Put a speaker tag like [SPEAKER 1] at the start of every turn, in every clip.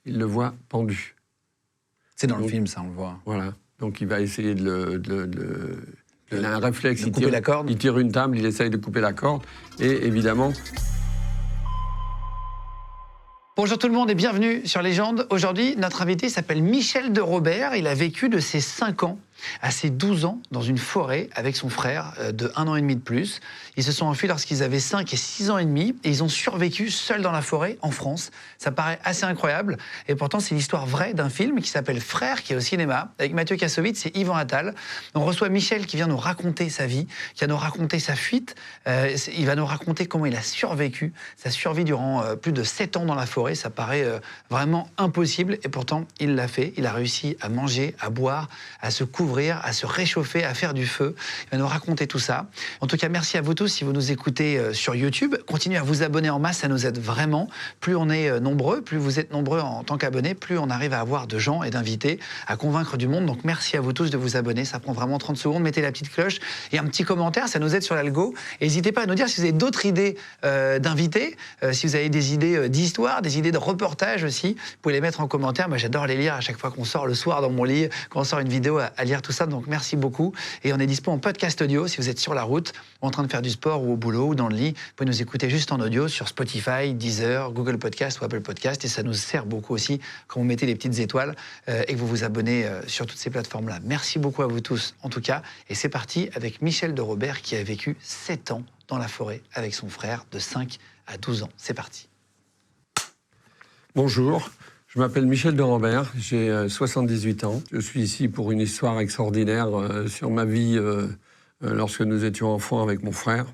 [SPEAKER 1] il le voit pendu.
[SPEAKER 2] C'est dans le film, ça, on le voit.
[SPEAKER 1] Voilà. Donc il va essayer il a un réflexe, il tire une table, il essaye de couper la corde. Et évidemment...
[SPEAKER 2] Bonjour tout le monde et bienvenue sur Légende. Aujourd'hui, notre invité s'appelle Michel de Robert. Il a vécu de ses 5 ans à ses 12 ans dans une forêt avec son frère de 1 an et demi de plus. Ils se sont enfuis lorsqu'ils avaient 5 et 6 ans et demi et ils ont survécu seuls dans la forêt en France. Ça paraît assez incroyable et pourtant c'est l'histoire vraie d'un film qui s'appelle Frères, qui est au cinéma avec Mathieu Kassovitz et Yvan Attal. On reçoit Michel qui vient nous raconter sa vie, qui va nous raconter sa fuite. Il va nous raconter comment il a survécu, sa survie durant plus de 7 ans dans la forêt. Ça paraît vraiment impossible et pourtant il l'a fait. Il a réussi à manger, à boire, à se couvrir, à se réchauffer, à faire du feu. Il va nous raconter tout ça. En tout cas, merci à vous tous si vous nous écoutez sur YouTube. Continuez à vous abonner en masse, ça nous aide vraiment. Plus on est nombreux, plus vous êtes nombreux en tant qu'abonnés, plus on arrive à avoir de gens et d'invités, à convaincre du monde. Donc merci à vous tous de vous abonner. Ça prend vraiment 30 secondes. Mettez la petite cloche et un petit commentaire, ça nous aide sur l'algo. Et n'hésitez pas à nous dire si vous avez d'autres idées d'invités, si vous avez des idées d'histoire, des idées de reportages aussi. Vous pouvez les mettre en commentaire. Moi, j'adore les lire à chaque fois qu'on sort le soir dans mon lit, quand on sort une vidéo à lire tout ça. Donc merci beaucoup. Et on est dispo en podcast audio si vous êtes sur la route, ou en train de faire du sport, ou au boulot, ou dans le lit. Vous pouvez nous écouter juste en audio sur Spotify, Deezer, Google Podcast ou Apple Podcast. Et ça nous sert beaucoup aussi quand vous mettez les petites étoiles et que vous vous abonnez sur toutes ces plateformes-là. Merci beaucoup à vous tous, en tout cas. Et c'est parti avec Michel de Robert qui a vécu 7 ans dans la forêt avec son frère de 5 à 12 ans. C'est parti.
[SPEAKER 1] Bonjour. Je m'appelle Michel de Robert, j'ai 78 ans. Je suis ici pour une histoire extraordinaire sur ma vie lorsque nous étions enfants avec mon frère.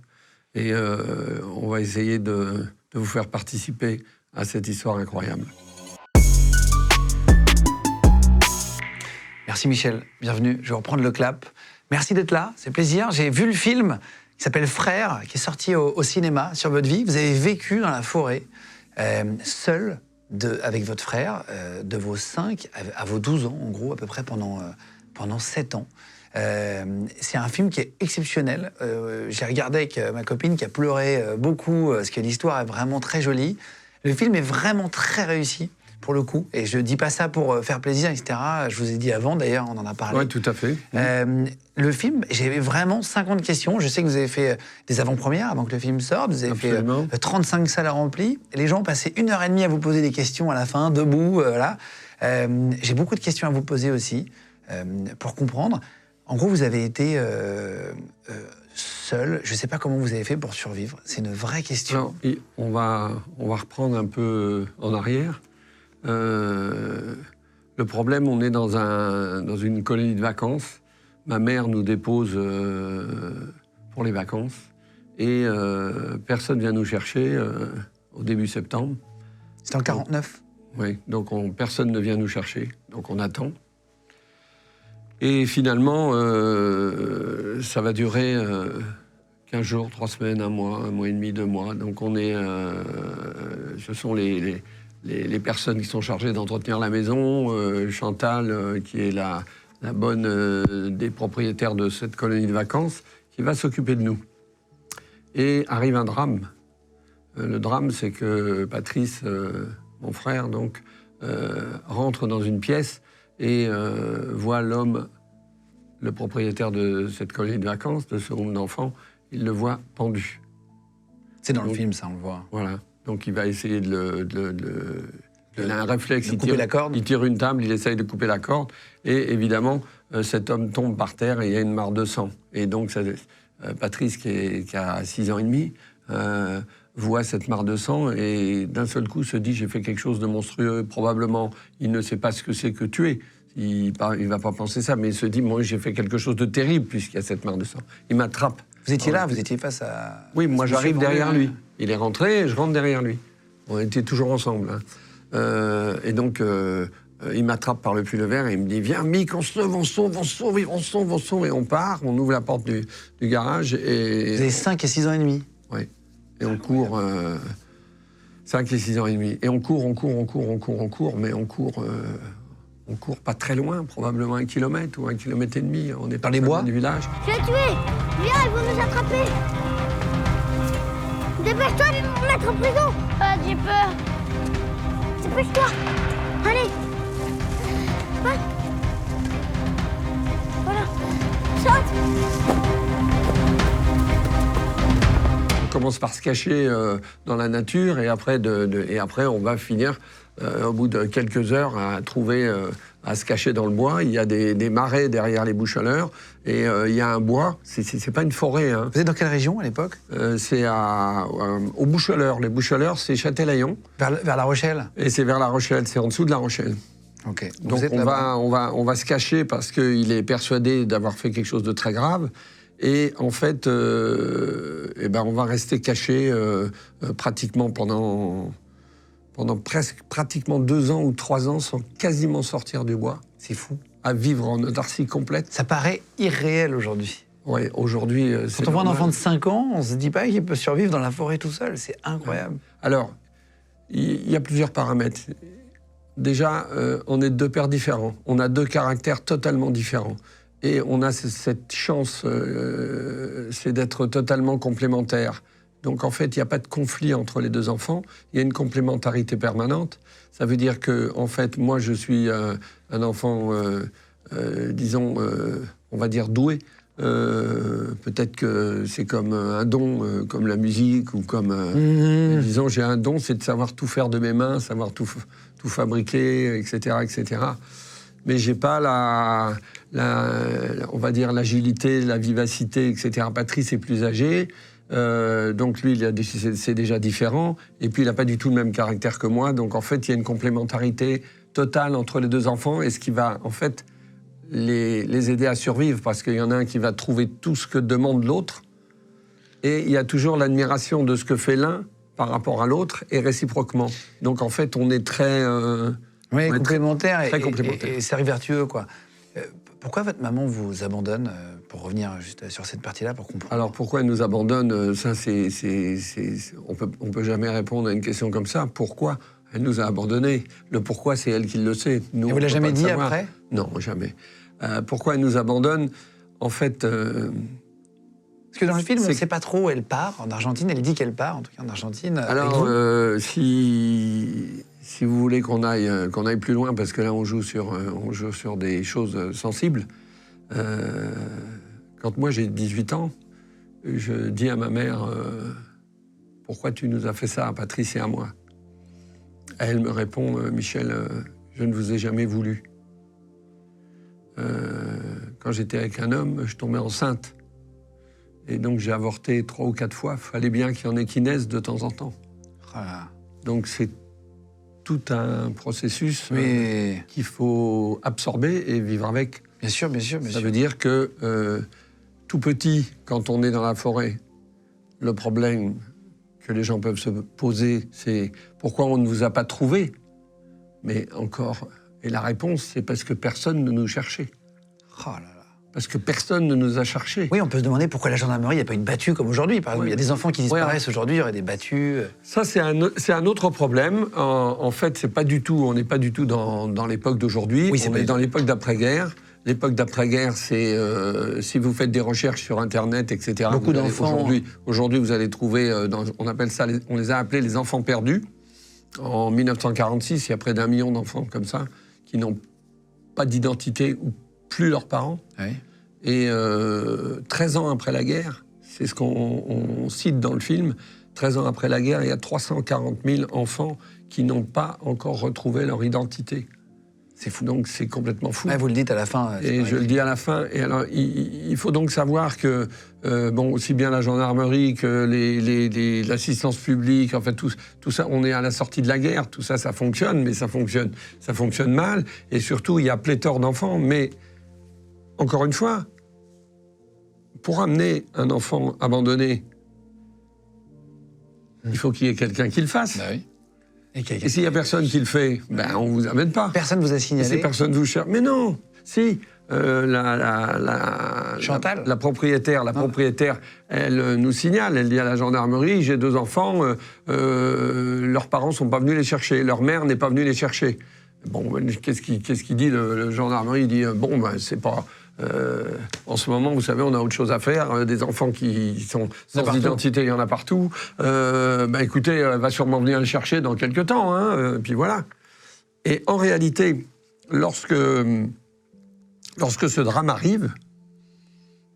[SPEAKER 1] Et on va essayer de vous faire participer à cette histoire incroyable.
[SPEAKER 2] Merci Michel, bienvenue. Je vais reprendre le clap. Merci d'être là, c'est plaisir. J'ai vu le film qui s'appelle Frères, qui est sorti au cinéma sur votre vie. Vous avez vécu dans la forêt, seul, avec votre frère, de vos 5 à vos 12 ans, en gros, à peu près pendant 7 ans. C'est un film qui est exceptionnel. J'ai regardé avec ma copine qui a pleuré beaucoup, parce que l'histoire est vraiment très jolie. Le film est vraiment très réussi, pour le coup. Et je ne dis pas ça pour faire plaisir, etc. Je vous ai dit avant, d'ailleurs, on en a parlé.
[SPEAKER 1] Oui, tout à fait.
[SPEAKER 2] Le film, j'avais vraiment 50 questions. Je sais que vous avez fait des avant-premières avant que le film sorte. Vous avez
[SPEAKER 1] Absolument.
[SPEAKER 2] fait 35 salles remplies. Et les gens passaient 1h30 à vous poser des questions à la fin, debout. Voilà. J'ai beaucoup de questions à vous poser aussi, pour comprendre. En gros, vous avez été seul. Je ne sais pas comment vous avez fait pour survivre. C'est une vraie question.
[SPEAKER 1] Alors, on va reprendre un peu en arrière. Le problème, on est dans une colonie de vacances. Ma mère nous dépose pour les vacances et personne ne vient nous chercher au début septembre.
[SPEAKER 2] C'était en 49.
[SPEAKER 1] Oui, donc personne ne vient nous chercher, donc on attend. Et finalement, ça va durer 15 jours, 3 semaines, 1 mois et demi, 2 mois. Donc ce sont les personnes qui sont chargées d'entretenir la maison, Chantal, qui est la bonne des propriétaires de cette colonie de vacances, qui va s'occuper de nous. Et arrive un drame. Le drame, c'est que Patrice, mon frère, donc, rentre dans une pièce et voit l'homme, le propriétaire de cette colonie de vacances, de ce groupe d'enfants, il le voit pendu.
[SPEAKER 2] C'est dans le film, ça, on le voit.
[SPEAKER 1] Voilà. Donc il va essayer il a un réflexe, il tire une table, il essaye de couper la corde, et évidemment, cet homme tombe par terre et il y a une mare de sang. Et donc Patrice, qui a 6 ans et demi, voit cette mare de sang et d'un seul coup se dit « j'ai fait quelque chose de monstrueux ». Probablement, il ne sait pas ce que c'est que tuer. Il ne va pas penser ça, mais il se dit « moi, j'ai fait quelque chose de terrible puisqu'il y a cette mare de sang ». Il m'attrape.
[SPEAKER 2] Vous étiez là, vous étiez face à...
[SPEAKER 1] Oui, moi j'arrive derrière lui. Il est rentré et je rentre derrière lui. On était toujours ensemble. Hein. Et donc, il m'attrape par le pull vert et il me dit « Viens, Mick, on sauve. » Et on part, on ouvre la porte du garage et...
[SPEAKER 2] Vous avez 5 et 6 ans et demi.
[SPEAKER 1] Oui. Et on court 5 et 6 ans et demi. Et on court, mais on court pas très loin, probablement 1 kilomètre ou 1,5 kilomètres. On est
[SPEAKER 2] dans les bois
[SPEAKER 1] du village.
[SPEAKER 3] Je l'ai tué. Viens, ils vont nous attraper. Dépêche-toi de nous mettre en prison. J'ai peur. Dépêche-toi.
[SPEAKER 1] commence par se cacher dans la nature et après, on va finir, au bout de quelques heures, à trouver, à se cacher dans le bois. Il y a des marais derrière les Boucholeurs et il y a un bois. C'est pas une forêt. Hein.
[SPEAKER 2] Vous êtes dans quelle région à l'époque?
[SPEAKER 1] C'est aux Boucholeurs. Les Boucholeurs, c'est Châtelaillon.
[SPEAKER 2] Vers La Rochelle?
[SPEAKER 1] Et c'est vers La Rochelle, c'est en dessous de La Rochelle.
[SPEAKER 2] Ok.
[SPEAKER 1] Donc on va se cacher parce qu'il est persuadé d'avoir fait quelque chose de très grave. Et en fait, on va rester caché pratiquement pendant pratiquement 2 ans ou 3 ans sans quasiment sortir du bois.
[SPEAKER 2] C'est fou.
[SPEAKER 1] À vivre en autarcie complète.
[SPEAKER 2] Ça paraît irréel aujourd'hui.
[SPEAKER 1] Oui, aujourd'hui, c'est
[SPEAKER 2] Quand on voit un
[SPEAKER 1] normal.
[SPEAKER 2] enfant de 5 ans, on se dit pas qu'il peut survivre dans la forêt tout seul. C'est incroyable.
[SPEAKER 1] Alors, il y a plusieurs paramètres. Déjà, on est 2 pères différents. On a 2 caractères totalement différents. Et on a cette chance, c'est d'être totalement complémentaires. Donc en fait, il n'y a pas de conflit entre les 2 enfants. Il y a une complémentarité permanente. Ça veut dire que, en fait, moi, je suis un enfant, disons, on va dire doué. Peut-être que c'est comme un don, comme la musique ou comme... disons, j'ai un don, c'est de savoir tout faire de mes mains, savoir tout fabriquer, etc., etc. Mais j'ai pas on va dire, l'agilité, la vivacité, etc. Patrice est plus âgé, donc lui, c'est déjà différent. Et puis, il n'a pas du tout le même caractère que moi. Donc, en fait, il y a une complémentarité totale entre les 2 enfants, et ce qui va, en fait, les aider à survivre, parce qu'il y en a un qui va trouver tout ce que demande l'autre, et il y a toujours l'admiration de ce que fait l'un par rapport à l'autre, et réciproquement. Donc, en fait, on est très...
[SPEAKER 2] Oui, complémentaire,
[SPEAKER 1] très complémentaire.
[SPEAKER 2] Et c'est vertueux, quoi. Pourquoi votre maman vous abandonne, pour revenir juste sur cette partie-là, pour comprendre?
[SPEAKER 1] Alors, pourquoi elle nous abandonne? Ça, on peut jamais répondre à une question comme ça. Pourquoi elle nous a abandonnés? Le pourquoi, c'est elle qui le sait. Nous,
[SPEAKER 2] et vous l'avez jamais dit après?
[SPEAKER 1] Non, jamais. Pourquoi elle nous abandonne? En fait...
[SPEAKER 2] Parce que dans le film, on ne sait pas trop où elle part en Argentine. Elle dit qu'elle part, en tout cas en Argentine.
[SPEAKER 1] Alors, si vous voulez qu'on aille plus loin, parce que là, on joue sur des choses sensibles. Quand moi, j'ai 18 ans, je dis à ma mère, pourquoi tu nous as fait ça, à Patrice et à moi? Elle me répond, Michel, je ne vous ai jamais voulu. Quand j'étais avec un homme, je tombais enceinte. Et donc j'ai avorté 3 ou 4 fois. Fallait bien qu'il y en ait qui naissent de temps en temps.
[SPEAKER 2] Voilà.
[SPEAKER 1] Donc c'est tout un processus
[SPEAKER 2] Mais...
[SPEAKER 1] qu'il faut absorber et vivre avec.
[SPEAKER 2] Bien sûr, bien sûr, bien sûr.
[SPEAKER 1] Ça veut dire que tout petit, quand on est dans la forêt, le problème que les gens peuvent se poser, c'est pourquoi on ne vous a pas trouvé. Mais encore, et la réponse, c'est parce que personne ne nous cherchait.
[SPEAKER 2] Oh là là.
[SPEAKER 1] Parce que personne ne nous a cherchés.
[SPEAKER 2] Oui, on peut se demander pourquoi la gendarmerie n'a pas une battue comme aujourd'hui. Par exemple, il y a des enfants qui disparaissent aujourd'hui, il y aurait des battues. Ça,
[SPEAKER 1] c'est un autre problème. En fait, on n'est pas du tout dans l'époque d'aujourd'hui.
[SPEAKER 2] Oui,
[SPEAKER 1] on est dans l'époque d'après-guerre. L'époque d'après-guerre, c'est si vous faites des recherches sur Internet, etc.
[SPEAKER 2] Beaucoup d'enfants.
[SPEAKER 1] Aujourd'hui, vous allez trouver, on les a appelés les enfants perdus. En 1946, il y a près d'1 million d'enfants comme ça qui n'ont pas d'identité ou plus leurs parents.
[SPEAKER 2] Oui.
[SPEAKER 1] Et 13 ans après la guerre, c'est ce qu'on cite dans le film, 13 ans après la guerre, il y a 340 000 enfants qui n'ont pas encore retrouvé leur identité. C'est fou. Donc c'est complètement fou.
[SPEAKER 2] Ouais, vous le dites à la fin.
[SPEAKER 1] Et je le dis à la fin. Et alors, il faut donc savoir que, aussi bien la gendarmerie que l'assistance publique, en fait, tout ça, on est à la sortie de la guerre. Tout ça, ça fonctionne, mais ça fonctionne mal. Et surtout, il y a pléthore d'enfants. Mais, encore une fois, pour amener un enfant abandonné, il faut qu'il y ait quelqu'un qui le fasse.
[SPEAKER 2] Bah oui.
[SPEAKER 1] Et s'il n'y a personne qui le fait, ben on ne vous amène pas.
[SPEAKER 2] Personne vous a signalé?
[SPEAKER 1] Et si personne vous cherche. Mais non. Si.
[SPEAKER 2] Chantal,
[SPEAKER 1] la propriétaire, elle nous signale. Elle dit à la gendarmerie, j'ai 2 enfants, leurs parents ne sont pas venus les chercher. Leur mère n'est pas venue les chercher. Bon, qu'est-ce qu'il dit, le gendarmerie? Il dit, c'est pas... en ce moment, vous savez, on a autre chose à faire. Des enfants qui sont sans identité, il y en a partout. Écoutez, elle va sûrement venir le chercher dans quelques temps. Puis voilà. Et en réalité, lorsque ce drame arrive,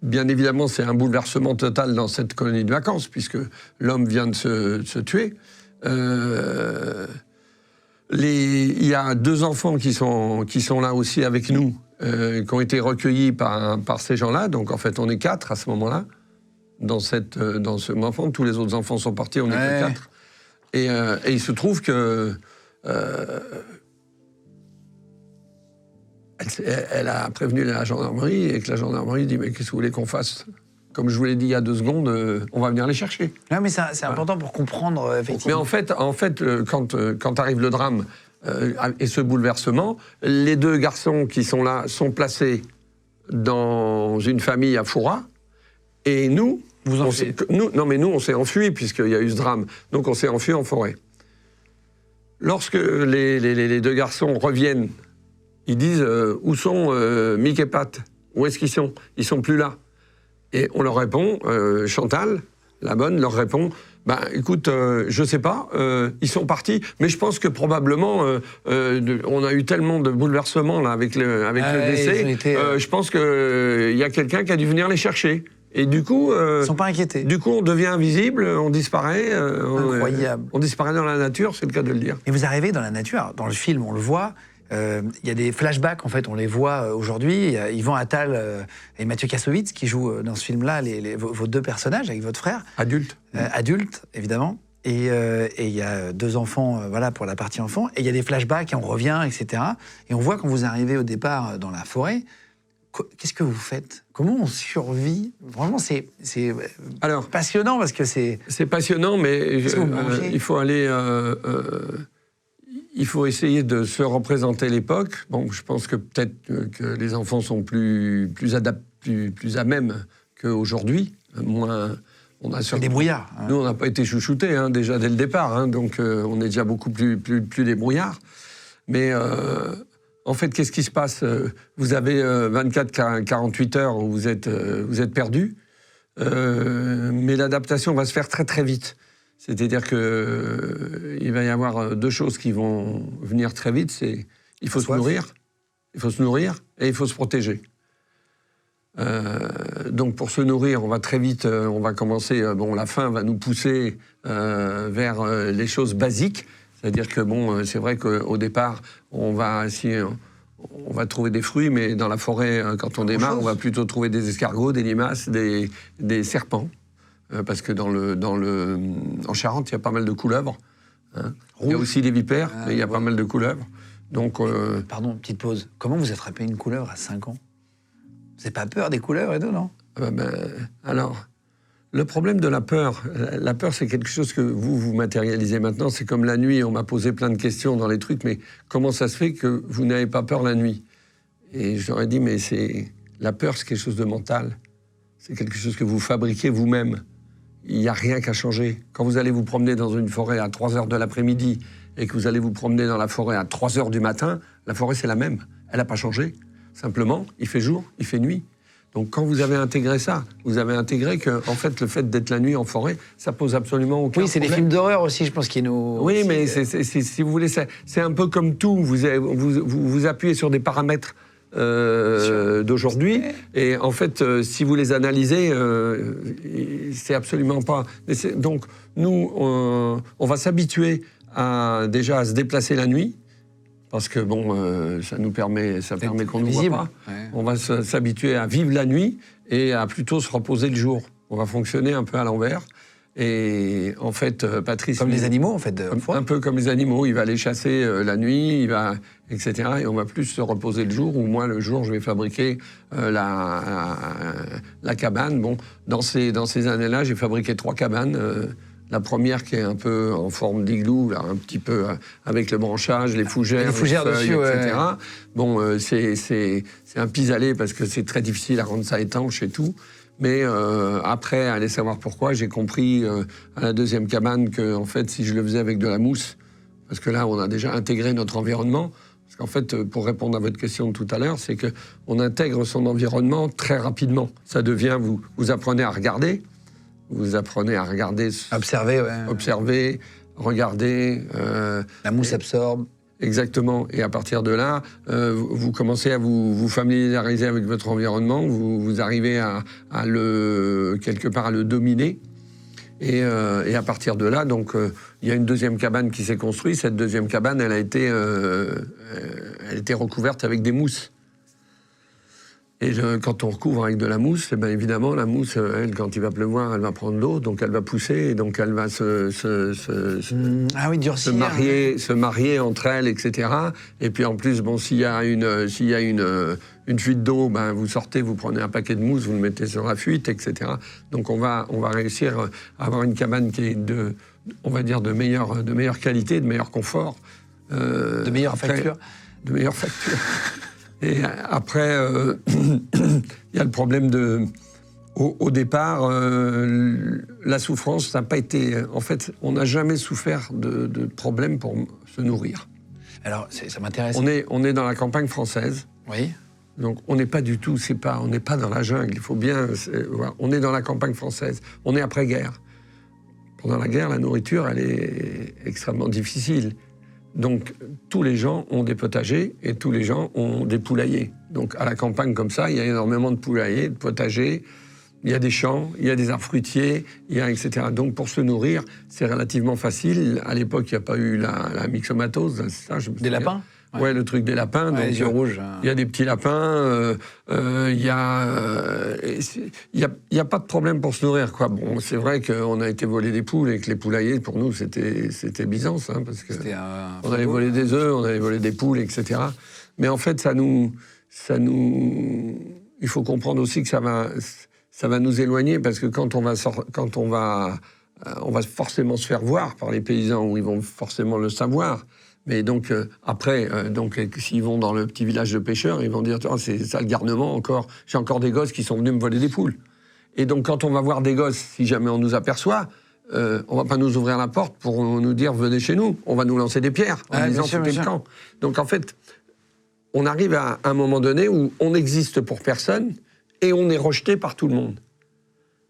[SPEAKER 1] bien évidemment, c'est un bouleversement total dans cette colonie de vacances, puisque l'homme vient de se tuer. Il y a 2 enfants qui sont là aussi avec nous, qui ont été recueillis par ces gens-là. Donc, en fait, on est 4 à ce moment-là. Dans ce enfant, tous les autres enfants sont partis, on est que 4. Et il se trouve que elle a prévenu la gendarmerie et que la gendarmerie dit « Mais qu'est-ce que vous voulez qu'on fasse ?» Comme je vous l'ai dit il y a 2 secondes, on va venir les chercher.
[SPEAKER 2] Non, mais c'est important pour comprendre, effectivement.
[SPEAKER 1] Mais en fait quand arrive le drame et ce bouleversement, les 2 garçons qui sont là sont placés dans une famille à Foura. Et nous, on s'est enfuis puisqu'il y a eu ce drame. Donc on s'est enfuis en forêt. Lorsque les 2 garçons reviennent, ils disent où sont Mick et Pat? Où est-ce qu'ils sont? Ils sont plus là. Et on leur répond, Chantal, la bonne, leur répond, écoute, je sais pas, ils sont partis, mais je pense que probablement, on a eu tellement de bouleversements là avec le décès, je pense qu'il y a quelqu'un qui a dû venir les chercher. Et du coup,
[SPEAKER 2] ils sont pas inquiétés.
[SPEAKER 1] Du coup, on devient invisible, on disparaît.
[SPEAKER 2] Incroyable.
[SPEAKER 1] On disparaît dans la nature, c'est le cas de le dire.
[SPEAKER 2] Et vous arrivez dans la nature, dans le film, on le voit. Il y a des flashbacks, en fait, on les voit aujourd'hui. Il y a Yvan Attal et Mathieu Kassovitz qui jouent dans ce film-là vos 2 personnages avec votre frère.
[SPEAKER 1] Adultes.
[SPEAKER 2] Adultes, évidemment. Et il y a 2 enfants, voilà, pour la partie enfant. Et il y a des flashbacks et on revient, etc. Et on voit quand vous arrivez au départ dans la forêt, qu'est-ce que vous faites? Comment on survit? Vraiment, c'est passionnant parce que c'est...
[SPEAKER 1] C'est passionnant, mais il faut aller... il faut essayer de se représenter l'époque. Bon, je pense que peut-être que les enfants sont plus à même qu'aujourd'hui. Moins...
[SPEAKER 2] C'est débrouillard.
[SPEAKER 1] Hein. Nous, on n'a pas été chouchoutés, déjà dès le départ. Donc, on est déjà beaucoup plus débrouillard. Mais... en fait, qu'est-ce qui se passe? Vous avez 24-48 heures où vous êtes perdu, mais l'adaptation va se faire très très vite. C'est-à-dire qu'il va y avoir 2 choses qui vont venir très vite. Il faut se nourrir et il faut se protéger. Donc pour se nourrir, on va très vite, on va commencer. La faim va nous pousser vers les choses basiques. C'est-à-dire que c'est vrai qu'au départ, on va trouver des fruits, mais dans la forêt, quand on démarre, on va plutôt trouver des escargots, des limaces, des serpents. Parce que en Charente, il y a pas mal de couleuvres. Il y a aussi des vipères, mais il y a pas mal de couleuvres. Donc,
[SPEAKER 2] Pardon, petite pause. Comment vous attrapez une couleuvre à 5 ans? Vous n'avez pas peur des couleuvres et tout, non?
[SPEAKER 1] Alors... Le problème de la peur, c'est quelque chose que vous matérialisez maintenant. C'est comme la nuit, on m'a posé plein de questions dans les trucs, mais comment ça se fait que vous n'avez pas peur la nuit? Et je leur ai dit, mais la peur, c'est quelque chose de mental. C'est quelque chose que vous fabriquez vous-même. Il n'y a rien qu'à changer. Quand vous allez vous promener dans une forêt à 3 heures de l'après-midi et que vous allez vous promener dans la forêt à 3 heures du matin, la forêt, c'est la même. Elle n'a pas changé. Simplement, il fait jour, il fait nuit. Donc quand vous avez intégré ça, vous avez intégré que en fait, le fait d'être la nuit en forêt, ça pose absolument aucun problème.
[SPEAKER 2] Oui, c'est des films d'horreur aussi, je pense, qui nous...
[SPEAKER 1] Oui, aussi, mais si vous voulez, c'est un peu comme tout. Vous appuyez sur des paramètres d'aujourd'hui, et en fait, si vous les analysez, c'est absolument pas... Donc nous, on va s'habituer déjà à se déplacer la nuit, parce que ça permet qu'on ne nous voit pas. Ouais. On va s'habituer à vivre la nuit et à plutôt se reposer le jour. On va fonctionner un peu à l'envers. Et en fait, Patrice...
[SPEAKER 2] Comme les animaux, en fait.
[SPEAKER 1] Un peu comme les animaux. Il va aller chasser la nuit, etc. Et on va plus se reposer le jour. Ou moi, le jour, je vais fabriquer la cabane. Dans ces années-là, j'ai fabriqué 3 cabanes. La première qui est un peu en forme d'igloo, là, un petit peu avec le branchage, les fougères,
[SPEAKER 2] les feuilles, dessus,
[SPEAKER 1] etc. Ouais. C'est un pis-aller parce que c'est très difficile à rendre ça étanche et tout. Mais après, allez savoir pourquoi, j'ai compris à la 2e cabane que, en fait, si je le faisais avec de la mousse, parce que là, on a déjà intégré notre environnement. Parce qu'en fait, pour répondre à votre question de tout à l'heure, c'est qu'on intègre son environnement très rapidement. Ça devient, vous apprenez à regarder. Vous apprenez à regarder...
[SPEAKER 2] Observer, ouais.
[SPEAKER 1] Observer, regarder...
[SPEAKER 2] la mousse absorbe.
[SPEAKER 1] Exactement. Et à partir de là, vous commencez à vous familiariser avec votre environnement, vous arrivez quelque part à le dominer. Et à partir de là, donc, il y a une deuxième cabane qui s'est construite. Cette deuxième cabane, elle était recouverte avec des mousses. Et quand on recouvre avec de la mousse, eh bien évidemment, la mousse, elle, quand il va pleuvoir, elle va prendre l'eau, donc elle va pousser, et donc elle va
[SPEAKER 2] durcir,
[SPEAKER 1] se marier entre elles, etc. Et puis en plus, bon, s'il y a une fuite d'eau, ben vous sortez, vous prenez un paquet de mousse, vous le mettez sur la fuite, etc. Donc on va réussir à avoir une cabane qui est de meilleure qualité, de meilleur confort,
[SPEAKER 2] de meilleure facture.
[SPEAKER 1] De meilleure facture. Et après, il y a le problème au départ, la souffrance n'a pas été... En fait, on n'a jamais souffert de problème pour se nourrir.
[SPEAKER 2] Alors, ça m'intéresse.
[SPEAKER 1] On est dans la campagne française.
[SPEAKER 2] Oui.
[SPEAKER 1] Donc, on n'est pas du tout... on n'est pas dans la jungle, il faut bien... Voilà, on est dans la campagne française. On est après-guerre. Pendant la guerre, la nourriture, elle est extrêmement difficile. Donc, tous les gens ont des potagers et tous les gens ont des poulaillers. Donc, à la campagne comme ça, il y a énormément de poulaillers, de potagers, il y a des champs, il y a des arbres fruitiers, etc. Donc, pour se nourrir, c'est relativement facile. À l'époque, il n'y a pas eu la myxomatose.
[SPEAKER 2] Des lapins ?
[SPEAKER 1] Ouais, le truc des lapins.
[SPEAKER 2] Ouais,
[SPEAKER 1] donc,
[SPEAKER 2] les yeux rouges.
[SPEAKER 1] Il y a des petits lapins, il y a pas de problème pour se nourrir, quoi. Bon, c'est vrai qu'on a été volé des poules et que les poulaillers, pour nous, c'était Byzance, hein, parce que on allait voler des œufs, on allait voler des poules, etc. Mais en fait, il faut comprendre aussi que ça va nous éloigner, parce que quand on va forcément se faire voir par les paysans, où ils vont forcément le savoir. Mais donc, après, s'ils vont dans le petit village de pêcheurs, ils vont dire « c'est ça le garnement encore, j'ai encore des gosses qui sont venus me voler des poules ». Et donc, quand on va voir des gosses, si jamais on nous aperçoit, on va pas nous ouvrir la porte pour nous dire « venez chez nous », on va nous lancer des pierres en disant « c'était le camp ». Donc, en fait, on arrive à un moment donné où on n'existe pour personne et on est rejeté par tout le monde.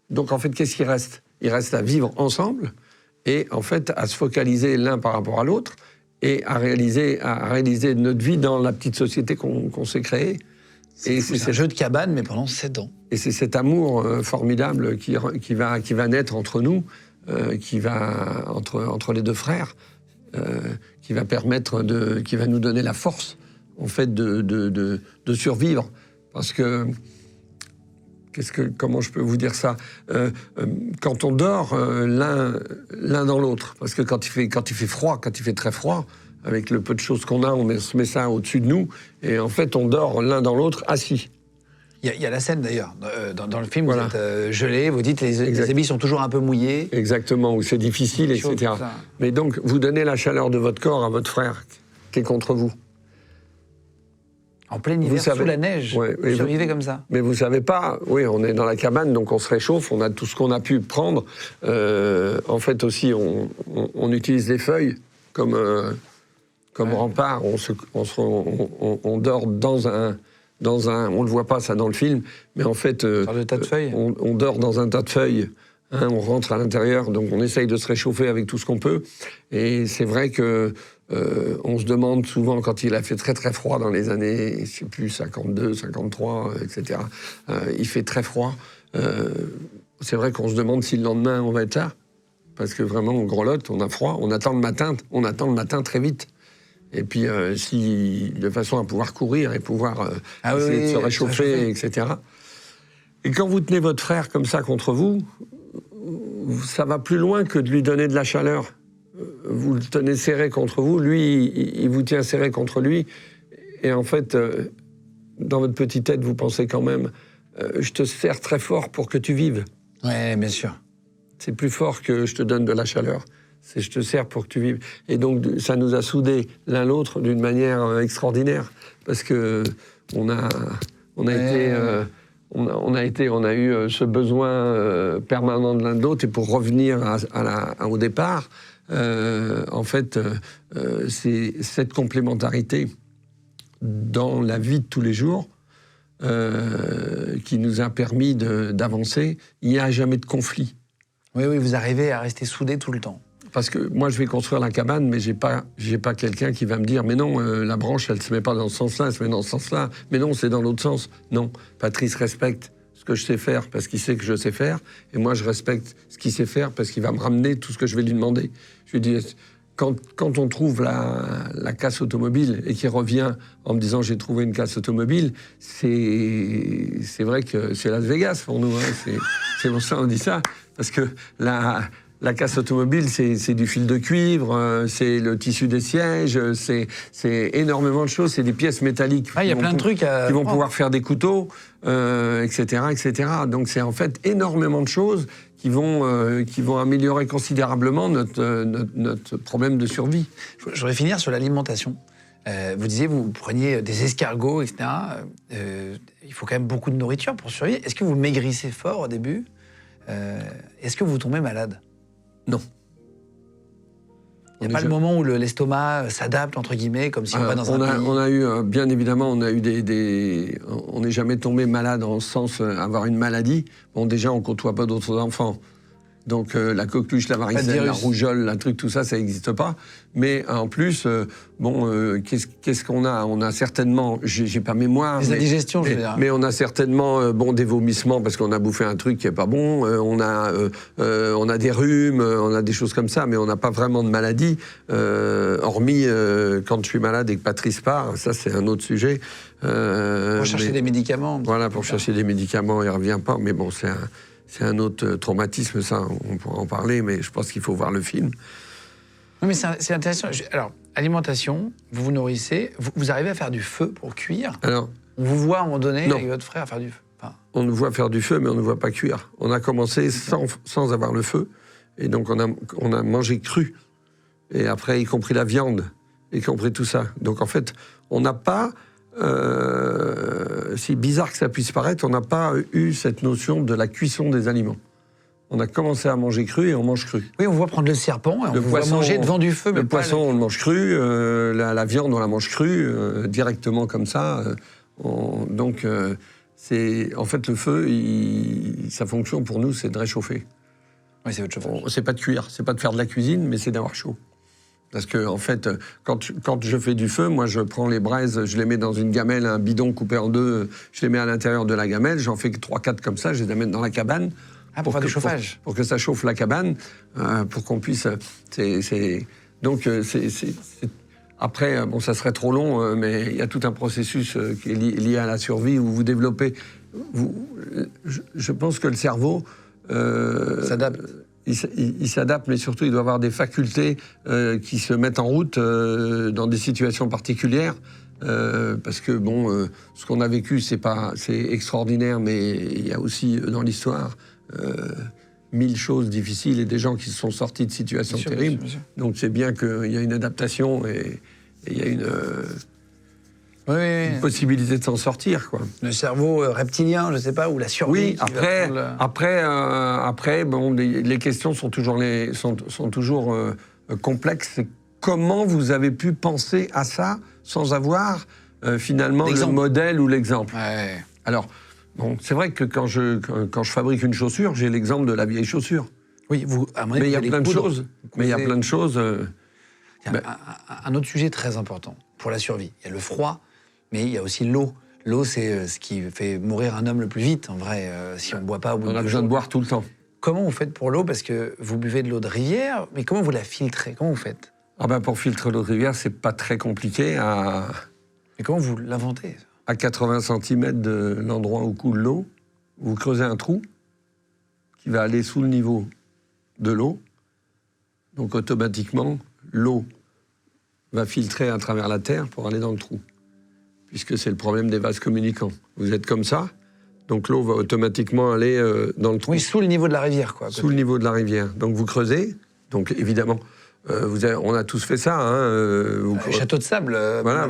[SPEAKER 1] Donc, en fait, qu'est-ce qui reste ? Il reste à vivre ensemble et, en fait, à se focaliser l'un par rapport à l'autre et à réaliser notre vie dans la petite société qu'on s'est créée.
[SPEAKER 2] C'est un jeu de cabane, mais pendant 7 ans.
[SPEAKER 1] Et c'est cet amour formidable qui va naître entre nous, entre les deux frères, qui va nous donner la force, en fait, de survivre. Parce que, comment je peux vous dire ça ? Quand on dort l'un dans l'autre, parce que quand il fait froid, quand il fait très froid, avec le peu de choses qu'on a, on se met ça au-dessus de nous, et en fait, on dort l'un dans l'autre assis.
[SPEAKER 2] Il y a la scène d'ailleurs, dans le film, voilà. Vous êtes gelé, vous dites les habits sont toujours un peu mouillés.
[SPEAKER 1] Exactement, où c'est difficile, etc. Mais donc, vous donnez la chaleur de votre corps à votre frère, qui est contre vous.
[SPEAKER 2] En plein hiver, sous la neige, vous survivez comme ça.
[SPEAKER 1] Mais vous savez pas, oui, on est dans la cabane, donc on se réchauffe, on a tout ce qu'on a pu prendre. En fait aussi, on utilise les feuilles comme rempart. On dort dans un, on le voit pas ça dans le film, mais en fait,
[SPEAKER 2] le tas de feuilles.
[SPEAKER 1] On dort dans un tas de feuilles. Hein, on rentre à l'intérieur, donc on essaye de se réchauffer avec tout ce qu'on peut. Et c'est vrai que on se demande souvent, quand il a fait très très froid dans les années, je sais plus, 52, 53, etc., il fait très froid. C'est vrai qu'on se demande si le lendemain on va être là, parce que vraiment on grelotte, on a froid, on attend le matin très vite. Et puis, de façon à pouvoir courir et pouvoir essayer de se réchauffer, etc. Et quand vous tenez votre frère comme ça contre vous, ça va plus loin que de lui donner de la chaleur. Vous le tenez serré contre vous, lui, il vous tient serré contre lui. Et en fait, dans votre petite tête, vous pensez quand même, je te serre très fort pour que tu vives.
[SPEAKER 2] Ouais, bien sûr.
[SPEAKER 1] C'est plus fort que je te donne de la chaleur. C'est je te serre pour que tu vives. Et donc, ça nous a soudés l'un l'autre d'une manière extraordinaire. Parce que on a eu ce besoin permanent de l'un de l'autre. Et pour revenir au départ, en fait, c'est cette complémentarité dans la vie de tous les jours qui nous a permis d'avancer. Il n'y a jamais de conflit.
[SPEAKER 2] Oui, vous arrivez à rester soudés tout le temps.
[SPEAKER 1] parce que moi, je vais construire la cabane, mais j'ai pas quelqu'un qui va me dire, mais non, la branche, elle se met pas dans ce sens-là, elle se met dans ce sens-là. Mais non, c'est dans l'autre sens. Non, Patrice respecte ce que je sais faire parce qu'il sait que je sais faire, et moi, je respecte ce qu'il sait faire parce qu'il va me ramener tout ce que je vais lui demander. Je lui dis, quand on trouve la casse automobile et qu'il revient en me disant j'ai trouvé une casse automobile, c'est vrai que c'est Las Vegas pour nous. Hein. C'est pour ça qu'on dit ça. Parce que la casse automobile, c'est du fil de cuivre, c'est le tissu des sièges, c'est énormément de choses, c'est des pièces métalliques.
[SPEAKER 2] Il y a plein de trucs
[SPEAKER 1] qui vont pouvoir faire des couteaux, etc., etc. Donc c'est en fait énormément de choses qui vont améliorer considérablement notre problème de survie.
[SPEAKER 2] Je voudrais finir sur l'alimentation. Vous disiez, vous preniez des escargots, etc. Il faut quand même beaucoup de nourriture pour survivre. Est-ce que vous maigrissez fort au début ? Est-ce que vous tombez malade ?
[SPEAKER 1] Non.
[SPEAKER 2] Il n'y a pas le moment où l'estomac s'adapte, entre guillemets, comme si on va dans un pays.
[SPEAKER 1] On a eu, bien évidemment, on a eu on n'est jamais tombé malade en ce sens avoir une maladie. Bon, déjà, on ne côtoie pas d'autres enfants. Donc la coqueluche, la varicelle, la rougeole, la truc, tout ça, ça n'existe pas. Mais en plus, qu'est-ce qu'on a ? On a certainement, j'ai pas mémoire.
[SPEAKER 2] Des indigestions, je veux dire.
[SPEAKER 1] Mais on a certainement des vomissements parce qu'on a bouffé un truc qui est pas bon. On a des rhumes, on a des choses comme ça, mais on n'a pas vraiment de maladie. Hormis quand je suis malade et que Patrice part, ça c'est un autre sujet.
[SPEAKER 2] Pour chercher des médicaments.
[SPEAKER 1] Voilà, pour chercher des médicaments, il revient pas. Mais bon, c'est un autre traumatisme, ça, on pourra en parler, mais je pense qu'il faut voir le film.
[SPEAKER 2] Non, mais c'est intéressant. Alors, alimentation, vous vous nourrissez, vous arrivez à faire du feu pour cuire.
[SPEAKER 1] Alors,
[SPEAKER 2] on vous voit à un moment donné,
[SPEAKER 1] non.
[SPEAKER 2] avec votre frère, faire du feu.
[SPEAKER 1] On nous voit faire du feu, mais on ne voit pas cuire. On a commencé sans avoir le feu, et donc on a mangé cru. Et après, y compris la viande, y compris tout ça. Donc en fait, on n'a pas... si bizarre que ça puisse paraître, on n'a pas eu cette notion de la cuisson des aliments. On a commencé à manger cru et on mange cru.
[SPEAKER 2] Oui, on voit prendre le serpent et on voit manger devant du feu. Mais
[SPEAKER 1] le poisson, on le mange cru, la viande, on la mange crue, directement comme ça. Donc, en fait, le feu, sa fonction pour nous, c'est de réchauffer.
[SPEAKER 2] Oui, c'est autre chose.
[SPEAKER 1] C'est pas de cuire, c'est pas de faire de la cuisine, mais c'est d'avoir chaud. Parce que, en fait, quand je fais du feu, moi, je prends les braises, je les mets dans une gamelle, un bidon coupé en deux, je les mets à l'intérieur de la gamelle, j'en fais 3-4 comme ça, je les amène dans la cabane.
[SPEAKER 2] Pour faire du chauffage.
[SPEAKER 1] Pour que ça chauffe la cabane, pour qu'on puisse... Après, bon, ça serait trop long, mais il y a tout un processus qui est lié à la survie, où vous développez... je pense que le cerveau...
[SPEAKER 2] s'adapte.
[SPEAKER 1] Il s'adapte, mais surtout, il doit avoir des facultés qui se mettent en route dans des situations particulières. Parce que, bon, ce qu'on a vécu, c'est extraordinaire, mais il y a aussi, dans l'histoire, 1000 choses difficiles et des gens qui se sont sortis de situations terribles. Bien sûr. Donc, c'est bien qu'il y a une adaptation et il y a une possibilité de s'en sortir, quoi.
[SPEAKER 2] Le cerveau reptilien, je ne sais pas, ou la survie.
[SPEAKER 1] Oui, après, bon, les questions sont toujours, complexes. Comment vous avez pu penser à ça sans avoir finalement le modèle ou l'exemple ? Alors, bon, c'est vrai que quand je fabrique une chaussure, j'ai l'exemple de la vieille chaussure.
[SPEAKER 2] Oui,
[SPEAKER 1] mais il y a plein de choses. Mais il y a plein de choses.
[SPEAKER 2] Il y a un autre sujet très important pour la survie. Il y a le froid. Mais il y a aussi l'eau. L'eau, c'est ce qui fait mourir un homme le plus vite, en vrai, si on ne boit pas au bout de 2 jours.
[SPEAKER 1] On a besoin de boire tout le temps.
[SPEAKER 2] Comment vous faites pour l'eau ? Parce que vous buvez de l'eau de rivière, mais comment vous la filtrez ? Comment vous faites ?
[SPEAKER 1] Pour filtrer l'eau de rivière, c'est pas très compliqué.
[SPEAKER 2] Mais comment vous l'inventez ?
[SPEAKER 1] À 80 cm de l'endroit où coule l'eau, vous creusez un trou qui va aller sous le niveau de l'eau. Donc automatiquement, l'eau va filtrer à travers la terre pour aller dans le trou. Puisque c'est le problème des vases communicants. Vous êtes comme ça, donc l'eau va automatiquement aller dans le trou.
[SPEAKER 2] Oui, sous le niveau de la rivière, quoi.
[SPEAKER 1] Sous le niveau de la rivière. Donc vous creusez, donc évidemment, on a tous fait ça.
[SPEAKER 2] Château de sable,
[SPEAKER 1] voilà,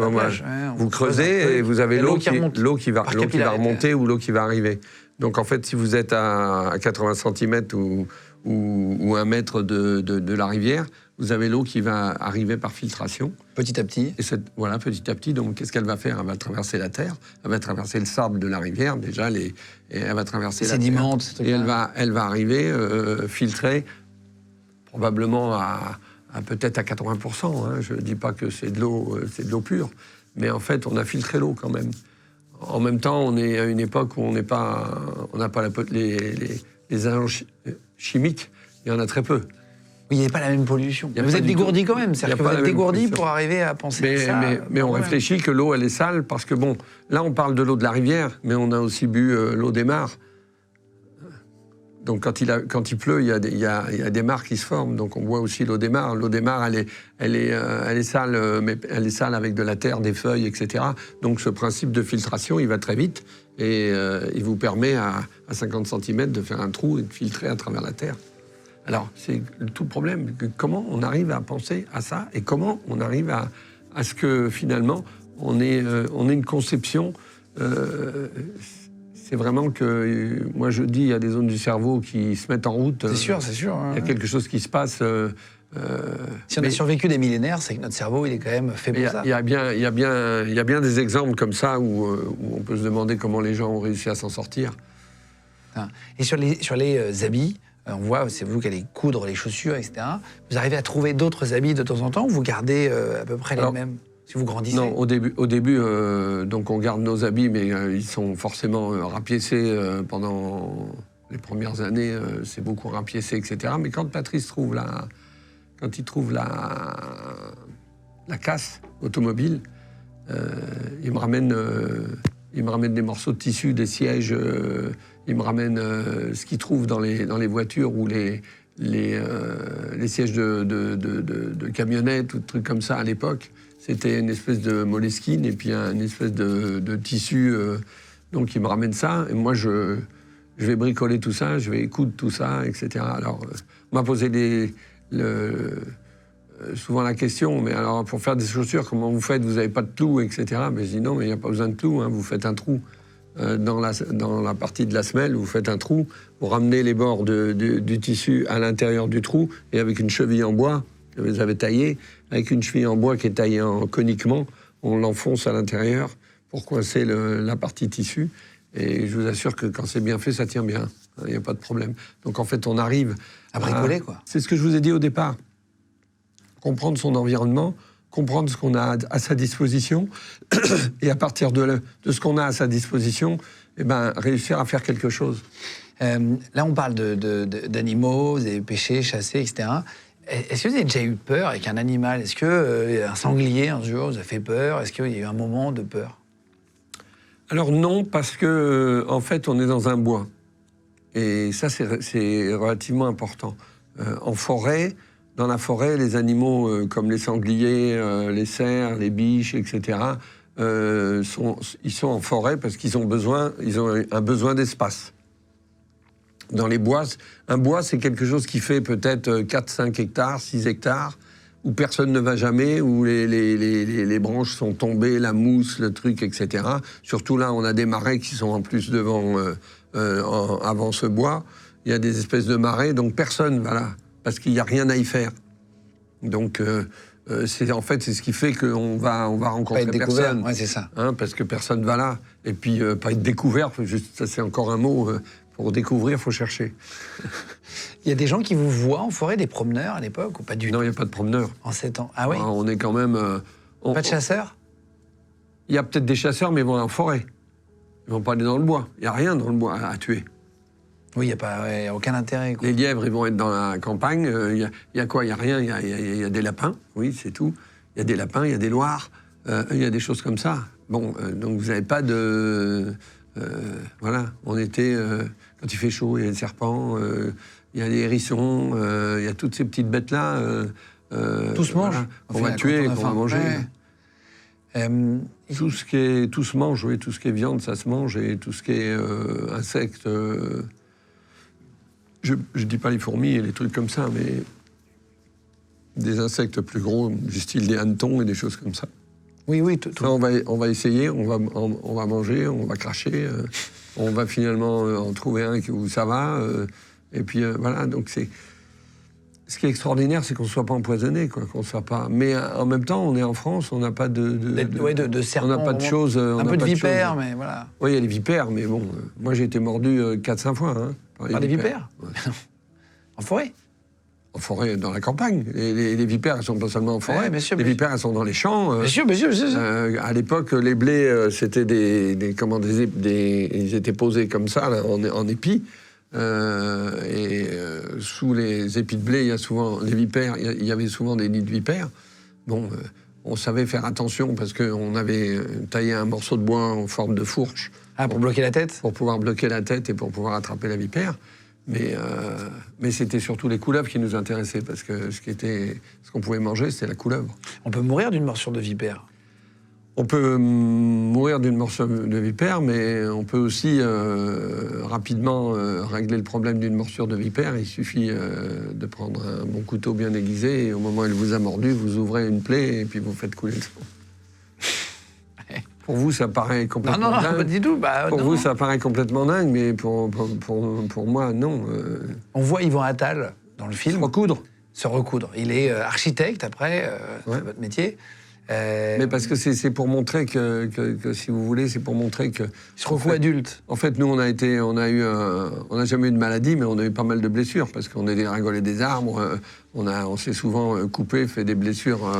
[SPEAKER 1] vous creusez et vous avez l'eau qui va remonter ou l'eau qui va arriver. Donc en fait, si vous êtes à 80 cm ou 1 mètre de la rivière, vous avez l'eau qui va arriver par filtration.
[SPEAKER 2] Petit à petit.
[SPEAKER 1] Et petit à petit. Donc, qu'est-ce qu'elle va faire ? Elle va traverser la terre, elle va traverser le sable de la rivière, déjà, et elle va traverser la terre. Et elle va arriver filtrer probablement à peut-être à 80%. Hein. Je ne dis pas que c'est de l'eau pure, mais en fait, on a filtré l'eau quand même. En même temps, on est à une époque où on n'a pas les agents chimiques, il y en a très peu.
[SPEAKER 2] Oui, il n'y a pas la même pollution. Vous êtes dégourdi quand même, c'est-à-dire que vous êtes dégourdi pour arriver à penser à ça.
[SPEAKER 1] Mais on réfléchit que l'eau, elle est sale, parce que bon, là, on parle de l'eau de la rivière, mais on a aussi bu l'eau des mares. Donc quand il pleut, il y a des mares qui se forment, donc on boit aussi l'eau des mares. L'eau des mares, elle est sale, mais elle est sale avec de la terre, des feuilles, etc. Donc ce principe de filtration, il va très vite, et il vous permet à 50 cm de faire un trou et de filtrer à travers la terre. Alors, c'est tout le problème. Comment on arrive à penser à ça et comment on arrive à ce que, finalement, on ait une conception... c'est vraiment que, moi je dis, il y a des zones du cerveau qui se mettent en route.
[SPEAKER 2] C'est sûr, c'est sûr.
[SPEAKER 1] Il y a quelque chose qui se passe...
[SPEAKER 2] si on a survécu des millénaires, c'est que notre cerveau, il est quand même fait pour ça.
[SPEAKER 1] Il y a bien des exemples comme ça où on peut se demander comment les gens ont réussi à s'en sortir.
[SPEAKER 2] Et sur les habits... On voit, c'est vous qui allez coudre les chaussures, etc. Vous arrivez à trouver d'autres habits de temps en temps ou vous gardez à peu près les mêmes si vous grandissez?
[SPEAKER 1] Non, au début donc on garde nos habits, mais ils sont forcément rapiécés pendant les premières années. C'est beaucoup rapiécé, etc. Mais quand Patrice trouve la casse automobile, il me ramène des morceaux de tissu, des sièges. Il me ramène ce qu'il trouve dans les voitures ou les sièges de camionnettes ou de trucs comme ça à l'époque. C'était une espèce de moleskine et puis une espèce de tissu. Donc il me ramène ça et moi je vais bricoler tout ça, je vais coudre tout ça, etc. Alors on m'a posé souvent la question, mais alors pour faire des chaussures, comment vous faites? Vous n'avez pas de clous, etc. Mais je dis non, mais il n'y a pas besoin de clous, hein, vous faites un trou. Dans la partie de la semelle, vous faites un trou pour ramener les bords du tissu à l'intérieur du trou, et avec une cheville en bois que vous avez taillée, avec une cheville en bois qui est taillée coniquement, on l'enfonce à l'intérieur pour coincer la partie tissu. Et je vous assure que quand c'est bien fait, ça tient bien. Il n'y a pas de problème. Donc en fait, on arrive
[SPEAKER 2] à bricoler, quoi.
[SPEAKER 1] C'est ce que je vous ai dit au départ. Comprendre son environnement, comprendre ce qu'on a à sa disposition, et à partir de ce qu'on a à sa disposition, réussir à faire quelque chose.
[SPEAKER 2] Là, on parle d'animaux, vous avez pêché, chassé, etc. Est-ce que vous avez déjà eu peur avec un animal? Est-ce qu'un sanglier, un jour, vous a fait peur? Est-ce qu'il y a eu un moment de peur?
[SPEAKER 1] Alors non, parce que en fait, on est dans un bois. Et ça, c'est relativement important. En forêt... Dans la forêt, les animaux comme les sangliers, les cerfs, les biches, etc., ils sont en forêt parce qu'ils ont un besoin d'espace. Dans les bois, un bois, c'est quelque chose qui fait peut-être 4-5 hectares, 6 hectares, où personne ne va jamais, où les branches sont tombées, la mousse, le truc, etc. Surtout là, on a des marais qui sont en plus avant ce bois. Il y a des espèces de marais, donc personne va là. Parce qu'il n'y a rien à y faire. Donc, c'est ce qui fait qu'on va rencontrer personne.
[SPEAKER 2] Ouais, c'est ça.
[SPEAKER 1] Parce que personne ne va là. Et puis, pas être découvert, ça c'est encore un mot. Pour découvrir, il faut chercher.
[SPEAKER 2] Il y a des gens qui vous voient en forêt, des promeneurs à l'époque, ou pas du tout?
[SPEAKER 1] Non, il n'y a pas de promeneurs.
[SPEAKER 2] En 7 ans. Ah oui?
[SPEAKER 1] On est quand même...
[SPEAKER 2] pas de chasseurs?
[SPEAKER 1] Il y a peut-être des chasseurs, mais ils vont en forêt. Ils ne vont pas aller dans le bois. Il n'y a rien dans le bois à tuer.
[SPEAKER 2] Oui, il n'y a aucun intérêt, quoi.
[SPEAKER 1] Les lièvres, ils vont être dans la campagne. Il y a quoi? Il n'y a rien. Il y a des lapins, oui, c'est tout. Il y a des lapins, il y a des loirs, il y a des choses comme ça. Bon, donc vous n'avez pas de... voilà, on était... quand il fait chaud, il y a des serpents, il y a des hérissons, il y a toutes ces petites bêtes-là.
[SPEAKER 2] Tout se mange.
[SPEAKER 1] Voilà, qu'on va tuer, qu'on va manger.
[SPEAKER 2] Ouais.
[SPEAKER 1] Tout se mange, oui, tout ce qui est viande, ça se mange, et tout ce qui est insectes... Je ne dis pas les fourmis et les trucs comme ça, mais des insectes plus gros, du style des hannetons et des choses comme ça.
[SPEAKER 2] Oui,
[SPEAKER 1] ça, on va essayer, on va manger, on va cracher, on va finalement en trouver un où ça va, et puis voilà, donc c'est... Ce qui est extraordinaire, c'est qu'on ne soit pas empoisonné, quoi, qu'on soit pas... Mais en même temps, on est en France, on n'a pas de
[SPEAKER 2] serpents,
[SPEAKER 1] on n'a pas de choses...
[SPEAKER 2] Un peu de vipères, mais voilà.
[SPEAKER 1] Oui, il y a les vipères, mais bon, moi j'ai été mordu 4-5 fois. Par
[SPEAKER 2] les vipères? Ouais. En forêt?
[SPEAKER 1] en forêt, dans la campagne. Les vipères, elles sont pas seulement en forêt.
[SPEAKER 2] Ouais, bien sûr,
[SPEAKER 1] les
[SPEAKER 2] bien
[SPEAKER 1] vipères, elles sont dans les champs.
[SPEAKER 2] Bien sûr, bien sûr.
[SPEAKER 1] À l'époque, les blés, c'était ils étaient posés comme ça, là, en épis. Sous les épis de blé, il y a souvent les vipères. Il y avait souvent des nids de vipères. Bon, on savait faire attention parce qu'on avait taillé un morceau de bois en forme de fourche.
[SPEAKER 2] Ah, pour bloquer la tête?
[SPEAKER 1] Pour pouvoir bloquer la tête et pour pouvoir attraper la vipère. Mais c'était surtout les couleuvres qui nous intéressaient, parce que ce qu'on pouvait manger, c'était la couleuvre.
[SPEAKER 2] On peut mourir d'une morsure de vipère?
[SPEAKER 1] On peut mourir d'une morsure de vipère, mais on peut aussi rapidement régler le problème d'une morsure de vipère. Il suffit de prendre un bon couteau bien aiguisé, et au moment où il vous a mordu, vous ouvrez une plaie et puis vous faites couler le sang. Pour vous, ça paraît complètement dingue.
[SPEAKER 2] Non, pas du tout.
[SPEAKER 1] Pour vous, ça paraît complètement dingue, mais pour moi, non.
[SPEAKER 2] On voit Yvan Attal dans le film. Se recoudre. Il est architecte, après, c'est votre métier.
[SPEAKER 1] Mais parce que c'est pour montrer que, si vous voulez, c'est pour montrer que...
[SPEAKER 2] Il se recoue adulte.
[SPEAKER 1] En fait, nous, on n'a jamais eu de maladie, mais on a eu pas mal de blessures, parce qu'on est dégringolé des arbres, on s'est souvent coupé, fait des blessures...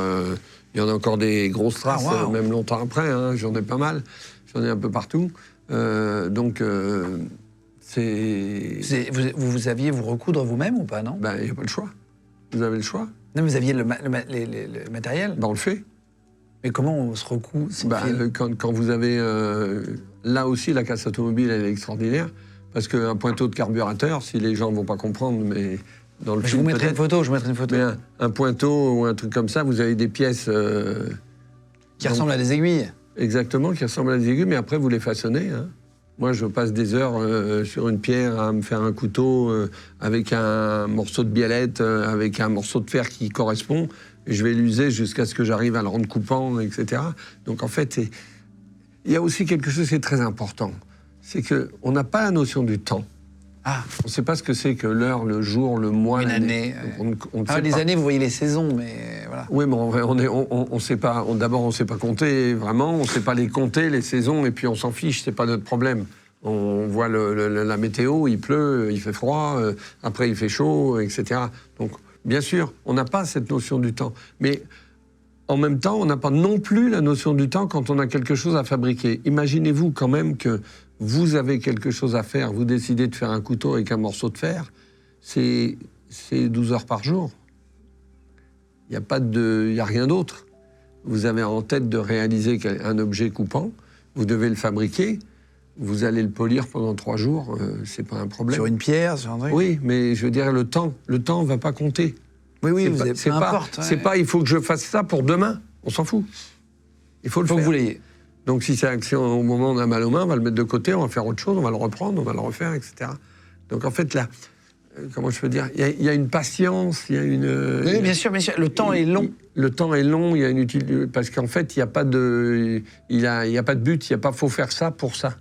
[SPEAKER 1] Il y en a encore des grosses traces, même longtemps après, hein, j'en ai pas mal, j'en ai un peu partout. C'est...
[SPEAKER 2] Vous aviez vous recoudre vous-même ou pas, non?
[SPEAKER 1] Ben, il n'y a pas le choix. Vous avez le choix.
[SPEAKER 2] Non, mais vous aviez le matériel?
[SPEAKER 1] Ben, on le fait.
[SPEAKER 2] Mais comment on se recoue sans fil?
[SPEAKER 1] Quand vous avez... là aussi, la casse automobile, elle est extraordinaire, parce qu'un pointeau de carburateur, si les gens ne vont pas comprendre, mais...
[SPEAKER 2] Je vous mettrai une photo, Mais
[SPEAKER 1] un pointeau ou un truc comme ça, vous avez des pièces...
[SPEAKER 2] qui ressemblent à des aiguilles.
[SPEAKER 1] Exactement, qui ressemblent à des aiguilles, mais après, vous les façonnez. Hein. Moi, je passe des heures sur une pierre à me faire un couteau avec un morceau de biellette, avec un morceau de fer qui correspond. Et je vais l'user jusqu'à ce que j'arrive à le rendre coupant, etc. Donc, en fait, il y a aussi quelque chose qui est très important. C'est qu'on n'a pas la notion du temps.
[SPEAKER 2] Ah.
[SPEAKER 1] On ne sait pas ce que c'est que l'heure, le jour, le mois,
[SPEAKER 2] l'année.
[SPEAKER 1] On ne sait
[SPEAKER 2] les
[SPEAKER 1] pas.
[SPEAKER 2] années, vous voyez les saisons, mais voilà.
[SPEAKER 1] Oui, mais on sait pas. D'abord, on ne sait pas compter vraiment. On ne sait pas les compter, les saisons, et puis on s'en fiche. C'est pas notre problème. On voit la météo, il pleut, il fait froid, après il fait chaud, etc. Donc, bien sûr, on n'a pas cette notion du temps. Mais en même temps, on n'a pas non plus la notion du temps quand on a quelque chose à fabriquer. Imaginez-vous quand même que vous avez quelque chose à faire, vous décidez de faire un couteau avec un morceau de fer, c'est 12 heures par jour. Il n'y a rien d'autre. Vous avez en tête de réaliser un objet coupant, vous devez le fabriquer, vous allez le polir pendant 3 jours, c'est pas un problème.
[SPEAKER 2] Sur une pierre, sur un truc?
[SPEAKER 1] Oui, mais je veux dire, le temps ne va pas compter.
[SPEAKER 2] Oui,
[SPEAKER 1] peu importe. C'est pas, il faut que je fasse ça pour demain, on s'en fout. Il faut le faire.
[SPEAKER 2] Que vous l'ayez.
[SPEAKER 1] Donc si c'est action au moment où on a mal aux mains, on va le mettre de côté, on va faire autre chose, on va le reprendre, on va le refaire, etc. Donc en fait, là, comment je peux dire, il y a une patience, il y a une...
[SPEAKER 2] Oui, bien sûr, le temps est long.
[SPEAKER 1] Le temps est long, il y a une utilité, parce qu'en fait, il n'y a pas de but, il n'y a pas faut faire ça pour ça.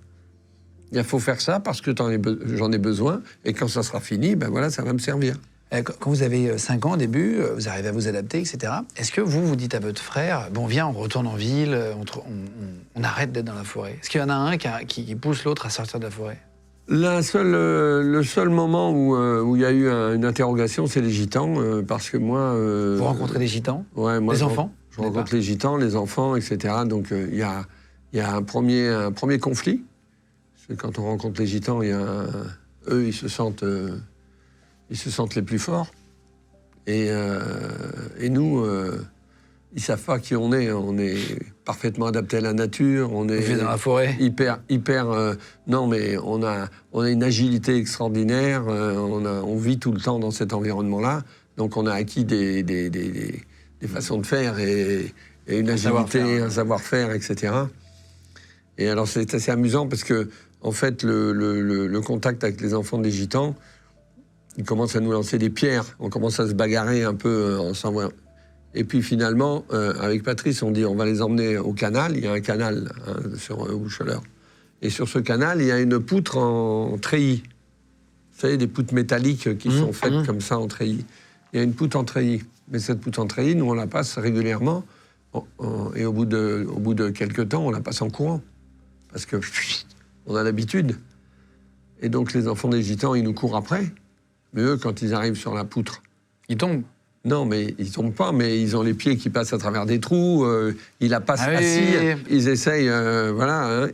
[SPEAKER 1] Il faut faire ça parce que j'en ai besoin, et quand ça sera fini, ben voilà, ça va me servir.
[SPEAKER 2] Quand vous avez 5 ans au début, vous arrivez à vous adapter, etc. Est-ce que vous dites à votre frère, bon viens, on retourne en ville, on arrête d'être dans la forêt? Est-ce qu'il y en a un qui pousse l'autre à sortir de la forêt?
[SPEAKER 1] Le seul moment où il y a eu une interrogation, c'est les gitans, parce que moi...
[SPEAKER 2] Vous rencontrez des gitans?
[SPEAKER 1] Ouais, moi,
[SPEAKER 2] les enfants?
[SPEAKER 1] Je rencontre les gitans, les enfants, etc. Donc il y a un premier conflit. Parce que quand on rencontre les gitans, eux, ils se sentent les plus forts. Et nous, ils savent pas qui on est. On est parfaitement adapté à la nature. On est
[SPEAKER 2] dans la forêt.
[SPEAKER 1] Hyper. Non, mais on a une agilité extraordinaire. On vit tout le temps dans cet environnement-là. Donc on a acquis des façons de faire et une agilité, un savoir-faire, etc. Et alors c'est assez amusant parce que en fait le contact avec les enfants des gitans, ils commencent à nous lancer des pierres, on commence à se bagarrer un peu ensemble. Et puis finalement, avec Patrice, on dit on va les emmener au canal. Il y a un canal sur Boucheleur. Et sur ce canal, il y a une poutre en treillis. Vous savez, des poutres métalliques qui sont faites comme ça en treillis. Il y a une poutre en treillis. Mais cette poutre en treillis, nous, on la passe régulièrement. Et au bout de quelques temps, on la passe en courant. Parce que on a l'habitude. Et donc les enfants des gitans, ils nous courent après. Mais eux, quand ils arrivent sur la poutre
[SPEAKER 2] Il tombe.
[SPEAKER 1] Non, mais ils tombent pas, mais ils ont les pieds qui passent à travers des trous. Il a pas assis. Ils essayent,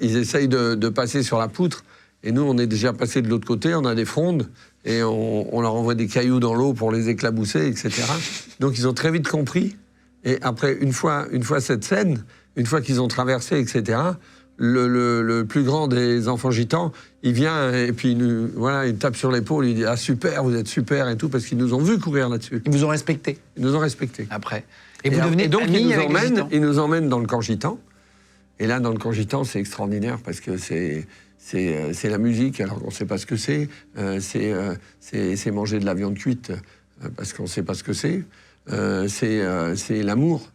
[SPEAKER 1] ils essayent de passer sur la poutre. Et nous, on est déjà passé de l'autre côté. On a des frondes et on leur envoie des cailloux dans l'eau pour les éclabousser, etc. Donc ils ont très vite compris. Et après, une fois cette scène, une fois qu'ils ont traversé, etc. Le plus grand des enfants gitans, il vient et puis il tape sur l'épaule, il dit « Ah super, vous êtes super » et tout, parce qu'ils nous ont vus courir là-dessus.
[SPEAKER 2] Ils vous ont respecté.
[SPEAKER 1] Ils nous ont respectés.
[SPEAKER 2] Après. Et vous devenez
[SPEAKER 1] donc
[SPEAKER 2] amis avec les gitans.
[SPEAKER 1] ils nous emmènent dans le camp gitan. Et là, dans le camp gitan, c'est extraordinaire parce que c'est la musique, alors qu'on ne sait pas ce que c'est. C'est manger de la viande cuite parce qu'on ne sait pas ce que c'est. C'est l'amour.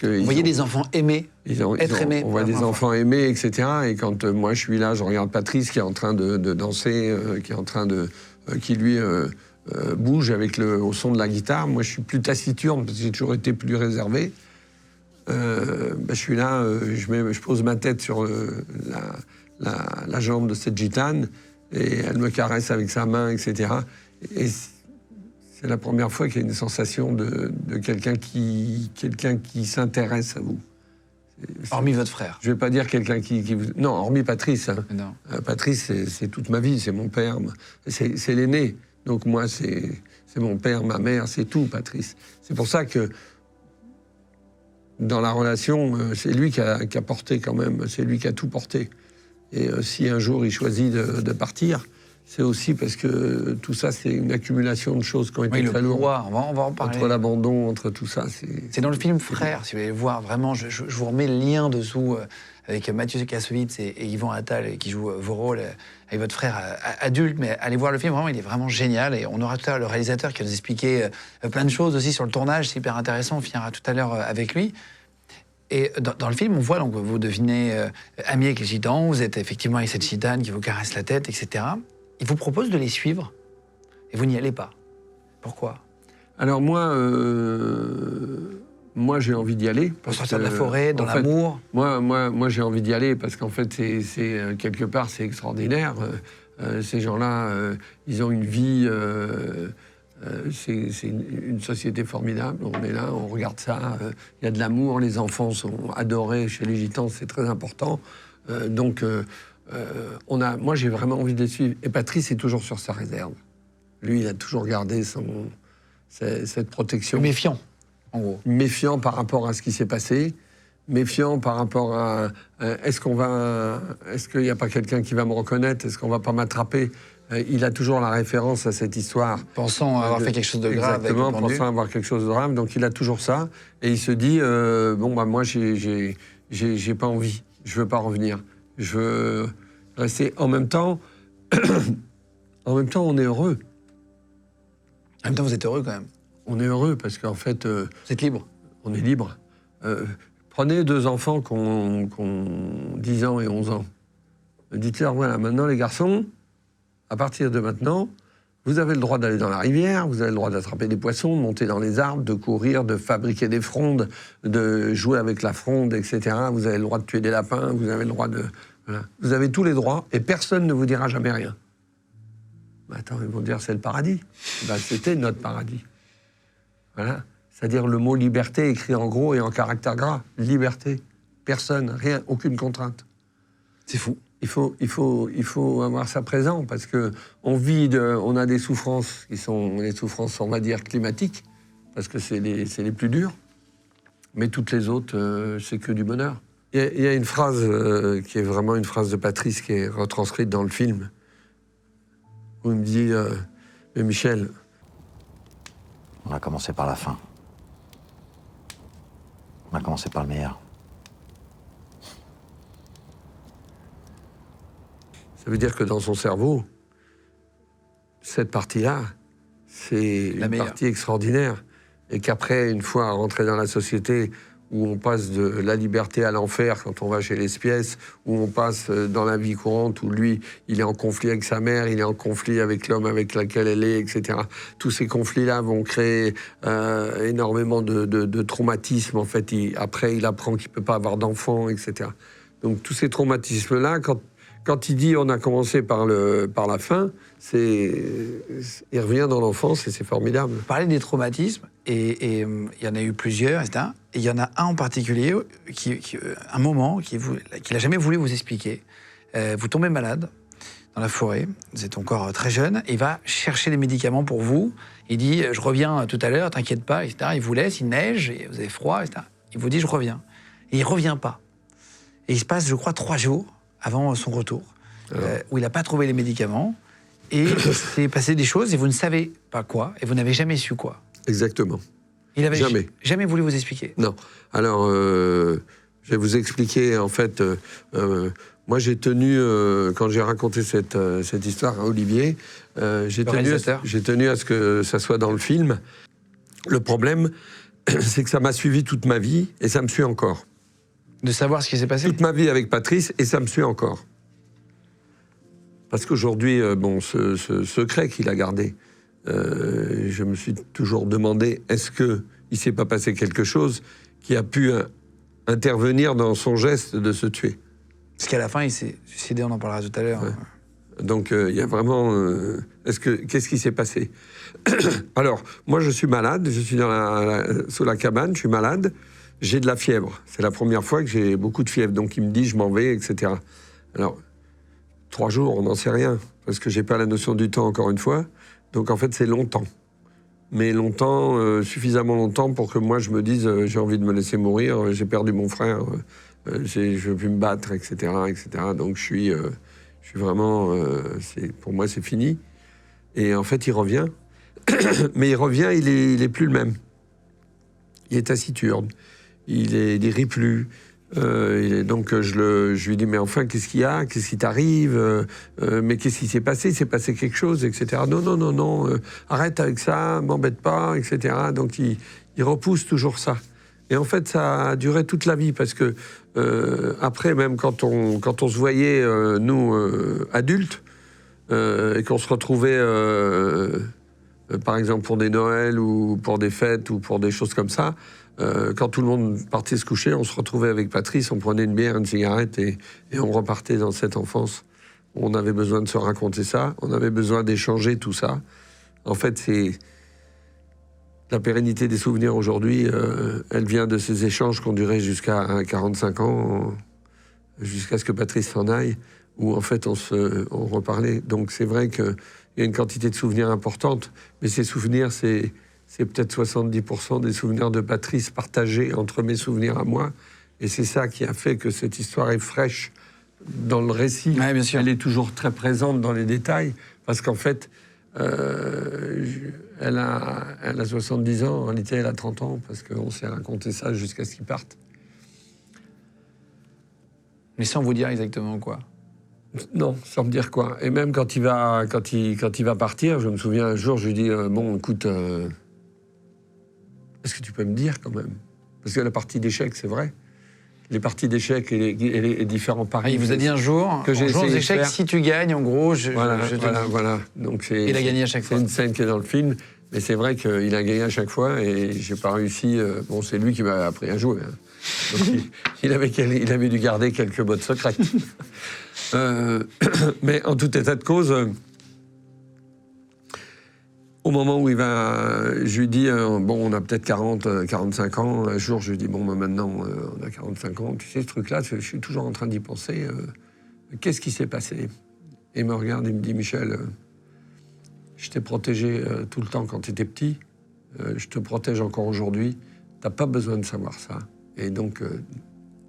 [SPEAKER 2] Vous voyez des enfants aimés, être aimés.
[SPEAKER 1] On voit des enfants aimés, etc. Et quand moi je suis là, je regarde Patrice qui est en train de danser, qui lui bouge au son de la guitare. Moi je suis plus taciturne parce que j'ai toujours été plus réservé. Je suis là, je pose ma tête sur la jambe de cette gitane et elle me caresse avec sa main, etc. Et c'est la première fois qu'il y a une sensation de quelqu'un qui s'intéresse à vous.
[SPEAKER 2] Hormis votre frère.
[SPEAKER 1] Je ne vais pas dire quelqu'un qui vous... Non, hormis Patrice. Hein.
[SPEAKER 2] Non.
[SPEAKER 1] Patrice, c'est toute ma vie, c'est mon père. C'est l'aîné. Donc moi, c'est mon père, ma mère, c'est tout, Patrice. C'est pour ça que dans la relation, c'est lui qui a porté quand même, c'est lui qui a tout porté. Et si un jour il choisit de partir, c'est aussi parce que tout ça, c'est une accumulation de choses qui ont été très lourdes.
[SPEAKER 2] On va en parler.
[SPEAKER 1] Entre l'abandon, entre tout ça,
[SPEAKER 2] c'est dans le film Frères, si vous voulez le voir, vraiment, je vous remets le lien dessous avec Mathieu Kassovitz et Yvan Attal qui jouent vos rôles avec votre frère adulte, mais allez voir le film, vraiment, il est vraiment génial. Et on aura tout à l'heure le réalisateur qui va nous expliquer plein de choses aussi sur le tournage, c'est hyper intéressant, on finira tout à l'heure avec lui. Et dans le film, on voit, donc, vous devenez ami avec les gitans, vous êtes effectivement avec cette gitane qui vous caresse la tête, etc. Il vous propose de les suivre, et vous n'y allez pas. Pourquoi?
[SPEAKER 1] Alors moi j'ai envie d'y aller.
[SPEAKER 2] Pour sortir de la forêt, dans l'amour.
[SPEAKER 1] Moi j'ai envie d'y aller parce qu'en fait, c'est quelque part, c'est extraordinaire. Ces gens-là, ils ont une vie... c'est une société formidable. On est là, on regarde ça. Il y a de l'amour, les enfants sont adorés chez les gitans, c'est très important. Moi, j'ai vraiment envie de les suivre. Et Patrice est toujours sur sa réserve. Lui, il a toujours gardé cette protection.
[SPEAKER 2] Méfiant, en gros.
[SPEAKER 1] Méfiant par rapport à ce qui s'est passé. Méfiant par rapport à... Est-ce qu'il n'y a pas quelqu'un qui va me reconnaître? Est-ce qu'on ne va pas m'attraper? Il a toujours la référence à cette histoire.
[SPEAKER 2] Pensant avoir fait quelque chose de grave.
[SPEAKER 1] Exactement, pensant avoir quelque chose de grave. Donc, il a toujours ça. Et il se dit, moi, j'ai pas envie. Je veux pas revenir. Je veux rester. En même temps, on est heureux.
[SPEAKER 2] En même temps, vous êtes heureux quand même.
[SPEAKER 1] On est heureux parce qu'en fait...
[SPEAKER 2] vous êtes libre.
[SPEAKER 1] On est libre. Prenez deux enfants qui ont 10 ans et 11 ans. Dites-leur, voilà, maintenant les garçons, à partir de maintenant, vous avez le droit d'aller dans la rivière, vous avez le droit d'attraper des poissons, de monter dans les arbres, de courir, de fabriquer des frondes, de jouer avec la fronde, etc. Vous avez le droit de tuer des lapins, vous avez le droit de... Voilà. Vous avez tous les droits et personne ne vous dira jamais rien. Attends, ils vont dire c'est le paradis. C'était notre paradis. Voilà. C'est-à-dire le mot liberté écrit en gros et en caractère gras. Liberté. Personne, rien, aucune contrainte.
[SPEAKER 2] C'est fou.
[SPEAKER 1] Il faut avoir ça présent parce que on a des souffrances qui sont les souffrances, on va dire, climatiques, parce que c'est les plus dures. Mais toutes les autres, c'est que du bonheur. Il y a une phrase qui est vraiment une phrase de Patrice qui est retranscrite dans le film, où il me dit mais Michel...
[SPEAKER 4] On a commencé par la fin. On a commencé par le meilleur.
[SPEAKER 1] Ça veut dire que dans son cerveau, cette partie-là, c'est une partie extraordinaire. Et qu'après, une fois rentré dans la société, où on passe de la liberté à l'enfer quand on va chez les Spiès, où on passe dans la vie courante, où lui, il est en conflit avec sa mère, il est en conflit avec l'homme avec lequel elle est, etc. Tous ces conflits-là vont créer énormément de traumatismes. En fait, après, il apprend qu'il ne peut pas avoir d'enfants, etc. Donc tous ces traumatismes-là, quand il dit on a commencé par la fin, il revient dans l'enfance et c'est formidable.
[SPEAKER 2] Vous parlez des traumatismes, et il y en a eu plusieurs, etc. Et il y en a un en particulier, un moment qu'il n'a jamais voulu vous expliquer. Vous tombez malade dans la forêt, vous êtes encore très jeune, et il va chercher des médicaments pour vous. Il dit « je reviens tout à l'heure, t'inquiète pas », etc. Il vous laisse, il neige, et vous avez froid, etc. Il vous dit « je reviens ». Et il ne revient pas. Et il se passe, je crois, 3 jours avant son retour, où il n'a pas trouvé les médicaments, et il s'est passé des choses, et vous ne savez pas quoi, et vous n'avez jamais su quoi.
[SPEAKER 1] Exactement.
[SPEAKER 2] Il avait
[SPEAKER 1] Jamais.
[SPEAKER 2] Jamais voulu vous expliquer.
[SPEAKER 1] Non. Alors, je vais vous expliquer, en fait, moi j'ai tenu, quand j'ai raconté cette histoire à Olivier, j'ai tenu à ce que ça soit dans le film. Le problème, c'est que ça m'a suivi toute ma vie, et ça me suit encore.
[SPEAKER 2] De savoir ce qui s'est passé.
[SPEAKER 1] Toute ma vie avec Patrice, et ça me suit encore. Parce qu'aujourd'hui, ce secret qu'il a gardé, je me suis toujours demandé, est-ce qu'il ne s'est pas passé quelque chose qui a pu intervenir dans son geste de se tuer?
[SPEAKER 2] Parce qu'à la fin, il s'est suicidé, on en parlera tout à l'heure.
[SPEAKER 1] Ouais. Donc, il y a vraiment... qu'est-ce qui s'est passé? Alors, moi, je suis malade, je suis sous la cabane, je suis malade, j'ai de la fièvre. C'est la première fois que j'ai beaucoup de fièvre, donc il me dit, je m'en vais, etc. Alors, 3 jours, on n'en sait rien, parce que j'ai pas la notion du temps, encore une fois. Donc, en fait, c'est longtemps. Mais longtemps, suffisamment longtemps pour que moi, je me dise, j'ai envie de me laisser mourir, j'ai perdu mon frère, je veux plus me battre, etc., etc. Donc, je suis vraiment... pour moi, c'est fini. Et en fait, il revient. Mais il revient, il est plus le même. Il est taciturne. Il rit plus. Donc je lui dis, mais enfin, qu'est-ce qu'il y a? Qu'est-ce qui t'arrive? Mais qu'est-ce qui s'est passé? Il s'est passé quelque chose, etc. Non, arrête avec ça, m'embête pas, etc. Donc il repousse toujours ça. Et en fait, ça a duré toute la vie, parce que après, même quand on se voyait, nous, adultes, et qu'on se retrouvait, par exemple, pour des Noëls, ou pour des fêtes, ou pour des choses comme ça, quand tout le monde partait se coucher, on se retrouvait avec Patrice, on prenait une bière, une cigarette, et on repartait dans cette enfance. On avait besoin de se raconter ça, on avait besoin d'échanger tout ça. En fait, c'est... La pérennité des souvenirs aujourd'hui, elle vient de ces échanges qui ont duré jusqu'à 45 ans, jusqu'à ce que Patrice s'en aille, où en fait on reparlait. Donc c'est vrai qu'il y a une quantité de souvenirs importante, mais ces souvenirs, c'est peut-être 70% des souvenirs de Patrice partagés entre mes souvenirs à moi. Et c'est ça qui a fait que cette histoire est fraîche dans le récit.
[SPEAKER 2] Ouais, bien sûr.
[SPEAKER 1] Elle est toujours très présente dans les détails, parce qu'en fait, elle a 70 ans, en réalité elle a 30 ans, parce qu'on s'est raconté ça jusqu'à ce qu'il parte.
[SPEAKER 2] Mais sans vous dire exactement quoi.
[SPEAKER 1] Non, sans me dire quoi. Et même quand il va partir, je me souviens un jour, je lui dis, bon, écoute, est-ce que tu peux me dire quand même? Parce que la partie d'échecs, c'est vrai. Les parties d'échecs et les différents paris.
[SPEAKER 2] Il vous a dit un jour,
[SPEAKER 1] que j'ai
[SPEAKER 2] jouant aux
[SPEAKER 1] essayé de
[SPEAKER 2] échecs,
[SPEAKER 1] faire.
[SPEAKER 2] si tu gagnes, en gros,
[SPEAKER 1] Voilà. Donc
[SPEAKER 2] il a gagné à chaque fois.
[SPEAKER 1] C'est une scène qui est dans le film, mais c'est vrai qu'il a gagné à chaque fois, et j'ai pas réussi. Bon, c'est lui qui m'a appris à jouer. Hein. Donc il avait dû garder quelques bottes secrètes. Mais en tout état de cause, au moment où je lui dis, bon, on a peut-être 45 ans. Un jour, je lui dis, bon, maintenant, on a 45 ans. Tu sais, ce truc-là, je suis toujours en train d'y penser. Qu'est-ce qui s'est passé? Et il me regarde, il me dit, Michel, je t'ai protégé tout le temps quand tu étais petit. Je te protège encore aujourd'hui. T'as pas besoin de savoir ça. Et donc,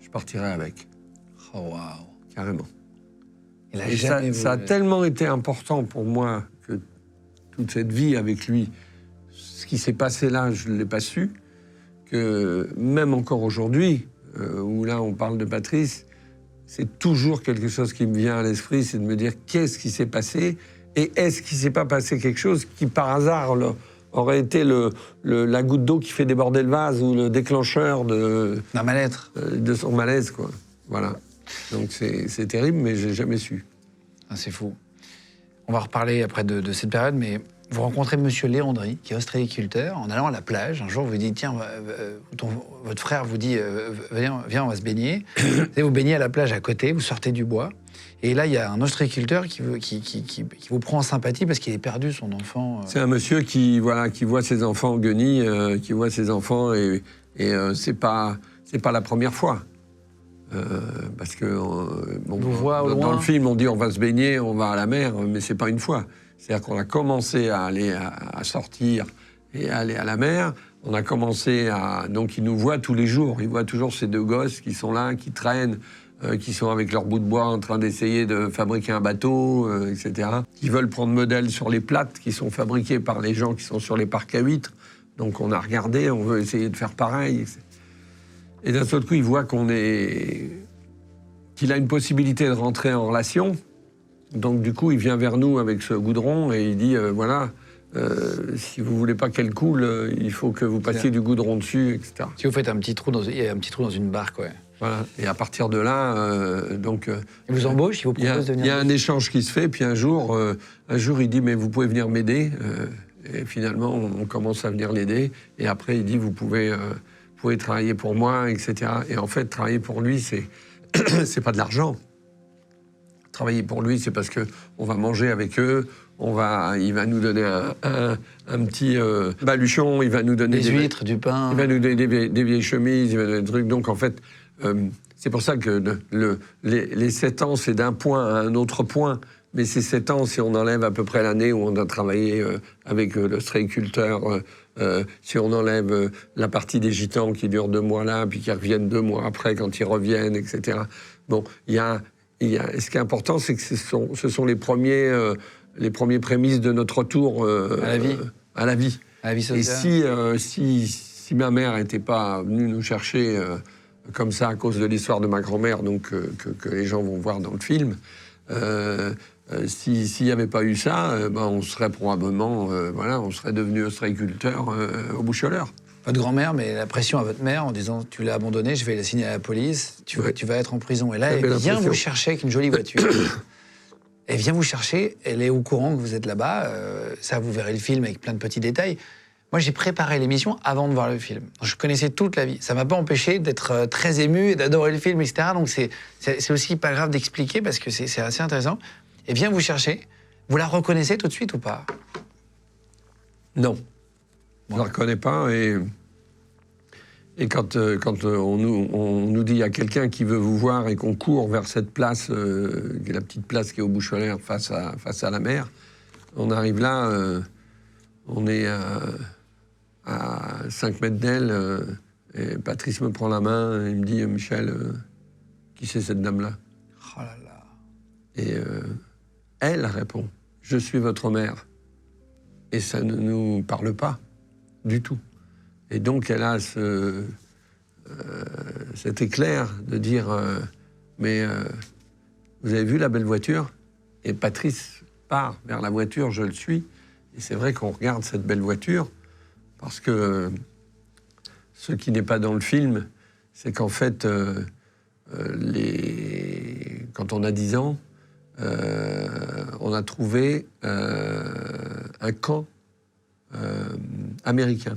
[SPEAKER 1] je partirai avec.
[SPEAKER 2] Oh, waouh.
[SPEAKER 1] Carrément.
[SPEAKER 2] Et
[SPEAKER 1] ça a tellement été important pour moi que toute cette vie avec lui, ce qui s'est passé là, je ne l'ai pas su, que même encore aujourd'hui, où là on parle de Patrice, c'est toujours quelque chose qui me vient à l'esprit, c'est de me dire qu'est-ce qui s'est passé, et est-ce qu'il ne s'est pas passé quelque chose qui par hasard aurait été la goutte d'eau qui fait déborder le vase, ou le déclencheur
[SPEAKER 2] d'un mal-être.
[SPEAKER 1] De son malaise, quoi. Voilà. Donc c'est terrible, mais j'ai jamais su.
[SPEAKER 2] Ah, c'est fou. On va reparler après de cette période, mais Vous rencontrez Monsieur Léandri, qui est ostréiculteur, en allant à la plage. Un jour, vous dites, tiens, votre frère vous dit, viens, on va se baigner. Et vous baignez à la plage à côté, vous sortez du bois. Et là, il y a un ostréiculteur qui vous prend en sympathie parce qu'il a perdu son enfant.
[SPEAKER 1] C'est un monsieur qui voit ses enfants en guenilles, qui voit ses enfants, et c'est pas la première fois. Parce que dans le film, on dit on va se baigner, on va à la mer, mais c'est pas une fois. C'est-à-dire qu'on a commencé à aller à sortir et à aller à la mer. On a commencé à... Donc il nous voit tous les jours. Il voit toujours ces deux gosses qui sont là, qui traînent, qui sont avec leur bout de bois en train d'essayer de fabriquer un bateau, etc. Qui veulent prendre modèle sur les plates qui sont fabriquées par les gens qui sont sur les parcs à huîtres. Donc on a regardé, on veut essayer de faire pareil. Et d'un seul coup, il voit qu'il a une possibilité de rentrer en relation. Donc du coup, il vient vers nous avec ce goudron et il dit, si vous voulez pas qu'elle coule, il faut que vous passiez du goudron dessus, etc.
[SPEAKER 2] Si vous faites un petit trou il y a un petit trou dans une barque, ouais.
[SPEAKER 1] Voilà. Et à partir de là,
[SPEAKER 2] il vous embauche, il vous propose de venir.
[SPEAKER 1] Il y a un échange qui se fait, puis un jour, il dit, mais vous pouvez venir m'aider. Et finalement, on commence à venir l'aider. Et après, il dit, vous pouvez travailler pour moi, etc. Et en fait, travailler pour lui, c'est pas de l'argent. Travailler pour lui, c'est parce qu'on va manger avec eux, il va nous donner un petit baluchon, il va nous donner
[SPEAKER 2] des huîtres, du pain.
[SPEAKER 1] Il va nous donner des vieilles chemises, il va nous donner des trucs. Donc en fait, c'est pour ça que les 7 ans, c'est d'un point à un autre point. Mais ces 7 ans, si on enlève à peu près l'année où on a travaillé avec l'ostréiculteur, si on enlève la partie des gitans qui dure 2 mois là, puis qui reviennent 2 mois après quand ils reviennent, etc. Bon, ce qui est important, c'est que ce sont les premiers prémices de notre retour à la vie. Et si ma mère n'était pas venue nous chercher comme ça à cause de l'histoire de ma grand-mère, donc que les gens vont voir dans le film, s'il n'y avait pas eu ça, on serait probablement, on serait devenu ostréiculteur au Boucholeur.
[SPEAKER 2] Votre grand-mère met la pression à votre mère en disant « Tu l'as abandonné, je vais la signer à la police, tu vas être en prison. » Et là, elle vient vous chercher avec une jolie voiture. Elle vient vous chercher, elle est au courant que vous êtes là-bas. Ça, vous verrez le film avec plein de petits détails. Moi, j'ai préparé l'émission avant de voir le film. Je connaissais toute la vie. Ça ne m'a pas empêché d'être très ému et d'adorer le film, etc. Donc c'est aussi pas grave d'expliquer parce que c'est assez intéressant. Elle vient vous chercher. Vous la reconnaissez tout de suite ou pas?
[SPEAKER 1] Non. Je ne la reconnais pas, et quand on nous dit il y a quelqu'un qui veut vous voir et qu'on court vers cette place, qui est la petite place qui est au Boucholeur face à la mer, on arrive là, on est à 5 mètres d'elle, et Patrice me prend la main et il me dit « Michel, qui c'est cette dame-là »
[SPEAKER 2] Oh là là.
[SPEAKER 1] Et elle répond « Je suis votre mère ». Et ça ne nous parle pas. Du tout. Et donc, elle a cet éclair de dire mais vous avez vu la belle voiture? Et Patrice part vers la voiture, je le suis. Et c'est vrai qu'on regarde cette belle voiture parce que ce qui n'est pas dans le film, c'est qu'en fait, quand on a 10 ans, on a trouvé un camp américain.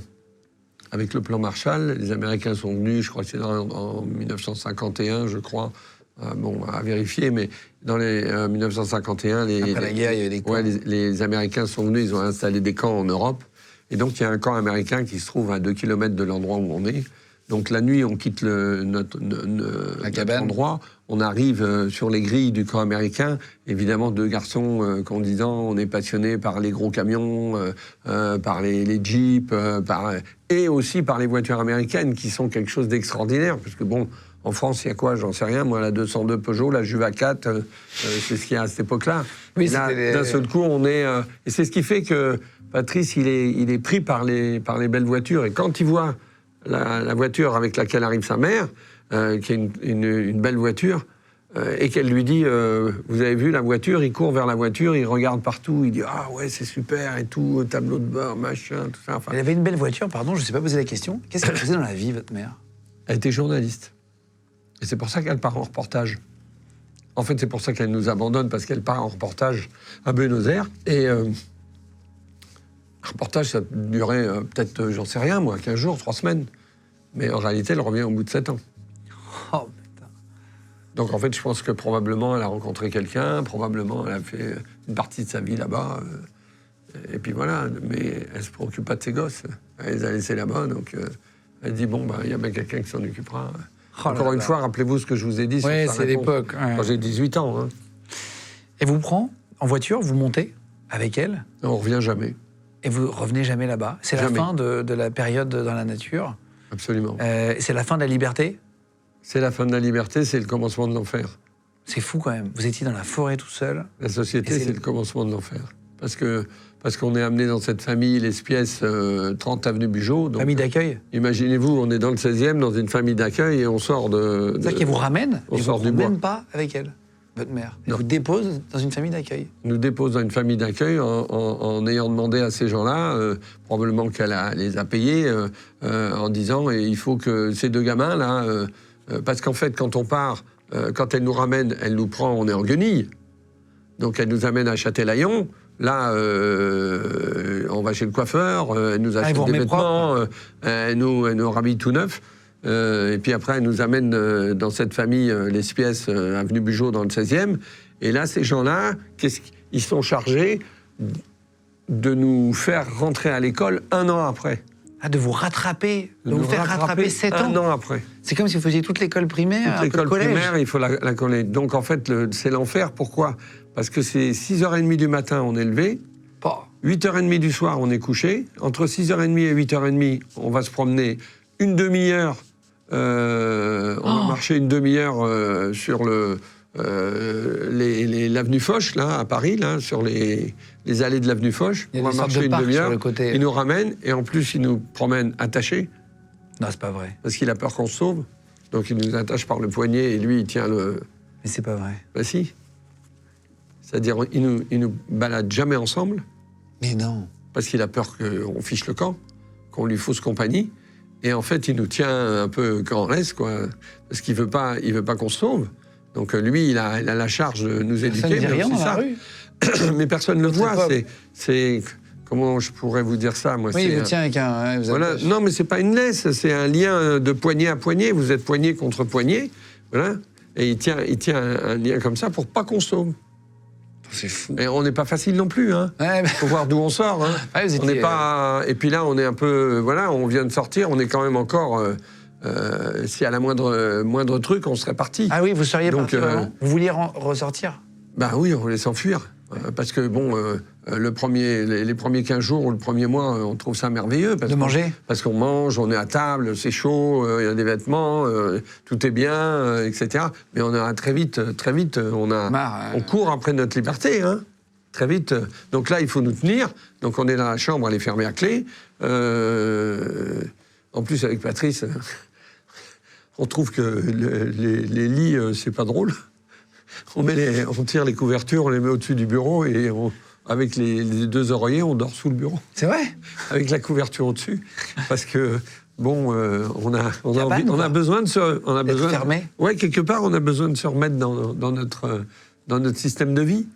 [SPEAKER 1] Avec le plan Marshall, les Américains sont venus, je crois que c'est en 1951, je crois, à vérifier, mais dans les 1951,
[SPEAKER 2] après la guerre, il y avait des camps.
[SPEAKER 1] Les Américains sont venus, ils ont installé des camps en Europe, et donc il y a un camp américain qui se trouve à 2 kilomètres de l'endroit où on est. Donc la nuit, on quitte notre endroit, on arrive sur les grilles du camp américain, évidemment 2 garçons qu'en disant on est passionnés par les gros camions, par les jeeps, et aussi par les voitures américaines qui sont quelque chose d'extraordinaire, parce que bon, en France, il y a quoi? J'en sais rien. Moi, la 202 Peugeot, la Juva 4, c'est ce qu'il y a à cette époque-là.
[SPEAKER 2] Oui,
[SPEAKER 1] là, d'un seul coup, on est... et c'est ce qui fait que Patrice, il est pris par les belles voitures. Et quand il voit la voiture avec laquelle arrive sa mère, qui est une belle voiture, et qu'elle lui dit vous avez vu la voiture? Il court vers la voiture, il regarde partout, il dit ah ouais, c'est super et tout, tableau de bord, machin, tout ça. Enfin,
[SPEAKER 2] elle avait une belle voiture, pardon, je ne sais pas poser la question. Qu'est-ce qu'elle faisait dans la vie, votre mère?
[SPEAKER 1] Elle était journaliste. Et c'est pour ça qu'elle part en reportage. En fait, c'est pour ça qu'elle nous abandonne, parce qu'elle part en reportage à Buenos Aires. Et Un reportage, ça durait peut-être, j'en sais rien, moi, 15 jours, 3 semaines. Mais en réalité, elle revient au bout de 7 ans.
[SPEAKER 2] Oh, putain.
[SPEAKER 1] Donc en fait, je pense que probablement, elle a rencontré quelqu'un, probablement, elle a fait une partie de sa vie là-bas. Et puis voilà, mais elle se préoccupe pas de ses gosses. Elle les a laissés là-bas, donc elle dit, bon, il y a bien quelqu'un qui s'en occupera.
[SPEAKER 2] Oh
[SPEAKER 1] Encore une fois, rappelez-vous ce que je vous ai dit sur
[SPEAKER 2] Oui,
[SPEAKER 1] sa
[SPEAKER 2] c'est
[SPEAKER 1] réponse.
[SPEAKER 2] l'époque. Ouais.
[SPEAKER 1] Quand j'ai 18 ans. Hein.
[SPEAKER 2] Et vous prend en voiture, vous montez avec elle,
[SPEAKER 1] On revient jamais,
[SPEAKER 2] et vous revenez jamais là-bas. C'est la
[SPEAKER 1] Jamais.
[SPEAKER 2] fin de la période dans la nature.
[SPEAKER 1] absolument.
[SPEAKER 2] C'est la fin de la liberté.
[SPEAKER 1] C'est la fin de la liberté, c'est le commencement de l'enfer.
[SPEAKER 2] C'est fou quand même. Vous étiez dans la forêt tout seul.
[SPEAKER 1] La
[SPEAKER 2] Et
[SPEAKER 1] société,
[SPEAKER 2] c'est
[SPEAKER 1] c'est le commencement de l'enfer. Parce qu'on est amené dans cette famille, les Spiès, 30 avenue Bugeaud. Donc,
[SPEAKER 2] Famille d'accueil.
[SPEAKER 1] imaginez-vous, on est dans le 16e, dans une famille d'accueil, et on sort de...
[SPEAKER 2] C'est-à-dire qu'elle vous ramène,
[SPEAKER 1] on
[SPEAKER 2] et vous
[SPEAKER 1] sort du
[SPEAKER 2] ne
[SPEAKER 1] bois.
[SPEAKER 2] même pas avec elle, votre mère. Elle
[SPEAKER 1] Non.
[SPEAKER 2] vous dépose dans une famille d'accueil.
[SPEAKER 1] nous dépose dans une famille d'accueil en ayant demandé à ces gens-là, probablement qu'elle les a payés, en disant il faut que ces 2 gamins-là, parce qu'en fait, quand on part, quand elle nous ramène, elle nous prend, on est en guenilles. Donc elle nous amène à Châtelaillon. Là, on va chez le coiffeur, elle nous achète
[SPEAKER 2] vous
[SPEAKER 1] des
[SPEAKER 2] remet
[SPEAKER 1] vêtements, elle nous rhabille tout neuf. Et puis après, elle nous amène dans cette famille, les Spiès, avenue Bugeaud, dans le 16e. Et là, ces gens-là, ils sont chargés de nous faire rentrer à l'école 1 an après.
[SPEAKER 2] Ah, de vous rattraper, de
[SPEAKER 1] nous
[SPEAKER 2] vous faire rattraper 7 ans.
[SPEAKER 1] 1 an après.
[SPEAKER 2] C'est comme si vous faisiez toute l'école primaire,
[SPEAKER 1] Toute
[SPEAKER 2] un peu
[SPEAKER 1] l'école
[SPEAKER 2] le collège.
[SPEAKER 1] primaire, il faut la connaître. Donc en fait, c'est l'enfer. Pourquoi ? Parce que c'est 6h30 du matin, on est levé.
[SPEAKER 2] Pas.
[SPEAKER 1] 8h30 du soir, on est couché. Entre 6h30 et 8h30, on va se promener une demi-heure. On va marcher une demi-heure sur l'avenue Foch, là, à Paris, là, sur les allées de l'avenue Foch.
[SPEAKER 2] Il y a
[SPEAKER 1] On va
[SPEAKER 2] des sortes
[SPEAKER 1] marcher
[SPEAKER 2] de
[SPEAKER 1] une
[SPEAKER 2] parcs
[SPEAKER 1] demi-heure.
[SPEAKER 2] sur le côté.
[SPEAKER 1] Il nous ramène, et en plus, il nous promène attachés,
[SPEAKER 2] Non, c'est pas vrai.
[SPEAKER 1] parce qu'il a peur qu'on se sauve. Donc il nous attache par le poignet, et lui, il tient le...
[SPEAKER 2] Mais c'est pas vrai.
[SPEAKER 1] Bah si. C'est-à-dire, il nous balade jamais ensemble,
[SPEAKER 2] Mais non.
[SPEAKER 1] parce qu'il a peur qu'on fiche le camp, qu'on lui fausse compagnie. Et en fait, il nous tient un peu quand on laisse, quoi. Parce qu'il veut pas qu'on se sauve. Donc lui, il a la charge de nous
[SPEAKER 2] Ça ne
[SPEAKER 1] éduquer.
[SPEAKER 2] dit
[SPEAKER 1] mais
[SPEAKER 2] rien
[SPEAKER 1] c'est
[SPEAKER 2] dans la
[SPEAKER 1] ça.
[SPEAKER 2] rue.
[SPEAKER 1] Mais personne ne le
[SPEAKER 2] Votre
[SPEAKER 1] voit.
[SPEAKER 2] époque.
[SPEAKER 1] C'est comment je pourrais vous dire ça, moi.
[SPEAKER 2] Oui,
[SPEAKER 1] c'est
[SPEAKER 2] il vous
[SPEAKER 1] un-
[SPEAKER 2] tient avec un... vous
[SPEAKER 1] voilà.
[SPEAKER 2] attache.
[SPEAKER 1] Non, mais c'est pas une laisse, c'est un lien de poignet à poignet. Vous êtes poignet contre poignet, voilà. Et il tient un lien comme ça pour pas qu'on se sauve.
[SPEAKER 2] C'est fou.
[SPEAKER 1] Et on n'est pas facile non plus, hein.
[SPEAKER 2] Ouais, mais-
[SPEAKER 1] Faut voir d'où on sort. Hein.
[SPEAKER 2] Ouais, vous
[SPEAKER 1] On
[SPEAKER 2] étiez,
[SPEAKER 1] n'est pas. Et puis là, on est un peu. Voilà, on vient de sortir. On est quand même encore. Si à la moindre truc, on serait parti.
[SPEAKER 2] Ah oui, vous seriez
[SPEAKER 1] Donc,
[SPEAKER 2] parti vraiment. Vous vouliez ressortir.
[SPEAKER 1] Ben oui, on voulait s'enfuir. Parce que bon, les premiers 15 jours ou le premier mois, on trouve ça merveilleux. Parce
[SPEAKER 2] De
[SPEAKER 1] qu'on-
[SPEAKER 2] manger.
[SPEAKER 1] Parce qu'on mange, on est à table, c'est chaud, il y a des vêtements, tout est bien, etc. Mais on a très vite, on court après notre liberté, hein. Très vite. Donc là, il faut nous tenir. Donc on est dans la chambre, elle est fermée à clé. En plus, avec Patrice, on trouve que les lits, c'est pas drôle. On tire les couvertures, on les met au-dessus du bureau et avec les 2 oreillers, on dort sous le bureau.
[SPEAKER 2] C'est vrai.
[SPEAKER 1] Avec la couverture au-dessus. Parce que, bon, on a
[SPEAKER 2] Cabane, ou pas
[SPEAKER 1] besoin de se... On a
[SPEAKER 2] D'être
[SPEAKER 1] besoin,
[SPEAKER 2] fermé.
[SPEAKER 1] ouais, quelque part, on a besoin de se remettre dans notre système de vie.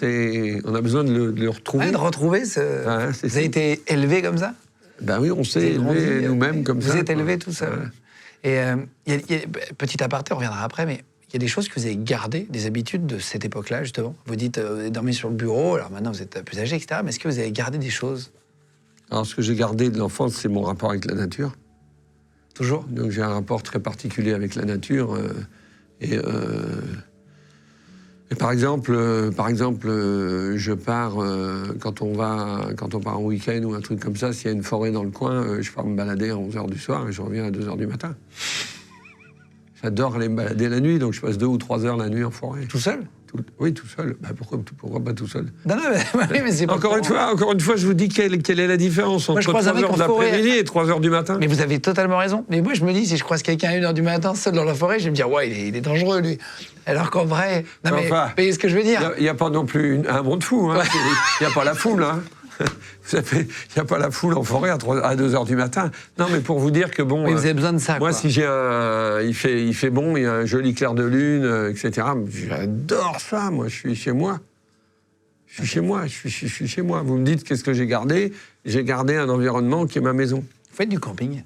[SPEAKER 1] On a besoin de le retrouver.
[SPEAKER 2] Ouais, de retrouver ce...
[SPEAKER 1] Ouais, c'est
[SPEAKER 2] Vous avez
[SPEAKER 1] ça.
[SPEAKER 2] été élevé comme ça.
[SPEAKER 1] Ben oui, on
[SPEAKER 2] Vous
[SPEAKER 1] s'est
[SPEAKER 2] avez grandi,
[SPEAKER 1] élevés nous-mêmes comme ça.
[SPEAKER 2] Vous êtes
[SPEAKER 1] quoi.
[SPEAKER 2] élevé tout seul.
[SPEAKER 1] Ouais.
[SPEAKER 2] Et petit aparté, on reviendra après, mais il y a des choses que vous avez gardées, des habitudes de cette époque-là, justement. Vous dites, vous avez dormi sur le bureau, alors maintenant vous êtes plus âgé, etc. Mais est-ce que vous avez gardé des choses,
[SPEAKER 1] Alors, ce que j'ai gardé de l'enfance, c'est mon rapport avec la nature.
[SPEAKER 2] toujours?
[SPEAKER 1] Donc j'ai un rapport très particulier avec la nature. Et par exemple, je pars, quand on part en week-end ou un truc comme ça, s'il y a une forêt dans le coin, je pars me balader à 11h du soir et je reviens à 2h du matin. J'adore aller me balader la nuit, donc je passe 2 ou 3 heures la nuit en forêt.
[SPEAKER 2] Tout seul?
[SPEAKER 1] Oui, tout seul. Bah, pourquoi pas tout seul?
[SPEAKER 2] Non, mais c'est pas
[SPEAKER 1] Encore une fois, je vous dis quelle est la différence
[SPEAKER 2] Moi, je
[SPEAKER 1] entre
[SPEAKER 2] croise un
[SPEAKER 1] 3
[SPEAKER 2] mec
[SPEAKER 1] heures
[SPEAKER 2] en
[SPEAKER 1] de
[SPEAKER 2] forêt.
[SPEAKER 1] l'après-midi et 3 heures du matin.
[SPEAKER 2] Mais vous avez totalement raison. Mais moi, je me dis, si je croise quelqu'un à 1h du matin, seul dans la forêt, je vais me dire, ouais, il est dangereux, lui. Alors qu'en vrai... Non, mais
[SPEAKER 1] Enfin,
[SPEAKER 2] vous voyez ce que je veux dire?
[SPEAKER 1] Il n'y a pas non plus un monde fou. Hein.
[SPEAKER 2] Ouais.
[SPEAKER 1] Il n'y a pas la foule. Hein. Il n'y a pas la foule en forêt à 2h du matin. Non, mais pour vous dire que bon...
[SPEAKER 2] Oui, vous avez besoin de ça,
[SPEAKER 1] moi,
[SPEAKER 2] quoi.
[SPEAKER 1] si j'ai il fait bon, il y a un joli clair de lune, etc. J'adore ça, moi, je suis chez moi. Je suis chez moi, je suis chez moi. Vous me dites qu'est-ce que j'ai gardé? J'ai gardé un environnement qui est ma maison.
[SPEAKER 2] Vous faites du camping?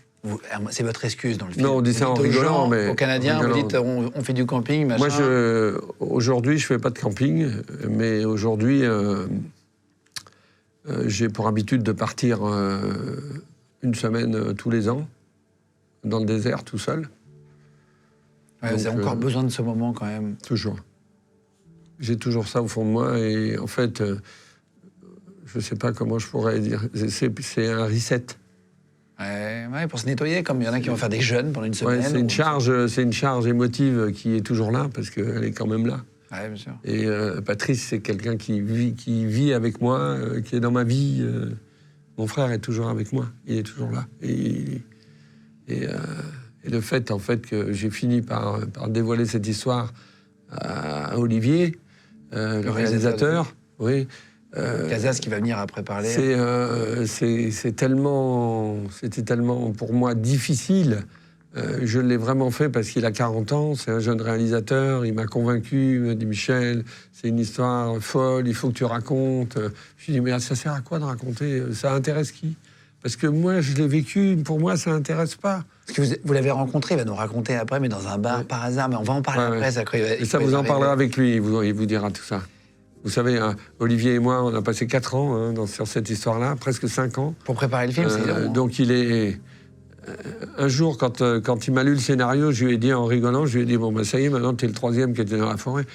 [SPEAKER 2] C'est votre excuse dans le film.
[SPEAKER 1] Non, on dit ça en rigolant, mais...
[SPEAKER 2] Aux Canadiens, vous dites on fait du camping, machin.
[SPEAKER 1] Moi, aujourd'hui, je fais pas de camping, mais aujourd'hui, j'ai pour habitude de partir une semaine tous les ans, dans le désert, tout seul.
[SPEAKER 2] Ouais, vous avez encore besoin de ce moment, quand même.
[SPEAKER 1] Toujours. J'ai toujours ça au fond de moi, et en fait, je sais pas comment je pourrais dire, c'est un reset.
[SPEAKER 2] Ouais, pour se nettoyer, comme il y en a qui vont faire des jeûnes pendant une semaine.
[SPEAKER 1] Ouais, c'est une charge émotive qui est toujours là, parce qu'elle est quand même là.
[SPEAKER 2] Ouais, bien sûr.
[SPEAKER 1] Et Patrice, c'est quelqu'un qui vit avec moi, qui est dans ma vie. Mon frère est toujours avec moi, il est toujours là. Et le fait, en fait, que j'ai fini par dévoiler cette histoire à Olivier, le réalisateur, oui.
[SPEAKER 2] Casas qui va venir après parler.
[SPEAKER 1] C'était tellement pour moi difficile. Je l'ai vraiment fait parce qu'il a 40 ans, c'est un jeune réalisateur, il m'a convaincu, il m'a dit Michel, c'est une histoire folle, il faut que tu racontes. Je lui ai dit mais ça sert à quoi de raconter? Ça intéresse qui? Parce que moi je l'ai vécu, pour moi ça intéresse pas.
[SPEAKER 2] Parce que vous l'avez rencontré, il va nous raconter après, mais dans un bar par hasard, mais on va en parler après.
[SPEAKER 1] Et ça vous en parlerez avec lui, il vous dira tout ça. Vous savez, Olivier et moi, on a passé 4 ans sur cette histoire-là, presque 5 ans.
[SPEAKER 2] Pour préparer le film, c'est long.
[SPEAKER 1] Donc il est... un jour, quand il m'a lu le scénario, je lui ai dit en rigolant, je lui ai dit, bon, ben ça y est, maintenant t'es le 3e qui était dans la forêt.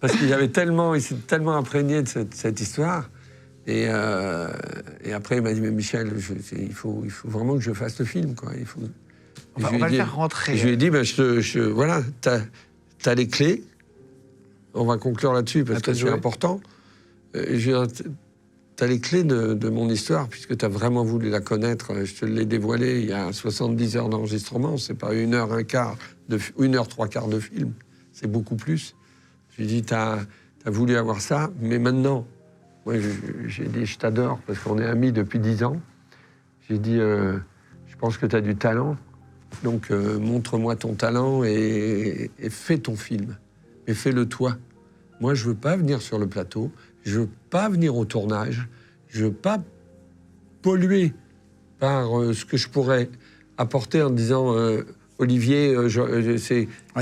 [SPEAKER 1] Parce qu'il s'est tellement imprégné de cette histoire. Et après, il m'a dit, mais Michel, il faut vraiment que je fasse le film, quoi.
[SPEAKER 2] On va le faire rentrer.
[SPEAKER 1] Je lui ai dit, ben, voilà, t'as les clés. On va conclure là-dessus parce que c'est important. T'as les clés de mon histoire, puisque t'as vraiment voulu la connaître. Je te l'ai dévoilée il y a 70 heures d'enregistrement. C'est pas 1 heure, 1 heure, 3/4 de film. C'est beaucoup plus. J'ai dit, t'as voulu avoir ça, mais maintenant, moi, j'ai dit, je t'adore, parce qu'on est amis depuis 10 ans. J'ai dit, je pense que t'as du talent, donc montre-moi ton talent et fais ton film. Mais fais-le toi. Moi, je veux pas venir sur le plateau, je veux pas venir au tournage, je veux pas polluer par ce que je pourrais apporter en disant Olivier,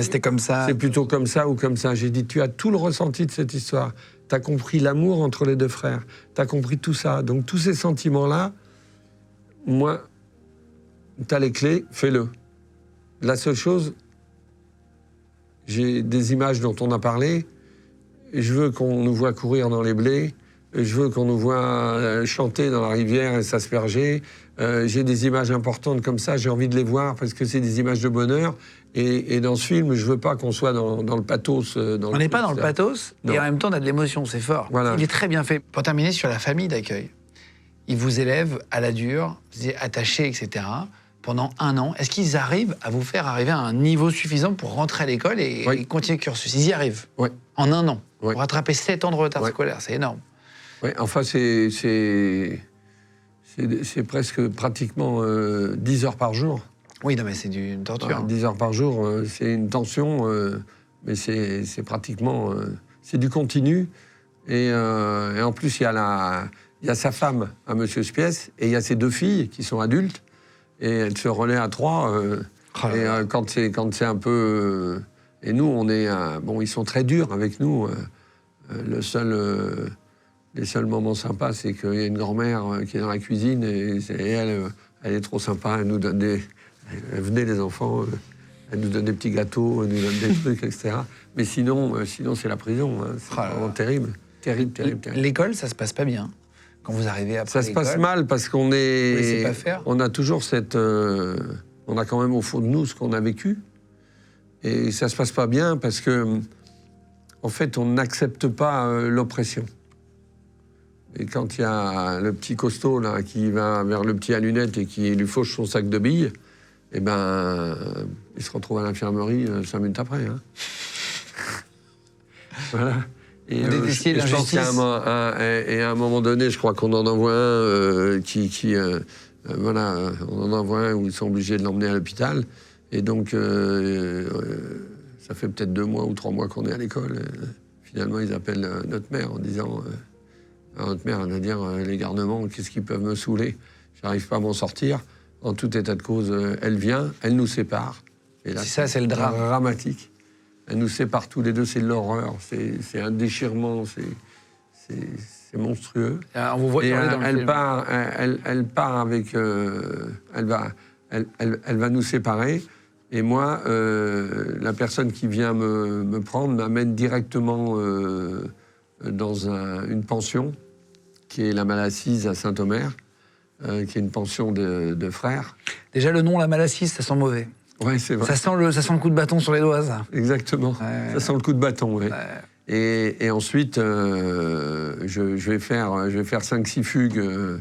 [SPEAKER 2] c'était comme ça.
[SPEAKER 1] C'est plutôt comme ça ou comme ça. J'ai dit, tu as tout le ressenti de cette histoire. Tu as compris l'amour entre les 2 frères. Tu as compris tout ça. Donc tous ces sentiments-là, moi, tu as les clés, fais-le. La seule chose, j'ai des images dont on a parlé. Je veux qu'on nous voit courir dans les blés. Je veux qu'on nous voit chanter dans la rivière et s'asperger. J'ai des images importantes comme ça, j'ai envie de les voir parce que c'est des images de bonheur. Et dans ce film, je veux pas qu'on soit dans le pathos.
[SPEAKER 2] On n'est pas dans le pathos, et en même temps, on a de l'émotion, c'est fort.
[SPEAKER 1] Voilà.
[SPEAKER 2] Il est très bien fait. Pour terminer sur la famille d'accueil, ils vous élèvent à la dure, vous êtes attachés, etc., pendant 1 an. Est-ce qu'ils arrivent à vous faire arriver à un niveau suffisant pour rentrer à l'école et continuer le cursus? Ils y arrivent.
[SPEAKER 1] Oui.
[SPEAKER 2] En 1 an.
[SPEAKER 1] Oui.
[SPEAKER 2] Pour rattraper 7 ans de retard scolaire, c'est énorme.
[SPEAKER 1] Oui, enfin, c'est presque pratiquement 10 heures par jour.
[SPEAKER 2] Oui, non, mais c'est une torture.
[SPEAKER 1] 10 heures par jour, c'est une tension, mais c'est pratiquement... c'est du continu. Et en plus, il y a sa femme, à Monsieur Spiès, et il y a ses 2 filles qui sont adultes, et elles se relaient à 3. Quand c'est un peu... et nous, on est... bon, ils sont très durs avec nous. Les seuls moments sympas, c'est qu'il y a une grand-mère qui est dans la cuisine, et elle est trop sympa, elle nous donne des... Venez les enfants, elle nous donne des petits gâteaux, elle nous donne des trucs, etc. Mais sinon c'est la prison, hein. C'est vraiment terrible. Terrible.
[SPEAKER 2] L'école, ça se passe pas bien. Quand vous arrivez après
[SPEAKER 1] l'école... Ça se passe mal parce qu'on est...
[SPEAKER 2] Vous laissez pas faire.
[SPEAKER 1] On a toujours cette... on a quand même au fond de nous ce qu'on a vécu. Et ça se passe pas bien parce que, en fait, on n'accepte pas l'oppression. Et quand il y a le petit costaud là, qui va vers le petit à lunettes et qui lui fauche son sac de billes, eh ben, il se retrouve à l'infirmerie 5 minutes après. Hein. Voilà. Et
[SPEAKER 2] je pense qu'à
[SPEAKER 1] un moment donné, je crois qu'on en envoie un voilà, on en envoie un où ils sont obligés de l'emmener à l'hôpital. Et donc, ça fait peut-être 2 mois ou 3 mois qu'on est à l'école. finalement, ils appellent notre mère en disant... notre mère, elle va dire, les garnements, qu'est-ce qu'ils peuvent me saouler? J'arrive pas à m'en sortir. En tout état de cause, elle vient, elle nous sépare. Et là,
[SPEAKER 2] c'est le drame.
[SPEAKER 1] Dramatique. Elle nous sépare tous les deux, c'est de l'horreur, c'est un déchirement, c'est monstrueux.
[SPEAKER 2] On vous voit
[SPEAKER 1] et
[SPEAKER 2] parler dans le film.
[SPEAKER 1] elle part avec... elle va nous séparer. Et moi, la personne qui vient me prendre m'amène directement dans une pension, qui est la Malassise à Saint-Omer, qui est une pension de frères.
[SPEAKER 2] Déjà, le nom, la Malassise, ça sent mauvais.
[SPEAKER 1] Oui, c'est vrai.
[SPEAKER 2] Ça sent le coup de bâton sur les doigts, ça.
[SPEAKER 1] Exactement.
[SPEAKER 2] Ouais.
[SPEAKER 1] Ça sent le coup de bâton, oui.
[SPEAKER 2] Ouais.
[SPEAKER 1] Et ensuite, je vais faire 5-6 fugues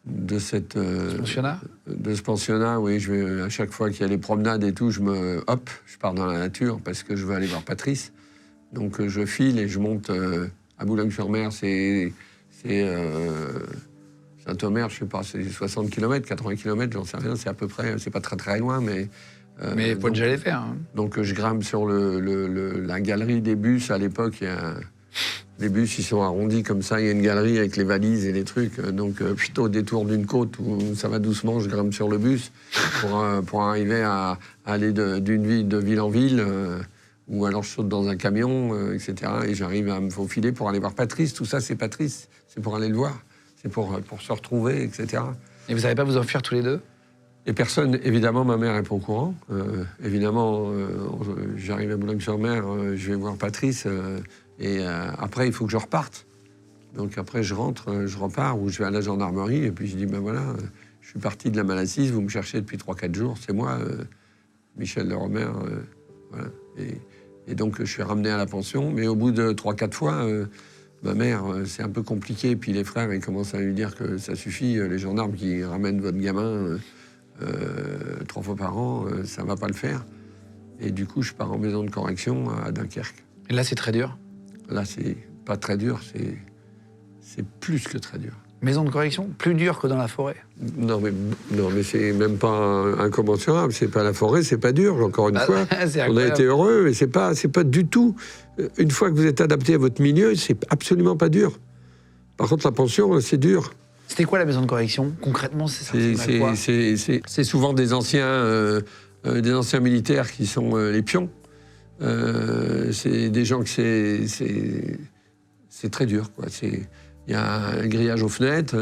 [SPEAKER 1] de ce pensionnat, oui. À chaque fois qu'il y a les promenades et tout, je pars dans la nature parce que je veux aller voir Patrice. Donc je file et je monte à Boulogne-sur-Mer, c'est Saint-Omer, je sais pas, c'est 60 km, 80 km, j'en sais rien, c'est à peu près, c'est pas très très loin, mais...
[SPEAKER 2] mais il faut déjà les faire. Hein.
[SPEAKER 1] Donc je grimpe sur la galerie des bus, à l'époque, les bus, ils sont arrondis comme ça, il y a une galerie avec les valises et les trucs, donc plutôt au détour d'une côte où ça va doucement, je grimpe sur le bus pour arriver à aller de ville en ville, ou alors je saute dans un camion, etc. Et j'arrive à me faufiler pour aller voir Patrice. Tout ça, c'est Patrice. C'est pour aller le voir. C'est pour se retrouver, etc.
[SPEAKER 2] Et vous n'allez pas vous enfuir tous les deux?
[SPEAKER 1] Et personne, évidemment, ma mère n'est pas au courant. Évidemment, j'arrive à Boulogne-sur-Mer, je vais voir Patrice. Et après, il faut que je reparte. Donc après, je repars, ou je vais à la gendarmerie. Et puis je dis, ben voilà, je suis parti de la Malassise, vous me cherchez depuis 3-4 jours. C'est moi, Michel de Robert. Voilà. Et donc, je suis ramené à la pension. Mais au bout de 3-4 fois, ma mère, c'est un peu compliqué. Puis les frères, ils commencent à lui dire que ça suffit. Les gendarmes qui ramènent votre gamin 3 fois par an, ça va pas le faire. Et du coup, je pars en maison de correction à Dunkerque.
[SPEAKER 2] Et là, c'est très dur?
[SPEAKER 1] Là, c'est pas très dur, c'est plus que très dur.
[SPEAKER 2] Maison de correction, plus dur que dans la forêt?
[SPEAKER 1] Non, mais c'est même pas incommensurable. C'est pas la forêt, c'est pas dur, encore une fois. On a été heureux, mais c'est pas du tout. Une fois que vous êtes adapté à votre milieu, c'est absolument pas dur. Par contre, la pension, c'est dur.
[SPEAKER 2] C'était quoi la maison de correction? Concrètement,
[SPEAKER 1] c'est souvent des anciens militaires qui sont les pions. C'est des gens que c'est très dur, quoi. Il y a un grillage aux fenêtres,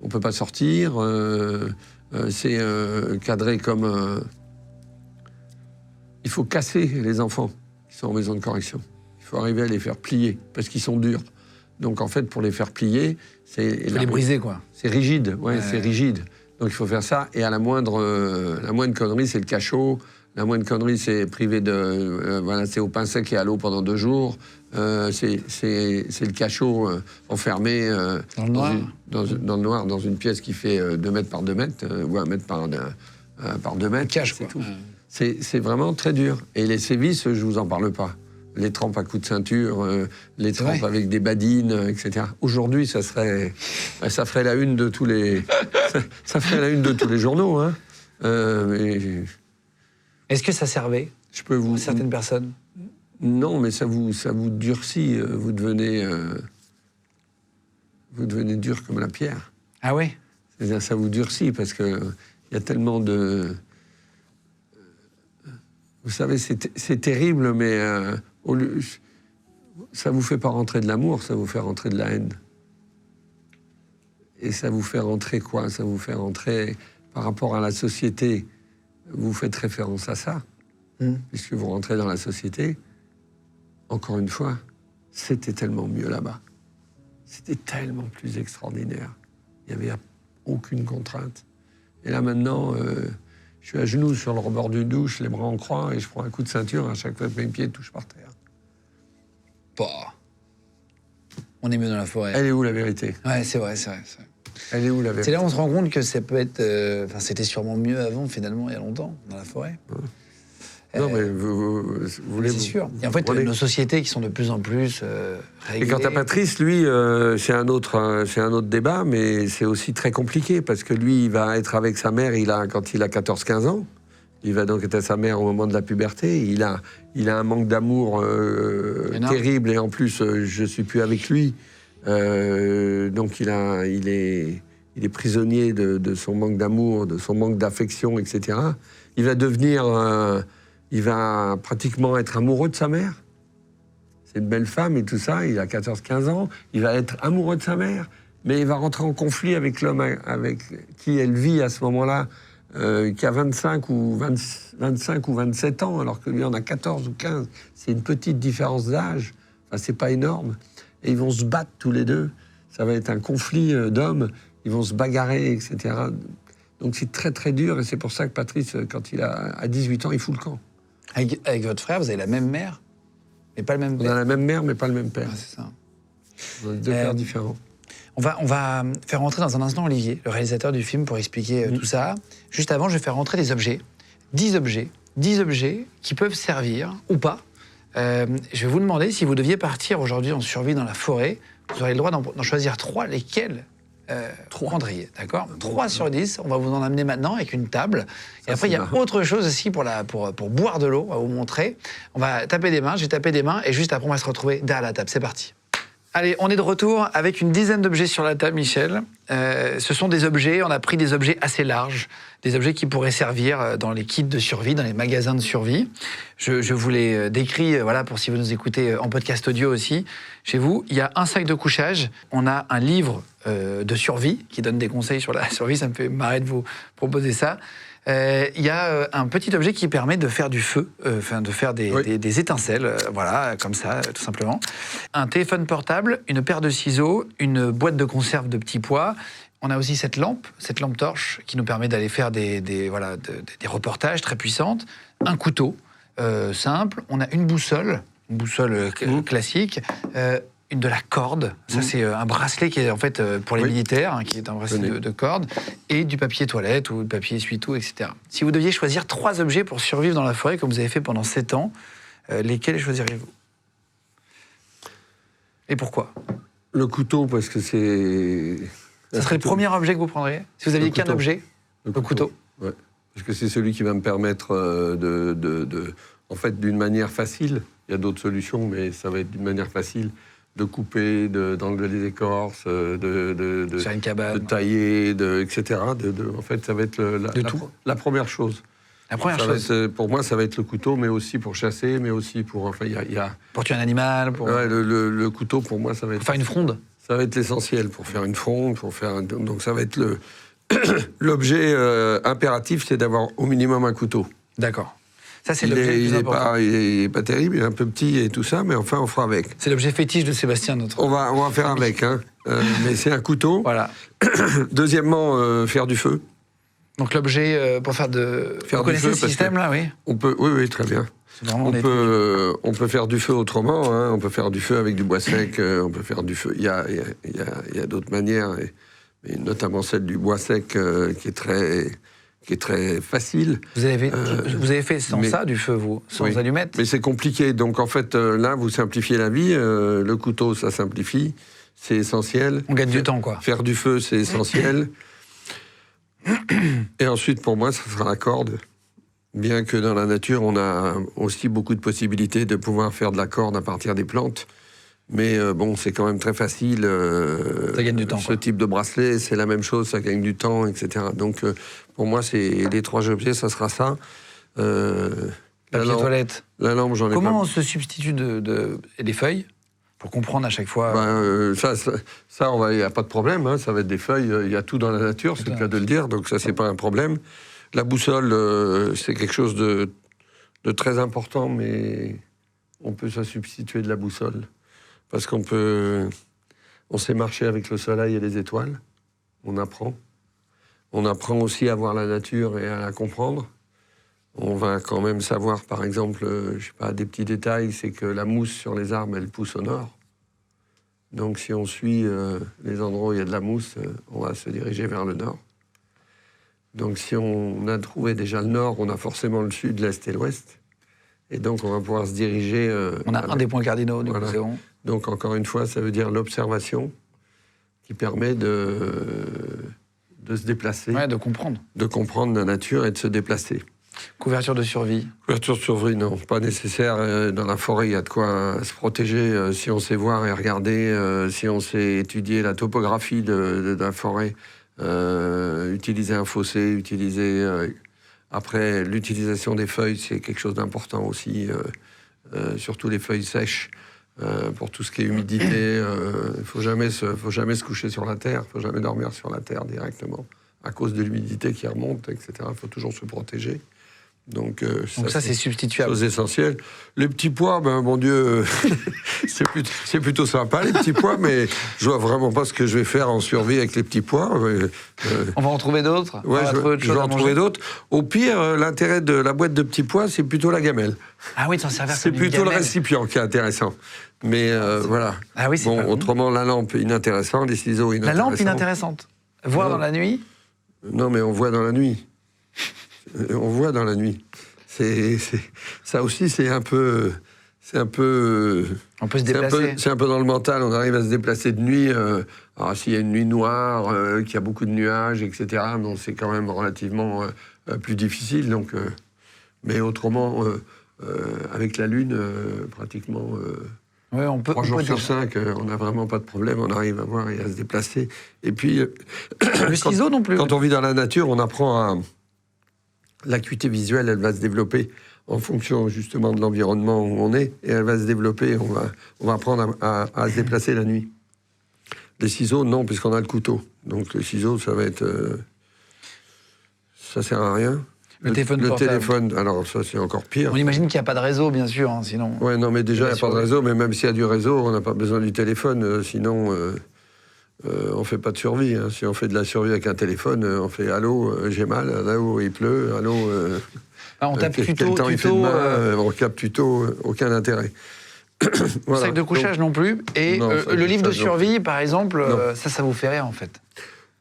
[SPEAKER 1] on peut pas sortir, c'est cadré comme... Il faut casser les enfants qui sont en maison de correction. Il faut arriver à les faire plier, parce qu'ils sont durs. Donc en fait, pour les faire plier,
[SPEAKER 2] il faut les briser, quoi.
[SPEAKER 1] C'est rigide, c'est rigide. Donc il faut faire ça, et à la moindre connerie, c'est le cachot. La moindre connerie, c'est privé de... c'est au pain sec et à l'eau pendant 2 jours. C'est le cachot enfermé
[SPEAKER 2] dans le noir.
[SPEAKER 1] Dans le noir, dans une pièce qui fait 2 mètres par 2 mètres, ou 1 mètre par 2 mètres.
[SPEAKER 2] Cache, quoi.
[SPEAKER 1] Tout. C'est vraiment très dur. Et les sévices, je vous en parle pas. Les trempes à coups de ceinture, les trempes avec des badines, etc. Aujourd'hui, ça ferait la une de tous les... ça ferait la une de tous les journaux, hein.
[SPEAKER 2] Est-ce que ça servait pour certaines personnes?
[SPEAKER 1] Non, mais ça vous durcit. Vous devenez dur comme la pierre.
[SPEAKER 2] Ah oui?
[SPEAKER 1] C'est-à-dire, ça vous durcit parce que il y a tellement de... Vous savez, c'est terrible, mais ça vous fait pas rentrer de l'amour, ça vous fait rentrer de la haine. Et ça vous fait rentrer quoi? Ça vous fait rentrer par rapport à la société. Vous faites référence à ça, puisque vous rentrez dans la société. Encore une fois, c'était tellement mieux là-bas. C'était tellement plus extraordinaire. Il n'y avait aucune contrainte. Et là, maintenant, je suis à genoux sur le rebord d'une douche, les bras en croix, et je prends un coup de ceinture à chaque fois que mes pieds touchent par terre.
[SPEAKER 2] Bah. On est mieux dans la forêt.
[SPEAKER 1] Elle est où, la vérité?
[SPEAKER 2] Ouais, c'est vrai.
[SPEAKER 1] Elle est où, la vérité?
[SPEAKER 2] C'est là où on se rend compte que ça peut être... c'était sûrement mieux avant, finalement, il y a longtemps, dans la forêt.
[SPEAKER 1] Non, mais vous voulez...
[SPEAKER 2] C'est sûr. Et en fait, nos sociétés qui sont de plus en plus réglées...
[SPEAKER 1] Et quant à Patrice, lui, c'est un autre débat, mais c'est aussi très compliqué, parce que lui, il va être avec sa mère quand il a 14-15 ans, Il va donc être à sa mère au moment de la puberté. Il a un manque d'amour terrible et en plus, je suis plus avec lui. Donc il est prisonnier de son manque d'amour, de son manque d'affection, etc. Il va pratiquement être amoureux de sa mère. C'est une belle femme et tout ça. Il a 14-15 ans. Il va être amoureux de sa mère, mais il va rentrer en conflit avec l'homme avec qui elle vit à ce moment-là, qui a 25 ou 27 ans, alors que lui en a 14 ou 15. C'est une petite différence d'âge. Enfin, c'est pas énorme. Et ils vont se battre tous les deux. Ça va être un conflit d'hommes. Ils vont se bagarrer, etc. Donc c'est très très dur. Et c'est pour ça que Patrice, quand il a 18 ans, il fout le camp.
[SPEAKER 2] Avec votre frère, vous avez la même mère, mais pas le même père.
[SPEAKER 1] On a la même mère, mais pas le même père.
[SPEAKER 2] Ah, c'est ça.
[SPEAKER 1] On a deux pères différents.
[SPEAKER 2] On va faire rentrer dans un instant Olivier, le réalisateur du film, pour expliquer tout ça. Juste avant, je vais faire rentrer des objets. 10 objets qui peuvent servir ou pas. Je vais vous demander, si vous deviez partir aujourd'hui en survie dans la forêt, vous aurez le droit d'en choisir 3, lesquels vous prendriez, d'accord ? 3 sur 10, on va vous en amener maintenant avec une table. Et après, il y a autre chose aussi pour boire de l'eau, on va vous montrer. On va taper des mains, je vais taper des mains, et juste après, on va se retrouver derrière la table. C'est parti. Allez, on est de retour avec une dizaine d'objets sur la table, Michel. Ce sont des objets, on a pris des objets assez larges, des objets qui pourraient servir dans les kits de survie, dans les magasins de survie. Je vous les décris, voilà, pour si vous nous écoutez en podcast audio aussi. Chez vous, il y a un sac de couchage, on a un livre de survie qui donne des conseils sur la survie, ça me fait marrer de vous proposer ça. Il y a un petit objet qui permet de faire du feu, de faire des étincelles, voilà, comme ça, tout simplement. Un téléphone portable, une paire de ciseaux, une boîte de conserve de petits pois. On a aussi cette lampe torche, qui nous permet d'aller faire des reportages très puissantes. Un couteau simple. On a une boussole classique. De la corde, ça c'est un bracelet qui est en fait pour les militaires, hein, qui est un bracelet de corde, et du papier toilette ou du papier essuie-tout, etc. Si vous deviez choisir 3 objets pour survivre dans la forêt, comme vous avez fait pendant 7 ans, lesquels choisiriez-vous ? Et pourquoi ?
[SPEAKER 1] Le couteau, parce que c'est...
[SPEAKER 2] Ça serait le premier objet que vous prendriez ? Si vous aviez qu'un objet, le couteau.
[SPEAKER 1] Ouais. Parce que c'est celui qui va me permettre en fait, d'une manière facile, il y a d'autres solutions, mais ça va être d'une manière facile, de couper, d'enlever les écorces,
[SPEAKER 2] Faire une cabane.
[SPEAKER 1] de tailler, etc. En fait, ça va être la première chose.
[SPEAKER 2] La première chose.
[SPEAKER 1] Pour moi, ça va être le couteau, mais aussi pour chasser, mais aussi pour... Enfin,
[SPEAKER 2] pour tuer un animal, pour...
[SPEAKER 1] Ouais, le couteau, pour moi, ça va être...
[SPEAKER 2] Pour faire une fronde.
[SPEAKER 1] Ça va être l'essentiel, pour faire une fronde, donc ça va être l'objet impératif, c'est d'avoir au minimum un couteau.
[SPEAKER 2] D'accord. Ça, c'est l'objet le plus important.
[SPEAKER 1] Il n'est pas terrible, il est un peu petit et tout ça, mais enfin, on fera avec.
[SPEAKER 2] C'est l'objet fétiche de Sébastien, notre...
[SPEAKER 1] On va faire avec, hein. Mais c'est un couteau.
[SPEAKER 2] Voilà.
[SPEAKER 1] Deuxièmement, faire du feu.
[SPEAKER 2] Donc l'objet pour faire de... Vous connaissez ce système-là, oui ?
[SPEAKER 1] Oui, très bien. On peut faire du feu autrement, hein. On peut faire du feu avec du bois sec, on peut faire du feu... Il y a d'autres manières, et notamment celle du bois sec qui est très facile.
[SPEAKER 2] Vous avez fait sans ça, du feu, vous ? Sans allumettes ?
[SPEAKER 1] Mais c'est compliqué. Donc, en fait, là, vous simplifiez la vie. Le couteau, ça simplifie. C'est essentiel.
[SPEAKER 2] On gagne du temps, quoi.
[SPEAKER 1] Faire du feu, c'est essentiel. Et ensuite, pour moi, ça sera la corde. Bien que dans la nature, on a aussi beaucoup de possibilités de pouvoir faire de la corde à partir des plantes. Mais bon, c'est quand même très facile.
[SPEAKER 2] Ça gagne du temps.
[SPEAKER 1] Ce type de bracelet, c'est la même chose, ça gagne du temps, etc. Donc, pour moi, c'est les 3 objets, ça sera ça.
[SPEAKER 2] Papier toilette.
[SPEAKER 1] La lampe, j'en ai pas.
[SPEAKER 2] Comment on se substitue des feuilles pour comprendre à chaque fois
[SPEAKER 1] Ça, il n'y a pas de problème. Hein, ça va être des feuilles. Il y a tout dans la nature, c'est le cas de le dire. Donc, ça, c'est pas un problème. La boussole, c'est quelque chose de très important, mais on peut se substituer de la boussole. Parce on sait marcher avec le soleil et les étoiles. On apprend. On apprend aussi à voir la nature et à la comprendre. On va quand même savoir, par exemple, je sais pas, des petits détails, c'est que la mousse sur les arbres, elle pousse au nord. Donc si on suit les endroits où il y a de la mousse, on va se diriger vers le nord. Donc si on a trouvé déjà le nord, on a forcément le sud, l'est et l'ouest. Et donc on va pouvoir se diriger...
[SPEAKER 2] on a un des points cardinaux, du coup, c'est bon.
[SPEAKER 1] Donc, encore une fois, ça veut dire l'observation qui permet de se déplacer.
[SPEAKER 2] Ouais, de comprendre.
[SPEAKER 1] De comprendre la nature et de se déplacer.
[SPEAKER 2] Couverture de survie.
[SPEAKER 1] Couverture de survie, non, pas nécessaire. Dans la forêt, il y a de quoi se protéger si on sait voir et regarder, si on sait étudier la topographie de la forêt, utiliser un fossé, après, l'utilisation des feuilles, c'est quelque chose d'important aussi, surtout les feuilles sèches. Pour tout ce qui est humidité, il faut jamais se coucher sur la terre, il faut jamais dormir sur la terre directement, à cause de l'humidité qui remonte, etc. Il faut toujours se protéger. Donc
[SPEAKER 2] ça, c'est substituable.
[SPEAKER 1] Chose essentielle. Les petits pois, ben mon Dieu, c'est plutôt sympa les petits pois, mais je vois vraiment pas ce que je vais faire en survie avec les petits pois.
[SPEAKER 2] On va en trouver d'autres.
[SPEAKER 1] Ouais, je vais en trouver d'autres. Au pire, l'intérêt de la boîte de petits pois, c'est plutôt la gamelle.
[SPEAKER 2] Ah oui, de s'en servir comme
[SPEAKER 1] C'est
[SPEAKER 2] une
[SPEAKER 1] plutôt le
[SPEAKER 2] gamelle.
[SPEAKER 1] récipient qui est intéressant. Mais voilà.
[SPEAKER 2] Ah oui, c'est pas con.
[SPEAKER 1] Autrement, la lampe inintéressant, les ciseaux
[SPEAKER 2] La
[SPEAKER 1] inintéressants.
[SPEAKER 2] lampe inintéressante. Voir dans la nuit.
[SPEAKER 1] Non, mais on voit dans la nuit. On voit dans la nuit. Ça aussi, c'est un peu. On
[SPEAKER 2] peut se déplacer.
[SPEAKER 1] C'est un peu dans le mental. On arrive à se déplacer de nuit. Alors, s'il y a une nuit noire, qu'il y a beaucoup de nuages, etc., bon, c'est quand même relativement plus difficile. Donc, mais autrement, avec la Lune, pratiquement.
[SPEAKER 2] Oui, on peut.
[SPEAKER 1] 3 jours sur 5, on n'a vraiment pas de problème, on arrive à voir et à se déplacer. Et puis,
[SPEAKER 2] le ciseau non plus.
[SPEAKER 1] Quand on vit dans la nature, on apprend à... L'acuité visuelle, elle va se développer en fonction justement de l'environnement où on est, et elle va se développer, on va apprendre à se déplacer la nuit. Les ciseaux, non, puisqu'on a le couteau. Donc le ciseau, ça va être... ça sert à rien.
[SPEAKER 2] Le téléphone,
[SPEAKER 1] alors ça c'est encore pire.
[SPEAKER 2] On imagine qu'il n'y a pas de réseau, bien sûr, hein, sinon...
[SPEAKER 1] Ouais, non, mais déjà, il n'y a pas de réseau, mais même s'il y a du réseau, on n'a pas besoin du téléphone, sinon on ne fait pas de survie. Hein. Si on fait de la survie avec un téléphone, on fait « Allô, j'ai mal, allô, il pleut, allô...
[SPEAKER 2] on tape
[SPEAKER 1] quel
[SPEAKER 2] tuto,
[SPEAKER 1] temps il fait demain, on capte tuto, aucun intérêt.
[SPEAKER 2] Voilà. Sac de couchage non plus. Et
[SPEAKER 1] non,
[SPEAKER 2] le livre de survie, par exemple, ça vous fait rire, en fait.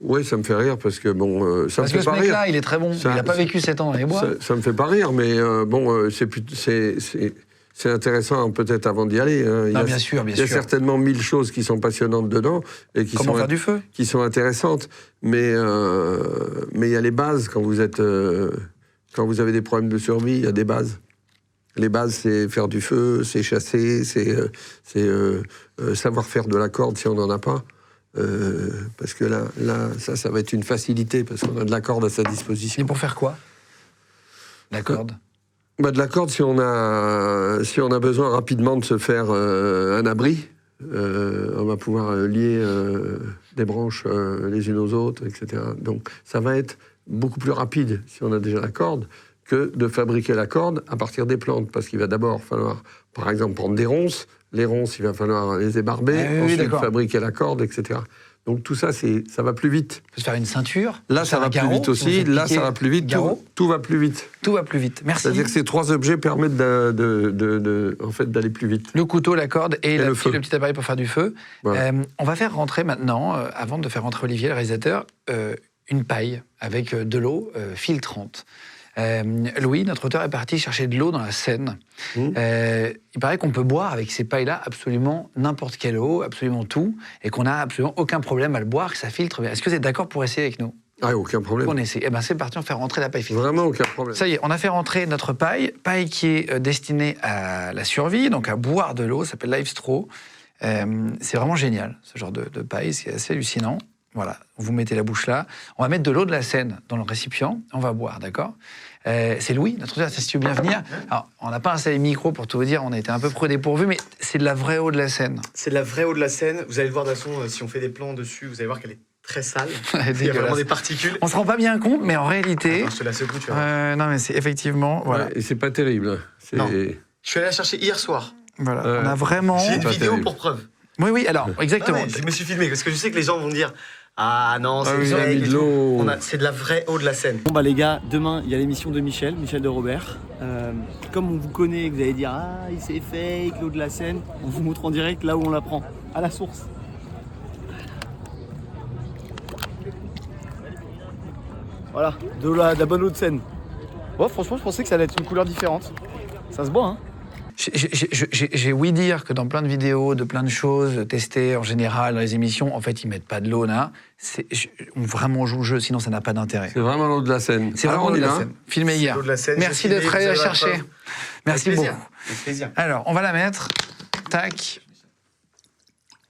[SPEAKER 1] Oui, ça me fait rire parce que bon, ça me fait pas rire. Parce que ce
[SPEAKER 2] mec-là, il est très bon. Il n'a pas vécu 7 ans dans les bois.
[SPEAKER 1] Ça me fait pas rire, mais bon, c'est intéressant peut-être avant d'y aller. Hein.
[SPEAKER 2] Bien sûr.
[SPEAKER 1] Il y a certainement 1000 choses qui sont passionnantes dedans et qui
[SPEAKER 2] Comment faire du feu,
[SPEAKER 1] qui sont intéressantes. Mais il y a les bases quand vous êtes, quand vous avez des problèmes de survie, il y a des bases. Les bases, c'est faire du feu, c'est chasser, c'est savoir faire de la corde si on n'en a pas. Parce que là, ça va être une facilité, parce qu'on a de la corde à sa disposition.
[SPEAKER 2] Et pour faire quoi, la corde
[SPEAKER 1] de la corde, si on a besoin rapidement de se faire un abri, on va pouvoir lier des branches les unes aux autres, etc. Donc ça va être beaucoup plus rapide, si on a déjà la corde, que de fabriquer la corde à partir des plantes, parce qu'il va d'abord falloir, par exemple, prendre des ronces. Les ronces, il va falloir les ébarber, ensuite fabriquer la corde, etc. Donc tout ça, ça va plus vite.
[SPEAKER 2] On peut se faire une ceinture.
[SPEAKER 1] Là, ça va plus vite aussi. Là, ça va plus vite. Tout va plus vite.
[SPEAKER 2] Tout va plus vite. Merci.
[SPEAKER 1] C'est-à-dire que ces 3 objets permettent en fait, d'aller plus vite.
[SPEAKER 2] Le couteau, la corde et le petit appareil pour faire du feu.
[SPEAKER 1] Voilà.
[SPEAKER 2] On va faire rentrer maintenant, avant de faire rentrer Olivier, le réalisateur, une paille avec de l'eau filtrante. Louis, notre auteur, est parti chercher de l'eau dans la Seine. Il paraît qu'on peut boire avec ces pailles-là absolument n'importe quelle eau, absolument tout, et qu'on n'a absolument aucun problème à le boire, que ça filtre. Est-ce que vous êtes d'accord pour essayer avec nous ?
[SPEAKER 1] Ah, aucun problème.
[SPEAKER 2] On essaie. C'est parti, on fait rentrer la paille filtrante.
[SPEAKER 1] Vraiment aucun problème.
[SPEAKER 2] Ça y est, on a fait rentrer notre paille qui est destinée à la survie, donc à boire de l'eau, ça s'appelle Live Straw. C'est vraiment génial, ce genre de paille, c'est assez hallucinant. Voilà, vous mettez la bouche là. On va mettre de l'eau de la Seine dans le récipient. On va boire, d'accord ? C'est Louis, notre auteur, si tu veux bien venir. Alors, on n'a pas installé le micro pour tout vous dire, on a été un peu près dépourvus, mais c'est de la vraie eau de la Seine.
[SPEAKER 5] C'est de la vraie eau de la Seine. Vous allez le voir de toute façon, si on fait des plans dessus, vous allez voir qu'elle est très sale. Il y a vraiment des particules.
[SPEAKER 2] On se rend pas bien compte, mais en réalité...
[SPEAKER 5] Attends, je te la secoue, tu vas voir.
[SPEAKER 2] non, mais c'est effectivement... Voilà.
[SPEAKER 1] Ouais, et c'est pas terrible.
[SPEAKER 5] Non. Je suis allé la chercher hier soir.
[SPEAKER 2] Voilà, on a vraiment...
[SPEAKER 5] J'ai une vidéo
[SPEAKER 1] terrible.
[SPEAKER 5] pour preuve.
[SPEAKER 2] Oui, alors, exactement.
[SPEAKER 5] Je me suis filmé, parce que je sais que les gens vont dire... Ah non, c'est
[SPEAKER 1] ils ont
[SPEAKER 5] fake
[SPEAKER 1] mis
[SPEAKER 5] et
[SPEAKER 1] de
[SPEAKER 5] tout.
[SPEAKER 1] l'eau.
[SPEAKER 5] C'est de la vraie eau de la Seine.
[SPEAKER 6] Bon bah les gars, demain il y a l'émission de Michel de Robert. Comme on vous connaît et que vous allez dire ah c'est fake, l'eau de la Seine, on vous montre en direct là où on la prend, à la source. Voilà, de la bonne eau de Seine. Bon, franchement je pensais que ça allait être une couleur différente. Ça se boit hein.
[SPEAKER 2] J'ai ouï dire que dans plein de vidéos, de plein de choses testées en général dans les émissions, en fait, ils mettent pas de l'eau là. On vraiment joue le jeu, sinon ça n'a pas d'intérêt.
[SPEAKER 1] C'est vraiment l'eau de la Seine.
[SPEAKER 2] C'est vraiment l'eau de la Seine. Filmé hier.
[SPEAKER 5] l'eau de la Seine,
[SPEAKER 2] Merci
[SPEAKER 5] j'ai
[SPEAKER 2] d'être
[SPEAKER 5] filmé,
[SPEAKER 2] allé la
[SPEAKER 5] vous avez la
[SPEAKER 2] chercher.
[SPEAKER 5] preuve.
[SPEAKER 2] Merci
[SPEAKER 5] Avec
[SPEAKER 2] beaucoup.
[SPEAKER 5] plaisir. Avec plaisir.
[SPEAKER 2] Alors, on va la mettre. Tac.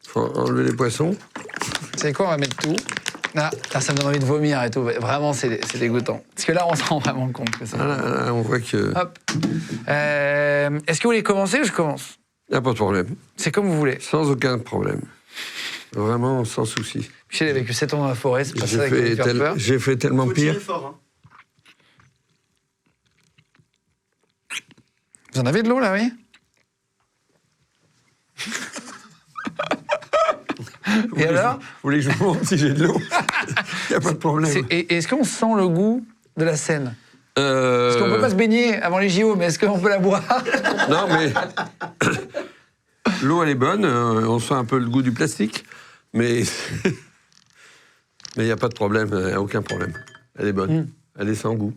[SPEAKER 1] Faut enlever les poissons.
[SPEAKER 2] C'est quoi, on va mettre tout. Ah, ça me donne envie de vomir et tout. Vraiment, c'est dégoûtant. Parce que là, on se rend vraiment compte que c'est...
[SPEAKER 1] Là, on voit que...
[SPEAKER 2] Hop. Est-ce que vous voulez commencer ou je commence?
[SPEAKER 1] Il n'y a pas de problème.
[SPEAKER 2] C'est comme vous voulez.
[SPEAKER 1] Sans aucun problème. Vraiment sans souci.
[SPEAKER 2] Michel a vécu 7 ans dans la forêt, c'est pas ça qui va lui faire peur.
[SPEAKER 1] J'ai fait tellement
[SPEAKER 5] Faut
[SPEAKER 1] pire.
[SPEAKER 5] tirer fort, hein.
[SPEAKER 2] Vous en avez de l'eau, là, oui? Et alors?
[SPEAKER 1] Vous voulez que je vous montre si j'ai de l'eau? Il n'y a pas de problème.
[SPEAKER 2] Est-ce qu'on sent le goût de la Seine? Parce qu'on peut pas se baigner avant les JO, mais est-ce qu'on peut la boire?
[SPEAKER 1] Non, mais l'eau, elle est bonne. On sent un peu le goût du plastique. Mais il n'y a pas de problème. Il n'y a aucun problème. Elle est bonne. Elle est sans goût.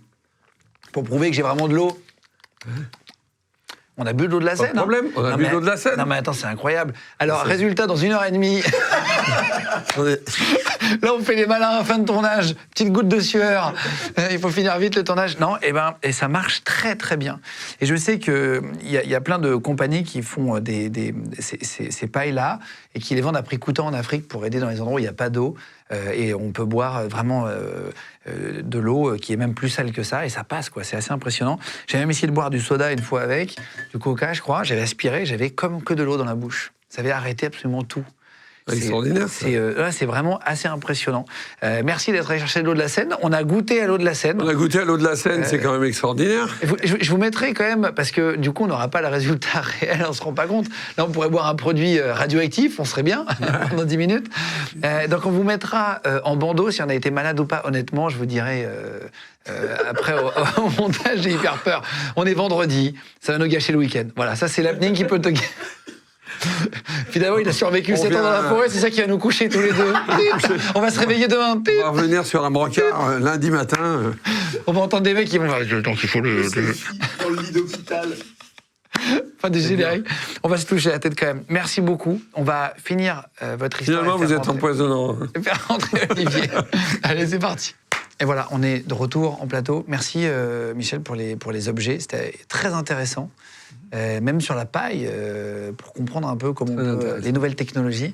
[SPEAKER 2] Pour prouver que j'ai vraiment de l'eau. On a bu de l'eau de la
[SPEAKER 1] Pas
[SPEAKER 2] Seine.
[SPEAKER 1] de problème. On a
[SPEAKER 2] Non,
[SPEAKER 1] bu de
[SPEAKER 2] mais-
[SPEAKER 1] l'eau de la Seine.
[SPEAKER 2] Non, mais attends, c'est incroyable. Alors, résultat, dans 1h30, là, on fait les malins à fin de tournage. Petite goutte de sueur. Il faut finir vite le tournage. Non, et ça marche très, très bien. Et je sais qu'il y a plein de compagnies qui font ces pailles-là et qui les vendent à prix coûtant en Afrique pour aider dans les endroits où il n'y a pas d'eau. Et on peut boire vraiment de l'eau qui est même plus sale que ça, et ça passe, quoi. C'est assez impressionnant. J'ai même essayé de boire du soda une fois avec, du coca, je crois. J'avais aspiré, j'avais comme que de l'eau dans la bouche. Ça avait arrêté absolument tout.
[SPEAKER 1] Extraordinaire, ça.
[SPEAKER 2] C'est vraiment assez impressionnant. Merci d'être allé chercher de l'eau de la Seine. On a goûté à l'eau de la Seine.
[SPEAKER 1] On a goûté à l'eau de la Seine, c'est quand même extraordinaire.
[SPEAKER 2] Je vous mettrai quand même, parce que du coup, on n'aura pas le résultat réel, on ne se rend pas compte. Là, on pourrait boire un produit radioactif, on serait bien, pendant 10 minutes. Donc, on vous mettra en bandeau si on a été malade ou pas. Honnêtement, je vous dirai après au montage, j'ai hyper peur. On est vendredi, ça va nous gâcher le week-end. Voilà, ça, c'est l'apnée qui peut te gâcher. Finalement, il a survécu 7 ans dans la forêt, c'est ça qui va nous coucher tous les deux. On va se réveiller demain.
[SPEAKER 1] On va revenir sur un brancard lundi matin.
[SPEAKER 2] On va entendre des mecs qui vont dire donc il faut le.
[SPEAKER 5] Dans le lit d'hôpital.
[SPEAKER 2] Enfin, des génériques. On va se toucher la tête quand même. Merci beaucoup. On va finir votre histoire.
[SPEAKER 1] Finalement, vous êtes empoisonnant.
[SPEAKER 2] Et faire rentrer Olivier. Allez, c'est parti. Et voilà, on est de retour en plateau. Merci Michel pour les objets. C'était très intéressant. Même sur la paille, pour comprendre un peu comment les nouvelles technologies.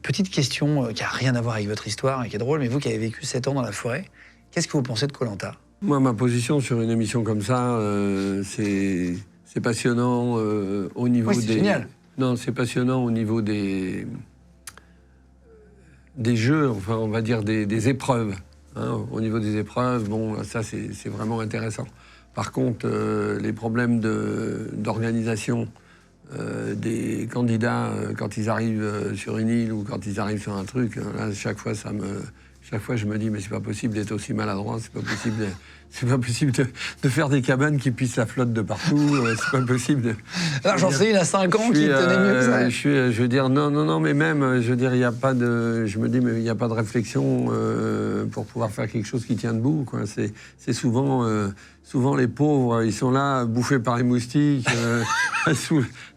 [SPEAKER 2] Petite question qui n'a rien à voir avec votre histoire et qui est drôle, mais vous qui avez vécu 7 ans dans la forêt, qu'est-ce que vous pensez de Koh-Lanta?
[SPEAKER 1] Moi, ma position sur une émission comme ça, c'est passionnant au niveau
[SPEAKER 2] Oui, c'est
[SPEAKER 1] des...
[SPEAKER 2] génial.
[SPEAKER 1] Non, c'est passionnant au niveau des jeux, enfin, on va dire des épreuves. Hein. Au niveau des épreuves, bon, ça, c'est vraiment intéressant. Par contre, les problèmes d'organisation des candidats quand ils arrivent sur une île ou quand ils arrivent sur un truc, là, chaque fois, je me dis, mais c'est pas possible d'être aussi maladroit, c'est pas possible de faire des cabanes qui pissent la flotte de partout, c'est pas possible de...
[SPEAKER 2] Alors, j'en sais une à 5 ans qui tenait mieux que ça.
[SPEAKER 1] Je veux dire, non, mais même, je veux dire, il n'y a pas de... Je me dis, mais il n'y a pas de réflexion pour pouvoir faire quelque chose qui tient debout, quoi. C'est souvent les pauvres, ils sont là, bouffés par les moustiques,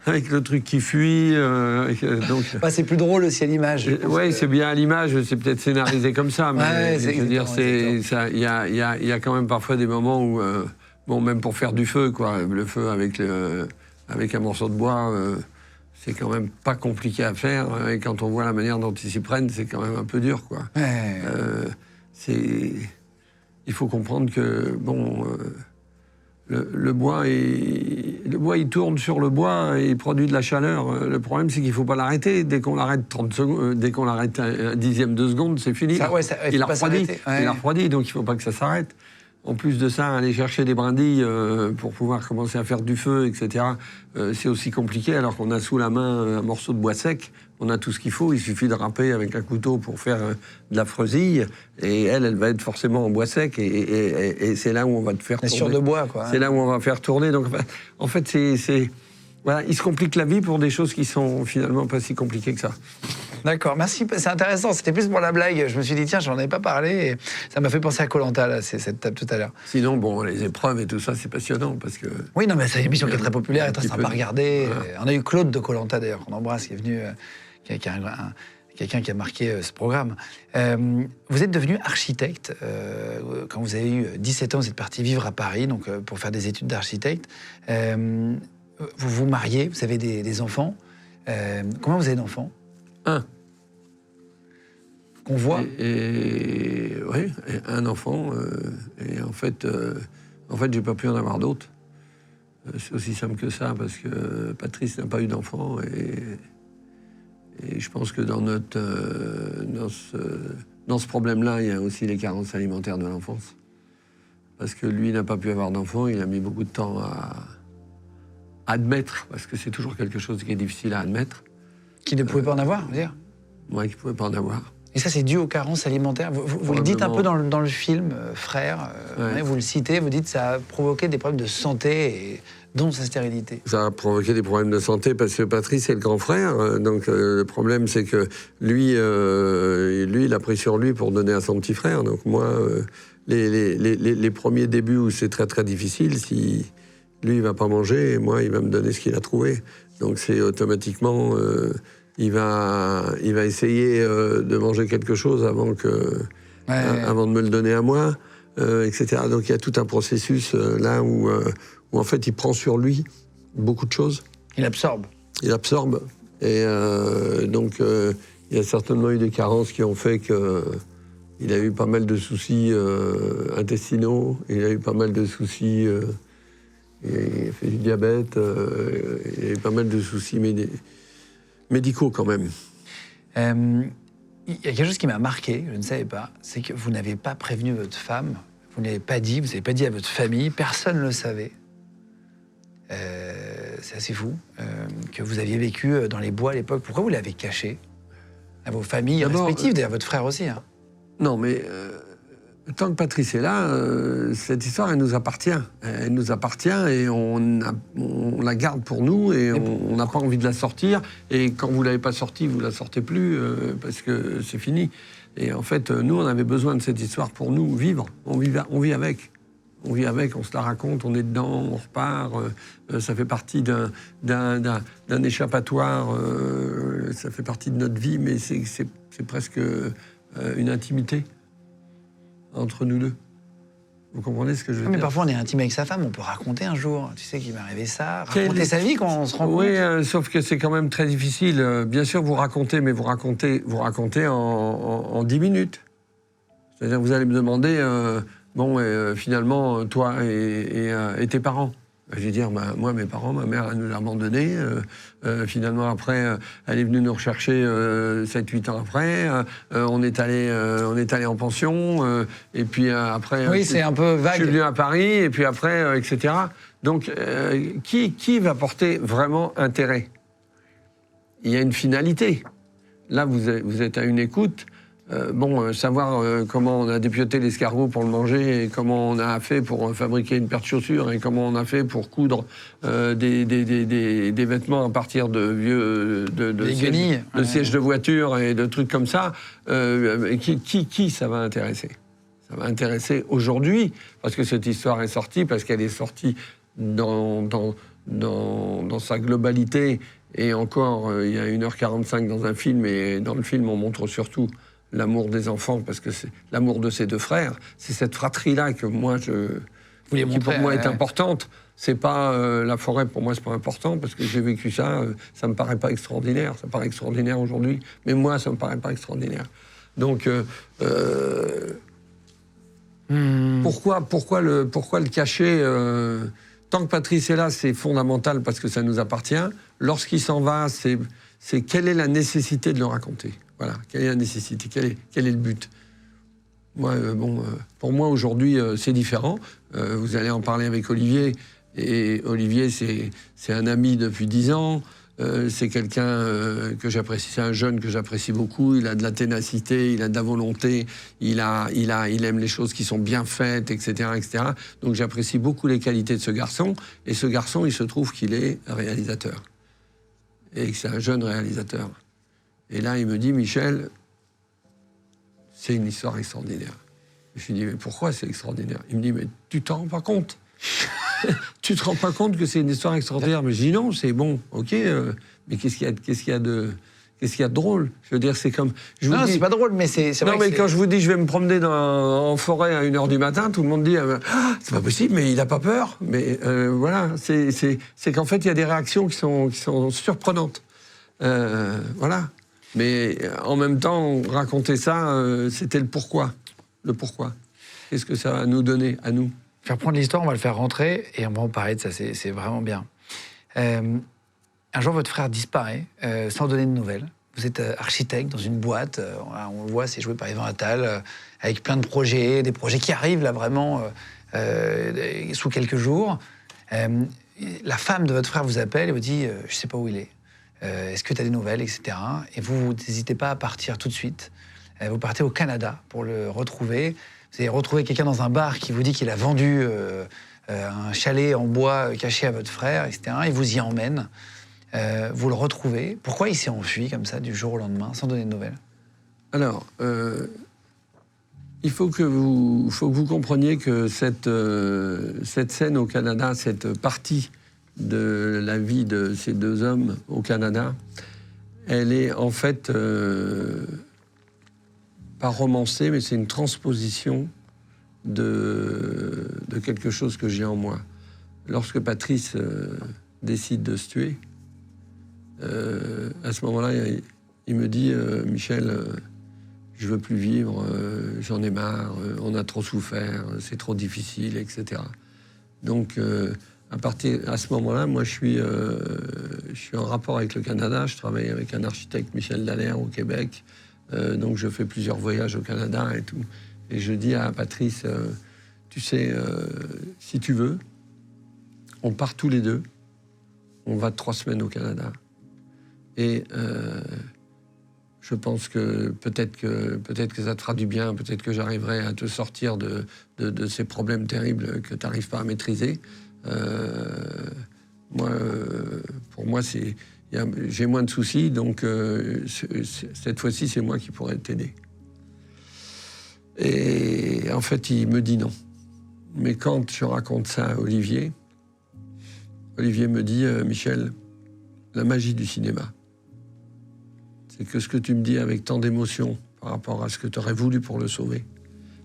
[SPEAKER 1] avec le truc qui fuit. Donc...
[SPEAKER 2] c'est plus drôle aussi à l'image.
[SPEAKER 1] Oui, c'est bien à l'image, c'est peut-être scénarisé comme ça, mais
[SPEAKER 2] Ouais,
[SPEAKER 1] je veux dire, il y a quand même parfois des moments où, bon, même pour faire du feu, quoi, le feu avec un morceau de bois, c'est quand même pas compliqué à faire, et quand on voit la manière dont ils s'y prennent, c'est quand même un peu dur, quoi.
[SPEAKER 2] Ouais.
[SPEAKER 1] Il faut comprendre que, bon, le bois, il tourne sur le bois et il produit de la chaleur. Le problème, c'est qu'il ne faut pas l'arrêter. Dès qu'on l'arrête 30 secondes, dès qu'on l'arrête un dixième de seconde, c'est fini. Il a refroidi.
[SPEAKER 2] Ouais.
[SPEAKER 1] Il a refroidi, donc il ne faut pas que ça s'arrête. En plus de ça, aller chercher des brindilles pour pouvoir commencer à faire du feu, etc., c'est aussi compliqué, alors qu'on a sous la main un morceau de bois sec. On a tout ce qu'il faut, il suffit de râper avec un couteau pour faire de la freusille, et elle va être forcément en bois sec, et c'est là où on va te faire tourner.
[SPEAKER 2] Sur de bois, quoi.
[SPEAKER 1] C'est là où on va faire tourner. Donc, en fait, voilà, il se complique la vie pour des choses qui sont finalement pas si compliquées que ça.
[SPEAKER 2] D'accord, merci. C'est intéressant. C'était plus pour la blague. Je me suis dit, tiens, j'en avais pas parlé. Et ça m'a fait penser à Koh-Lanta, là, cette table tout à l'heure.
[SPEAKER 1] Sinon, bon, les épreuves et tout ça, c'est passionnant parce que.
[SPEAKER 2] Oui, non, mais c'est une émission qui est très populaire et
[SPEAKER 1] Un
[SPEAKER 2] très
[SPEAKER 1] petit
[SPEAKER 2] sympa à
[SPEAKER 1] peu.
[SPEAKER 2] regarder.
[SPEAKER 1] Voilà.
[SPEAKER 2] On a eu Claude de Koh-Lanta, d'ailleurs, qu'on embrasse, qui est venu, quelqu'un qui a marqué ce programme. Vous êtes devenu architecte quand vous avez eu 17 ans. Vous êtes parti vivre à Paris, donc pour faire des études d'architecte. Vous vous mariez, vous avez des enfants. Combien vous avez d'enfants?
[SPEAKER 1] Un.
[SPEAKER 2] Qu'on voit.
[SPEAKER 1] Oui, un enfant. Et en fait, j'ai pas pu en avoir d'autres. C'est aussi simple que ça, parce que Patrice n'a pas eu d'enfant. Et je pense que dans ce problème-là, il y a aussi les carences alimentaires de l'enfance. Parce que lui n'a pas pu avoir d'enfant, il a mis beaucoup de temps à admettre, parce que c'est toujours quelque chose qui est difficile à admettre.
[SPEAKER 2] Qui ne pouvait pas en avoir, vous dire?
[SPEAKER 1] Moi, qui ne pouvait pas en avoir.
[SPEAKER 2] Et ça, c'est dû aux carences alimentaires. Vous le dites un peu dans le film, Frères.
[SPEAKER 1] Ouais.
[SPEAKER 2] Vous le citez, vous dites que ça a provoqué des problèmes de santé, et dont sa stérilité.
[SPEAKER 1] Ça a provoqué des problèmes de santé parce que Patrice est le grand frère. Donc le problème, c'est que lui, il a pris sur lui pour donner à son petit frère. Donc moi, les premiers débuts où c'est très très difficile, si lui, il va pas manger, et moi, il va me donner ce qu'il a trouvé. Donc c'est automatiquement... il va essayer de manger quelque chose avant de me le donner à moi, etc. Donc il y a tout un processus là où en fait il prend sur lui beaucoup de choses.
[SPEAKER 2] Il absorbe.
[SPEAKER 1] Il absorbe. Et donc il y a certainement eu des carences qui ont fait qu'il a eu pas mal de soucis intestinaux, il a eu pas mal de soucis... il a fait du diabète, il a eu pas mal de soucis médicaux quand même.
[SPEAKER 2] Il y a quelque chose qui m'a marqué, je ne savais pas, c'est que vous n'avez pas prévenu votre femme, vous n'avez pas dit, vous n'avez pas dit à votre famille, personne ne le savait. C'est assez fou, que vous aviez vécu dans les bois à l'époque. Pourquoi vous l'avez caché à vos familles respectives, d'ailleurs votre frère aussi, hein?
[SPEAKER 1] Non, mais tant que Patrice est là, cette histoire, elle nous appartient. Elle nous appartient et on la garde pour nous et on n'a pas envie de la sortir. Et quand vous ne l'avez pas sortie, vous ne la sortez plus parce que c'est fini. Et en fait, nous, on avait besoin de cette histoire pour nous vivre. On vit avec. On vit avec, on se la raconte, on est dedans, on repart. Ça fait partie d'un échappatoire. Ça fait partie de notre vie, mais c'est presque une intimité entre nous deux. Vous comprenez ce que je veux dire?
[SPEAKER 2] Mais parfois, on est intime avec sa femme, on peut raconter un jour. Tu sais qu'il m'est arrivé ça. Raconter sa vie quand on se rend compte.
[SPEAKER 1] Oui, sauf que c'est quand même très difficile. Bien sûr, vous racontez, mais vous racontez en 10 minutes. C'est-à-dire, vous allez me demander, finalement, toi et tes parents. Je vais dire, moi, mes parents, ma mère, elle nous a abandonnés. Finalement, après, elle est venue nous rechercher 7-8 ans après. On est allé en pension. Et puis après...
[SPEAKER 2] Oui, c'est un peu vague.
[SPEAKER 1] Je suis venu à Paris, et puis après, etc. Donc, qui va porter vraiment intérêt? Il y a une finalité. Là, vous êtes à une écoute. Savoir comment on a dépioté l'escargot pour le manger et comment on a fait pour fabriquer une paire de chaussures et comment on a fait pour coudre des vêtements à partir de vieux sièges de voiture et de trucs comme ça, qui ça va intéresser? Ça va intéresser aujourd'hui, parce que cette histoire est sortie, parce qu'elle est sortie dans sa globalité, et encore, il y a 1h45 dans un film, et dans le film, on montre surtout l'amour des enfants, parce que c'est l'amour de ces deux frères. C'est cette fratrie-là que moi, qui pour moi est importante. C'est pas la forêt, pour moi, c'est pas important, parce que j'ai vécu ça, ça me paraît pas extraordinaire. Ça paraît extraordinaire aujourd'hui, mais moi, ça me paraît pas extraordinaire. Donc, pourquoi le cacher tant que Patrice est là, c'est fondamental, parce que ça nous appartient. Lorsqu'il s'en va, c'est quelle est la nécessité de le raconter? Voilà, quelle est la nécessité, quel est le but? Moi, pour moi, aujourd'hui, c'est différent. Vous allez en parler avec Olivier, et Olivier, c'est un ami depuis 10 ans. C'est quelqu'un que j'apprécie, c'est un jeune que j'apprécie beaucoup. Il a de la ténacité, il a de la volonté, il aime les choses qui sont bien faites, etc., etc. Donc j'apprécie beaucoup les qualités de ce garçon. Et ce garçon, il se trouve qu'il est réalisateur. Et que c'est un jeune réalisateur. Et là, il me dit, Michel, c'est une histoire extraordinaire. Je lui dis, mais pourquoi c'est extraordinaire? Il me dit, mais tu t'en rends pas compte? Tu te rends pas compte que c'est une histoire extraordinaire? Mais je dis, non, c'est bon, ok, mais qu'est-ce qu'il y a de drôle? Je veux dire, c'est comme...
[SPEAKER 2] Non, c'est pas drôle, mais c'est vrai.
[SPEAKER 1] Non, mais quand je vous dis je vais me promener en forêt à 1h du matin, tout le monde dit c'est pas possible, mais il a pas peur. Mais voilà, c'est qu'en fait, il y a des réactions qui sont surprenantes. Voilà. Mais en même temps, raconter ça, c'était le pourquoi. Le pourquoi. Qu'est-ce que ça va nous donner, à nous?
[SPEAKER 2] Faire prendre l'histoire, on va le faire rentrer et on va en parler de ça, c'est vraiment bien. Un jour, votre frère disparaît sans donner de nouvelles. Vous êtes architecte dans une boîte, on le voit, c'est joué par Yvan Attal, avec plein de projets, des projets qui arrivent là vraiment sous quelques jours. La femme de votre frère vous appelle et vous dit je sais pas où il est. Est-ce que tu as des nouvelles, etc. Et vous n'hésitez pas à partir tout de suite. Vous partez au Canada pour le retrouver. Vous avez retrouvé quelqu'un dans un bar qui vous dit qu'il a vendu un chalet en bois caché à votre frère, etc. Il vous y emmène. Vous le retrouvez. Pourquoi il s'est enfui comme ça du jour au lendemain, sans donner de nouvelles?
[SPEAKER 1] Alors, il faut que vous compreniez que cette scène au Canada, cette partie de la vie de ces deux hommes au Canada, elle est en fait pas romancée, mais c'est une transposition de quelque chose que j'ai en moi. Lorsque Patrice décide de se tuer, à ce moment-là, il me dit Michel, je veux plus vivre, j'en ai marre, on a trop souffert, c'est trop difficile, etc. Donc, à ce moment-là, moi, je suis en rapport avec le Canada. Je travaille avec un architecte, Michel Dallaire, au Québec. Donc, je fais plusieurs voyages au Canada et tout. Et je dis à Patrice, tu sais, si tu veux, on part tous les deux. On va 3 semaines au Canada. Et je pense que peut-être que ça te fera du bien, peut-être que j'arriverai à te sortir de ces problèmes terribles que tu n'arrives pas à maîtriser. Pour moi, j'ai moins de soucis, donc cette fois-ci, c'est moi qui pourrais t'aider. Et en fait, il me dit non. Mais quand je raconte ça à Olivier me dit Michel, la magie du cinéma, c'est que ce que tu me dis avec tant d'émotion par rapport à ce que tu aurais voulu pour le sauver,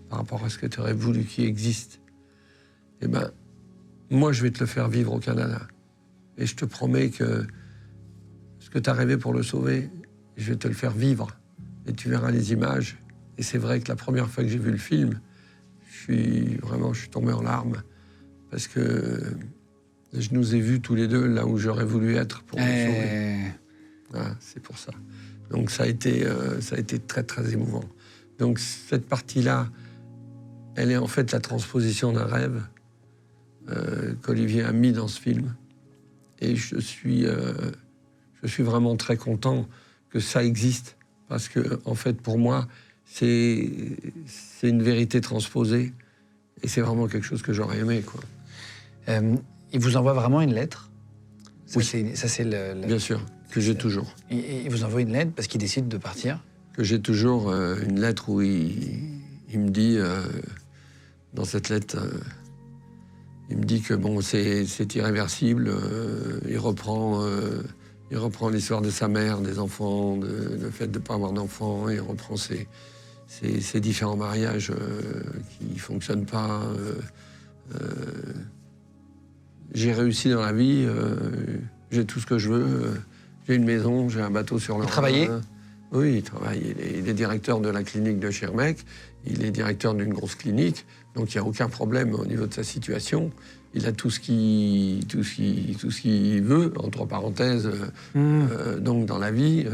[SPEAKER 1] par rapport à ce que tu aurais voulu qu'il existe, eh ben, moi, je vais te le faire vivre au Canada. Et je te promets que ce que tu as rêvé pour le sauver, je vais te le faire vivre. Et tu verras les images. Et c'est vrai que la première fois que j'ai vu le film, je suis tombé en larmes. Parce que je nous ai vus tous les deux là où j'aurais voulu être pour le sauver. Voilà, c'est pour ça. Donc ça a été très, très émouvant. Donc cette partie-là, elle est en fait la transposition d'un rêve qu'Olivier a mis dans ce film. Et je suis vraiment très content que ça existe. Parce que, en fait, pour moi, c'est une vérité transposée. Et c'est vraiment quelque chose que j'aurais aimé, quoi.
[SPEAKER 2] Il vous envoie vraiment une lettre?
[SPEAKER 1] Oui.
[SPEAKER 2] Ça, c'est
[SPEAKER 1] Bien sûr, que j'ai toujours.
[SPEAKER 2] Il vous envoie une lettre parce qu'il décide de partir?
[SPEAKER 1] Que j'ai toujours une lettre où il me dit, dans cette lettre, il me dit que bon, c'est irréversible. Il reprend l'histoire de sa mère, des enfants, le fait de ne pas avoir d'enfants. Il reprend ces différents mariages qui ne fonctionnent pas. J'ai réussi dans la vie, j'ai tout ce que je veux. J'ai une maison, j'ai un bateau sur le Rhin.
[SPEAKER 2] Vous travaillez ?
[SPEAKER 1] Oui, il travaille. Il est directeur de la clinique de Schirmeck. Il est directeur d'une grosse clinique. Donc il n'y a aucun problème au niveau de sa situation. Il a tout ce qu'il veut, entre parenthèses, donc dans la vie.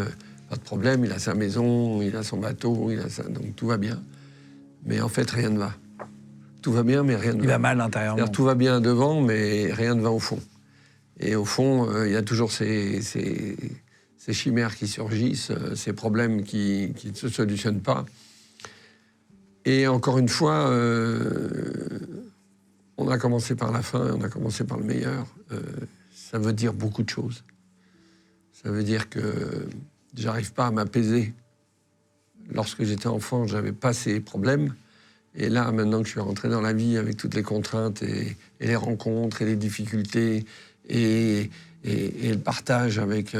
[SPEAKER 1] Pas de problème, il a sa maison, il a son bateau, donc tout va bien. Mais en fait, rien ne va. Tout va bien, mais rien ne va.
[SPEAKER 2] Il va mal intérieurement.
[SPEAKER 1] Tout va bien devant, mais rien ne va au fond. Et au fond, il y a toujours ces chimères qui surgissent, ces problèmes qui ne se solutionnent pas. Et encore une fois, on a commencé par la fin, on a commencé par le meilleur. Ça veut dire beaucoup de choses. Ça veut dire que j'arrive pas à m'apaiser. Lorsque j'étais enfant, j'avais pas ces problèmes. Et là, maintenant que je suis rentré dans la vie avec toutes les contraintes et les rencontres et les difficultés et le partage avec...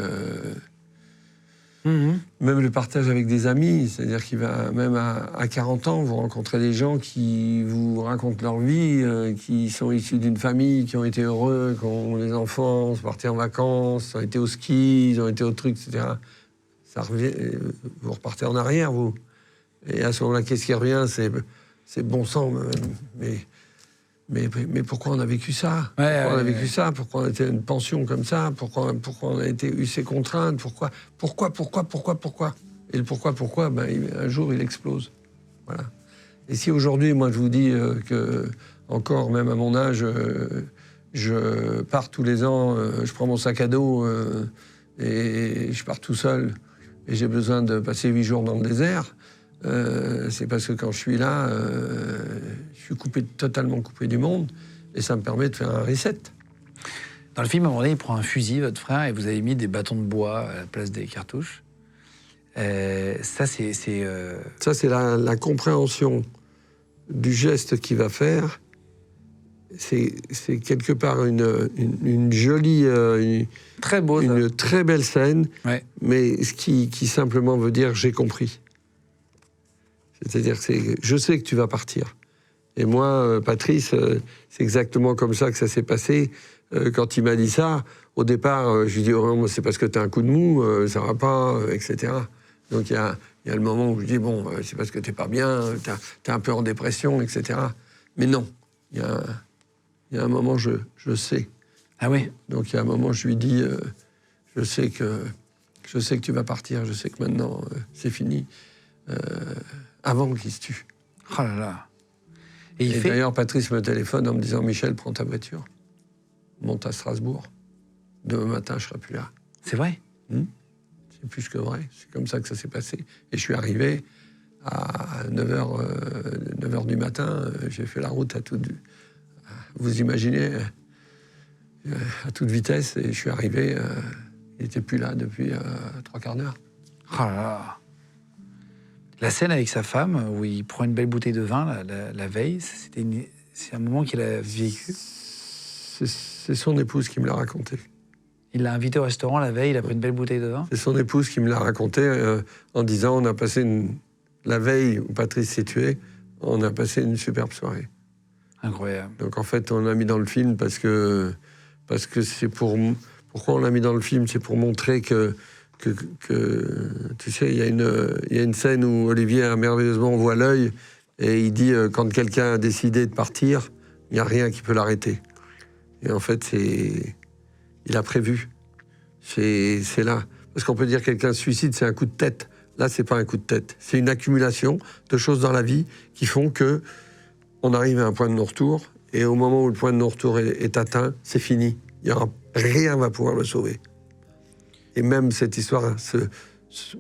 [SPEAKER 1] Même le partage avec des amis, c'est-à-dire qu'il va même à 40 ans, vous rencontrez des gens qui vous racontent leur vie, qui sont issus d'une famille, qui ont été heureux, qui ont des enfants, sont partis en vacances, ont été au ski, ils ont été au truc, etc. Ça revient, vous repartez en arrière, vous. Et à ce moment-là, qu'est-ce qui revient? C'est bon sang, mais pourquoi on a vécu ça? Pourquoi on a vécu ça? Pourquoi on a été une pension comme ça? Pourquoi on a eu ces contraintes? Pourquoi? Et le pourquoi, un jour, il explose. Voilà. Et si aujourd'hui, moi, je vous dis que, encore, même à mon âge, je pars tous les ans, je prends mon sac à dos et je pars tout seul, et j'ai besoin de passer 8 jours dans le désert, c'est parce que quand je suis là, je suis totalement coupé du monde, et ça me permet de faire un reset.
[SPEAKER 2] Dans le film, à un moment donné, il prend un fusil, votre frère, et vous avez mis des bâtons de bois à la place des cartouches. Ça, c'est
[SPEAKER 1] la compréhension du geste qu'il va faire. C'est quelque part une jolie,
[SPEAKER 2] très beau,
[SPEAKER 1] une très belle scène,
[SPEAKER 2] ouais.
[SPEAKER 1] Mais ce qui simplement veut dire j'ai compris. C'est-à-dire je sais que tu vas partir. Et moi, Patrice, c'est exactement comme ça que ça s'est passé. Quand il m'a dit ça, au départ, je lui ai dit oh, c'est parce que t'as un coup de mou, ça va pas, etc. Donc il y a le moment où je dis bon, c'est parce que t'es pas bien, t'es un peu en dépression, etc. Mais non, il y a un moment, je sais.
[SPEAKER 2] Ah oui.
[SPEAKER 1] Donc il y a un moment, je lui dis je sais que tu vas partir, je sais que maintenant c'est fini. Avant qu'il se tue.
[SPEAKER 2] Oh là là.
[SPEAKER 1] Et d'ailleurs, Patrice me téléphone en me disant Michel, prends ta voiture, monte à Strasbourg. Demain matin, je serai plus là.
[SPEAKER 2] C'est vrai?
[SPEAKER 1] C'est plus que vrai. C'est comme ça que ça s'est passé. Et je suis arrivé à 9h du matin. J'ai fait la route vous imaginez, à toute vitesse. Et je suis arrivé. Il n'était plus là depuis 3 quarts d'heure.
[SPEAKER 2] Oh là là. La scène avec sa femme, où il prend une belle bouteille de vin la veille, c'est un moment qu'il a vécu.
[SPEAKER 1] C'est son épouse qui me l'a raconté.
[SPEAKER 2] Il l'a invité au restaurant la veille, il a pris une belle bouteille de vin.
[SPEAKER 1] C'est son épouse qui me l'a raconté en disant on a passé la veille où Patrice s'est tué, on a passé une superbe soirée.
[SPEAKER 2] Incroyable.
[SPEAKER 1] Donc en fait, on l'a mis dans le film parce que c'est pourquoi on l'a mis dans le film, c'est pour montrer que tu sais, il y a une scène où Olivier a merveilleusement voit l'œil et il dit quand quelqu'un a décidé de partir, il n'y a rien qui peut l'arrêter. Et en fait, il a prévu. C'est là. Parce qu'on peut dire que quelqu'un se suicide, c'est un coup de tête. Là, c'est pas un coup de tête. C'est une accumulation de choses dans la vie qui font que on arrive à un point de non-retour et au moment où le point de non-retour est atteint, c'est fini. Rien va pouvoir le sauver. Et même cette histoire,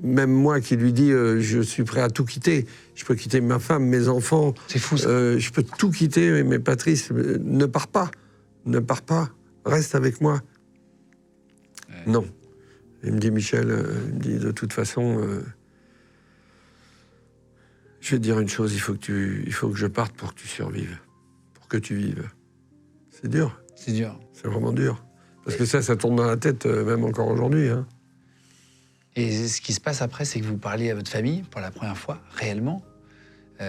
[SPEAKER 1] même moi qui lui dis je suis prêt à tout quitter, je peux quitter ma femme, mes enfants.
[SPEAKER 2] C'est fou ça.
[SPEAKER 1] Je peux tout quitter, mais Patrice, ne pars pas, reste avec moi. Ouais. Non. Il me dit Michel, il me dit de toute façon, je vais te dire une chose, il faut que je parte pour que tu survives, pour que tu vives. C'est dur.
[SPEAKER 2] C'est dur.
[SPEAKER 1] C'est vraiment dur. Parce que ça tourne dans la tête, même encore aujourd'hui. Hein.
[SPEAKER 2] Et ce qui se passe après, c'est que vous parlez à votre famille pour la première fois, réellement. Vous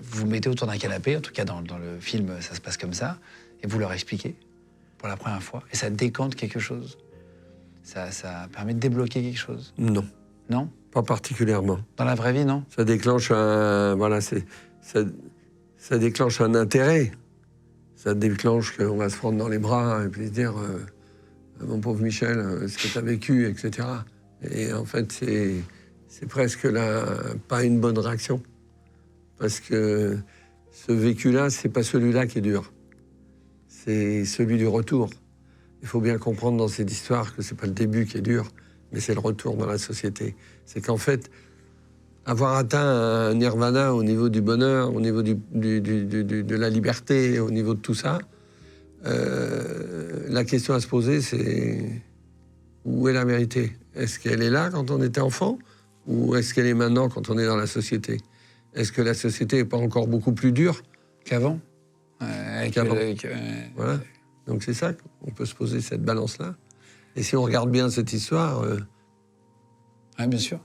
[SPEAKER 2] vous mettez autour d'un canapé, en tout cas dans le film, ça se passe comme ça, et vous leur expliquez pour la première fois. Et ça décante quelque chose. Ça permet de débloquer quelque chose.
[SPEAKER 1] Non.
[SPEAKER 2] Non?
[SPEAKER 1] Pas particulièrement.
[SPEAKER 2] Dans la vraie vie, non?
[SPEAKER 1] Ça déclenche ça déclenche un intérêt. Ça déclenche qu'on va se prendre dans les bras et puis se dire mon pauvre Michel, ce que tu as vécu, etc. Et en fait, c'est presque pas une bonne réaction. Parce que ce vécu-là, c'est pas celui-là qui est dur. C'est celui du retour. Il faut bien comprendre dans cette histoire que c'est pas le début qui est dur, mais c'est le retour dans la société. C'est qu'en fait, avoir atteint un nirvana au niveau du bonheur, au niveau de la liberté, au niveau de tout ça, la question à se poser, c'est Où est la vérité? Est-ce qu'elle est là quand on était enfant? Ou est-ce qu'elle est maintenant quand on est dans la société? Est-ce que la société n'est pas encore beaucoup plus dure
[SPEAKER 2] qu'avant?
[SPEAKER 1] Qu'avant. Voilà. Donc c'est ça qu'on peut se poser cette balance-là. Et si on regarde bien cette histoire,
[SPEAKER 2] bien sûr.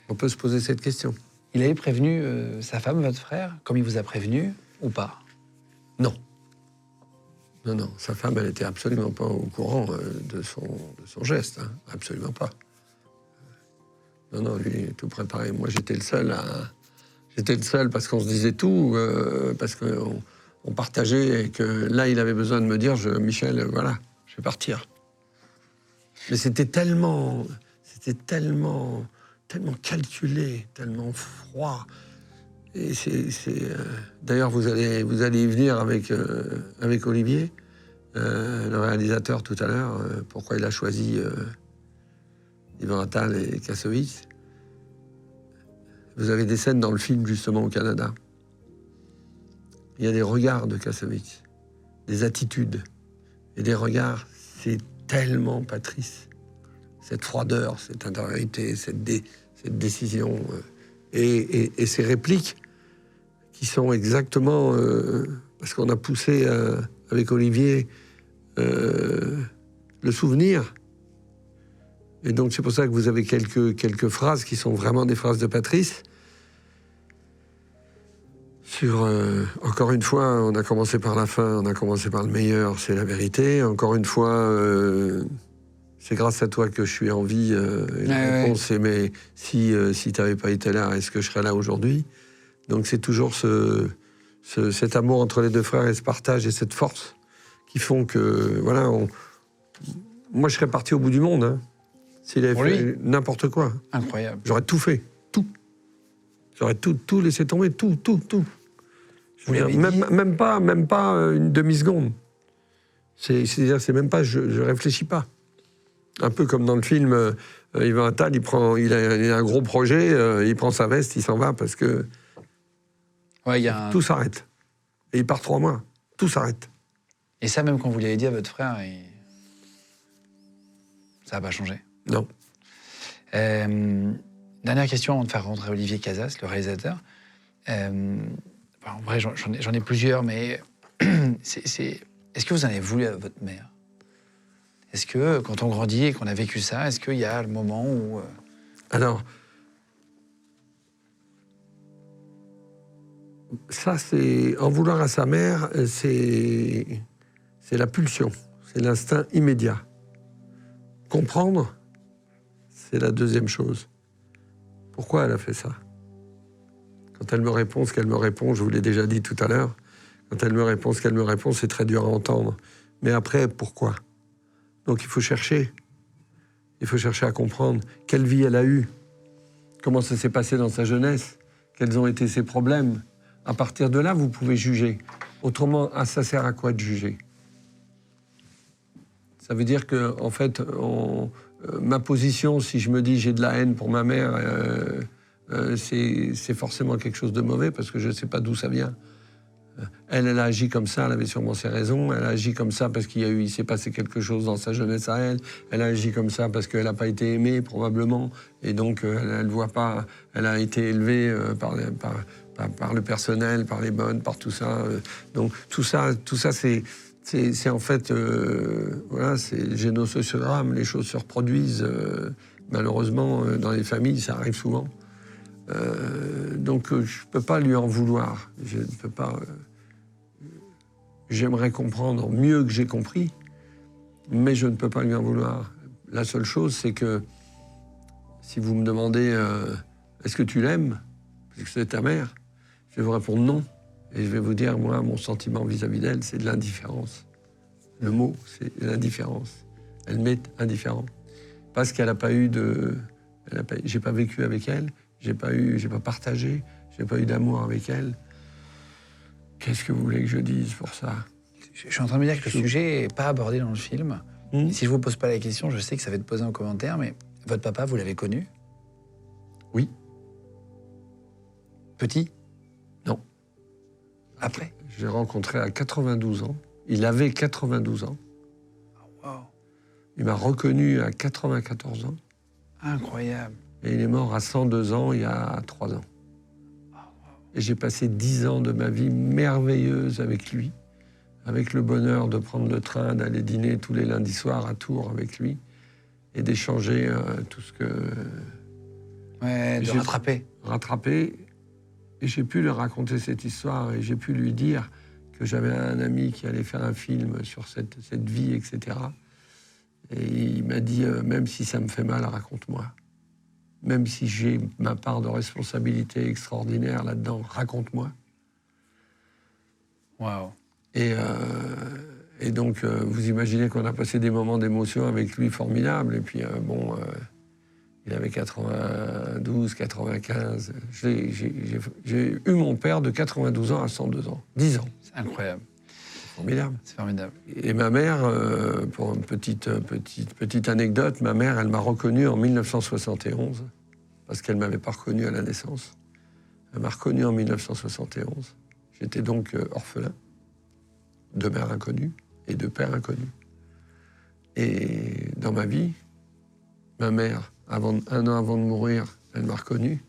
[SPEAKER 1] on peut se poser cette question.
[SPEAKER 2] Il avait prévenu sa femme, votre frère, comme il vous a prévenu, ou pas?
[SPEAKER 1] Non. Non, sa femme, elle n'était absolument pas au courant de son geste, hein. Absolument pas. Non, lui, tout préparé. Moi, j'étais le seul parce qu'on se disait tout, parce qu'on partageait et que là, il avait besoin de me dire, Michel, voilà, je vais partir. Mais c'était tellement calculé, tellement froid. Et d'ailleurs, vous allez y venir avec Olivier, le réalisateur tout à l'heure, pourquoi il a choisi Ivan Attal et Kassovitz. Vous avez des scènes dans le film, justement, au Canada. Il y a des regards de Kassovitz, des attitudes. Et des regards, c'est tellement Patrice. Cette froideur, cette intériorité, cette décision. Et ces répliques qui sont exactement... parce qu'on a poussé avec Olivier le souvenir. Et donc c'est pour ça que vous avez quelques phrases qui sont vraiment des phrases de Patrice. Encore une fois, on a commencé par la fin, on a commencé par le meilleur, c'est la vérité. Encore une fois, c'est grâce à toi que je suis en vie. Et la réponse, c'est mais si tu n'avais pas été là, est-ce que je serais là aujourd'hui? Donc c'est toujours cet amour entre les deux frères et ce partage et cette force qui font que, voilà, moi je serais parti au bout du monde, hein, s'il avait fait n'importe quoi.
[SPEAKER 2] Incroyable.
[SPEAKER 1] J'aurais tout fait, tout. J'aurais tout laissé tomber, tout.
[SPEAKER 2] Vous l'avez dit.
[SPEAKER 1] Même pas une demi-seconde. C'est-à-dire, c'est même pas, je réfléchis pas. Un peu comme dans le film, Ivan Attal, il a un gros projet, il prend sa veste, il s'en va parce que tout s'arrête. Et il part 3 mois, tout s'arrête.
[SPEAKER 2] Et ça, même quand vous l'avez dit à votre frère, ça n'a pas changé?
[SPEAKER 1] Non.
[SPEAKER 2] Dernière question avant de faire rentrer Olivier Casas, le réalisateur. En vrai, j'en ai plusieurs, mais est-ce que vous en avez voulu à votre mère? Est-ce que, quand on grandit et qu'on a vécu ça, est-ce qu'il y a le moment où...
[SPEAKER 1] Alors, ça, c'est... En vouloir à sa mère, c'est la pulsion, c'est l'instinct immédiat. Comprendre, c'est la deuxième chose. Pourquoi elle a fait ça? Quand elle me répond ce qu'elle me répond, je vous l'ai déjà dit tout à l'heure, quand elle me répond ce qu'elle me répond, c'est très dur à entendre. Mais après, pourquoi? Donc il faut chercher. Il faut chercher à comprendre quelle vie elle a eue, comment ça s'est passé dans sa jeunesse, quels ont été ses problèmes. À partir de là, vous pouvez juger. Autrement, ça sert à quoi de juger? Ça veut dire que, en fait, ma position, si je me dis j'ai de la haine pour ma mère, c'est forcément quelque chose de mauvais parce que je ne sais pas d'où ça vient. Elle a agi comme ça, elle avait sûrement ses raisons. Elle a agi comme ça parce il s'est passé quelque chose dans sa jeunesse à elle. Elle a agi comme ça parce qu'elle n'a pas été aimée, probablement. Et donc, elle ne voit pas... Elle a été élevée par le personnel, par les bonnes, par tout ça. Donc, tout ça c'est en fait... voilà, c'est génosociogramme. Les choses se reproduisent. Malheureusement, dans les familles, ça arrive souvent. Donc, je ne peux pas lui en vouloir. Je ne peux pas... J'aimerais comprendre mieux que j'ai compris, mais je ne peux pas lui en vouloir. La seule chose, c'est que si vous me demandez est-ce que tu l'aimes, parce que c'est ta mère, je vais vous répondre non. Et je vais vous dire, moi, mon sentiment vis-à-vis d'elle, c'est de l'indifférence. Le mot, c'est l'indifférence. Elle m'est indifférente. Parce qu'elle n'a pas eu de... J'ai pas vécu avec elle, j'ai pas partagé, j'ai pas eu d'amour avec elle. Qu'est-ce que vous voulez que je dise pour ça?
[SPEAKER 2] Je suis en train de me dire que le sujet n'est pas abordé dans le film. Si je vous pose pas la question, je sais que ça va être posé en commentaire, mais votre papa, vous l'avez connu?
[SPEAKER 1] Oui.
[SPEAKER 2] Petit?
[SPEAKER 1] Non.
[SPEAKER 2] Après?
[SPEAKER 1] Je l'ai rencontré à 92 ans. Il avait 92 ans.
[SPEAKER 2] Oh, wow.
[SPEAKER 1] Il m'a reconnu à 94 ans.
[SPEAKER 2] Incroyable.
[SPEAKER 1] Et il est mort à 102 ans, il y a 3 ans. Et j'ai passé 10 ans de ma vie merveilleuse avec lui, avec le bonheur de prendre le train, d'aller dîner tous les lundis soirs à Tours avec lui, et d'échanger tout ce que...
[SPEAKER 2] Ouais, de
[SPEAKER 1] j'ai rattrapé. Et j'ai pu lui raconter cette histoire, et j'ai pu lui dire que j'avais un ami qui allait faire un film sur cette vie, etc. Et il m'a dit, même si ça me fait mal, raconte-moi. Même si j'ai ma part de responsabilité extraordinaire là-dedans, raconte-moi.
[SPEAKER 2] Waouh.
[SPEAKER 1] Et donc, vous imaginez qu'on a passé des moments d'émotion avec lui formidables. Et puis, il avait 92, 95. J'ai eu mon père de 92 ans à 102 ans. 10 ans.
[SPEAKER 2] C'est incroyable.
[SPEAKER 1] Formidable.
[SPEAKER 2] C'est formidable.
[SPEAKER 1] Et ma mère, pour une petite anecdote, ma mère, elle m'a reconnu en 1971, parce qu'elle ne m'avait pas reconnu à la naissance. Elle m'a reconnu en 1971. J'étais donc orphelin, de mère inconnue et de père inconnu. Et dans ma vie, ma mère, un an avant de mourir, elle m'a reconnu.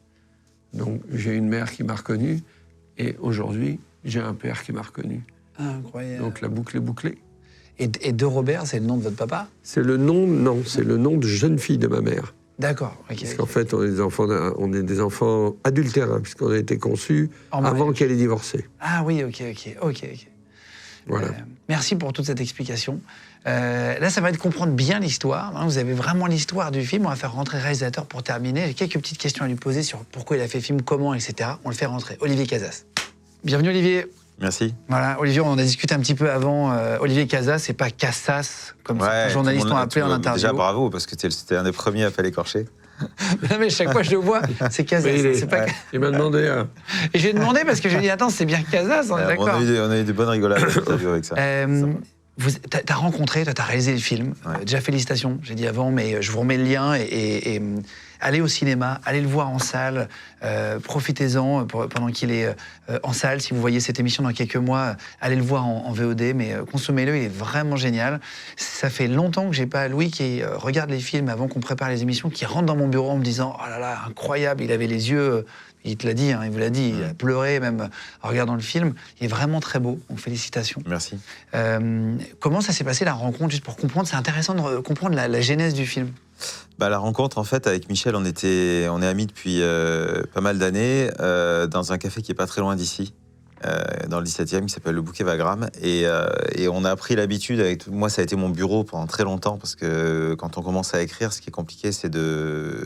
[SPEAKER 1] Donc j'ai une mère qui m'a reconnu, et aujourd'hui, j'ai un père qui m'a reconnu.
[SPEAKER 2] Incroyable.
[SPEAKER 1] Donc la boucle est bouclée.
[SPEAKER 2] Et de Robert, c'est le nom de votre papa?
[SPEAKER 1] C'est le nom, c'est le nom de jeune fille de ma mère.
[SPEAKER 2] D'accord. Okay,
[SPEAKER 1] Parce qu'en fait, on est des enfants adultères, hein, puisqu'on a été conçus
[SPEAKER 2] En
[SPEAKER 1] avant
[SPEAKER 2] mariage.
[SPEAKER 1] qu'elle ait divorcé.
[SPEAKER 2] Ah oui, ok.
[SPEAKER 1] Voilà.
[SPEAKER 2] Merci pour toute cette explication. Là, ça va être comprendre bien l'histoire. Hein. Vous avez vraiment l'histoire du film. On va faire rentrer le réalisateur pour terminer. J'ai quelques petites questions à lui poser sur pourquoi il a fait le film, comment, etc. On le fait rentrer. Olivier Casas. Bienvenue, Olivier.
[SPEAKER 7] Merci.
[SPEAKER 2] Voilà, Olivier, on en a discuté un petit peu avant. Olivier Casas, c'est pas Cassas, comme certains journalistes l'ont appelé en interview.
[SPEAKER 7] Déjà, bravo, parce que c'était un des premiers à pas l'écorcher.
[SPEAKER 2] Non, mais chaque fois que je le vois, c'est Casas. C'est pas...
[SPEAKER 1] Il m'a demandé...
[SPEAKER 2] Et j'ai demandé parce que j'ai dit, attends, c'est bien Casas, on est d'accord.
[SPEAKER 7] On a eu des bonnes rigolades avec ça.
[SPEAKER 2] T'as rencontré, t'as réalisé le film. Déjà, félicitations, j'ai dit avant, mais je vous remets le lien. Et allez au cinéma, allez le voir en salle, profitez-en pendant qu'il est en salle. Si vous voyez cette émission dans quelques mois, allez le voir en VOD, mais consommez-le, il est vraiment génial. Ça fait longtemps que j'ai pas Louis qui regarde les films avant qu'on prépare les émissions, qui rentre dans mon bureau en me disant « Oh là là, incroyable, il avait les yeux... » Il te l'a dit, hein, il vous l'a dit, il a pleuré même en regardant le film. Il est vraiment très beau, donc félicitations.
[SPEAKER 7] Merci.
[SPEAKER 2] Comment ça s'est passé la rencontre, juste pour comprendre? C'est intéressant de comprendre la genèse du film.
[SPEAKER 7] La rencontre, en fait, avec Michel, on est amis depuis pas mal d'années, dans un café qui est pas très loin d'ici, dans le 17e, qui s'appelle le Bouquet Wagram. Et on a pris l'habitude, moi ça a été mon bureau pendant très longtemps, parce que quand on commence à écrire, ce qui est compliqué, c'est de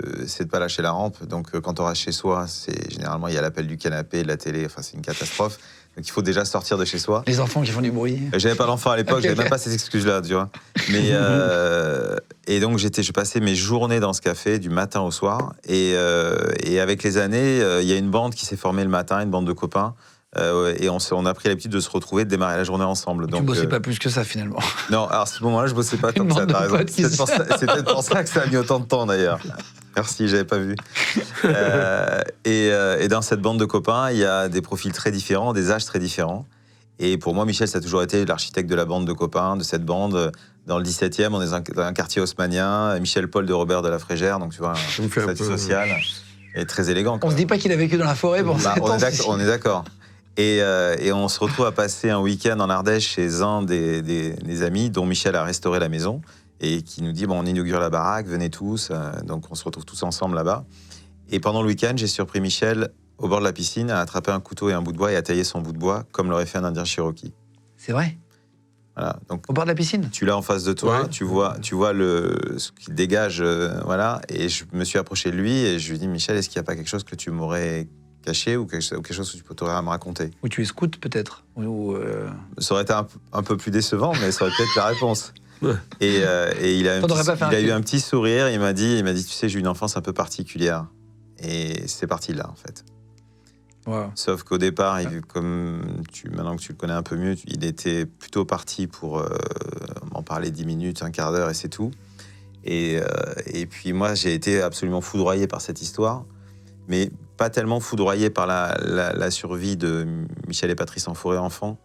[SPEAKER 7] pas lâcher la rampe. Donc quand on reste chez soi, généralement il y a l'appel du canapé, de la télé, enfin c'est une catastrophe. Donc il faut déjà sortir de chez soi.
[SPEAKER 2] Les enfants qui font du bruit.
[SPEAKER 7] J'avais pas d'enfant à l'époque, j'avais même pas cette excuse-là, tu vois. Mais et donc je passais mes journées dans ce café du matin au soir. Et avec les années, il y a une bande qui s'est formée le matin, une bande de copains. Et on a pris l'habitude de se retrouver, de démarrer la journée ensemble.
[SPEAKER 2] Donc, tu bossais pas plus que ça finalement.
[SPEAKER 7] Non, alors à ce moment-là, je bossais pas comme ça, t'as raison. C'est peut-être pour ça que ça a mis autant de temps d'ailleurs. Merci, j'avais pas vu. Et dans cette bande de copains, il y a des profils très différents, des âges très différents. Et pour moi, Michel, ça a toujours été l'architecte de la bande de copains, de cette bande. Dans le 17e, on est dans un quartier haussmannien. Michel Paul de Robert de la Frégère, donc tu vois, un statut social et très élégant.
[SPEAKER 2] On se dit pas qu'il a vécu dans la forêt pour ça.
[SPEAKER 7] On est d'accord. Et on se retrouve à passer un week-end en Ardèche chez un des amis dont Michel a restauré la maison et qui nous dit, bon, on inaugure la baraque, venez tous. Donc on se retrouve tous ensemble là-bas. Et pendant le week-end, j'ai surpris Michel au bord de la piscine à attraper un couteau et un bout de bois et à tailler son bout de bois comme l'aurait fait un Indien Cherokee.
[SPEAKER 2] C'est vrai?
[SPEAKER 7] Voilà, donc
[SPEAKER 2] au bord de la piscine?
[SPEAKER 7] Tu l'as en face de toi, ouais. tu vois ce qu'il dégage, voilà. Et je me suis approché de lui et je lui ai dit, Michel, est-ce qu'il n'y a pas quelque chose que tu m'aurais caché ou quelque chose que tu aurais à me raconter?
[SPEAKER 2] Ou tu es scout peut-être
[SPEAKER 7] Ça aurait été un peu plus décevant, mais ça aurait peut-être la réponse. Et il a eu un petit sourire, il m'a dit, tu sais, j'ai eu une enfance un peu particulière. Et c'est parti là, en fait.
[SPEAKER 2] Wow.
[SPEAKER 7] Sauf qu'au départ, maintenant que tu le connais un peu mieux, il était plutôt parti pour m'en parler 10 minutes, un quart d'heure et c'est tout. Et puis moi, j'ai été absolument foudroyé par cette histoire, mais pas tellement foudroyé par la survie de Michel et Patrice en forêt enfant.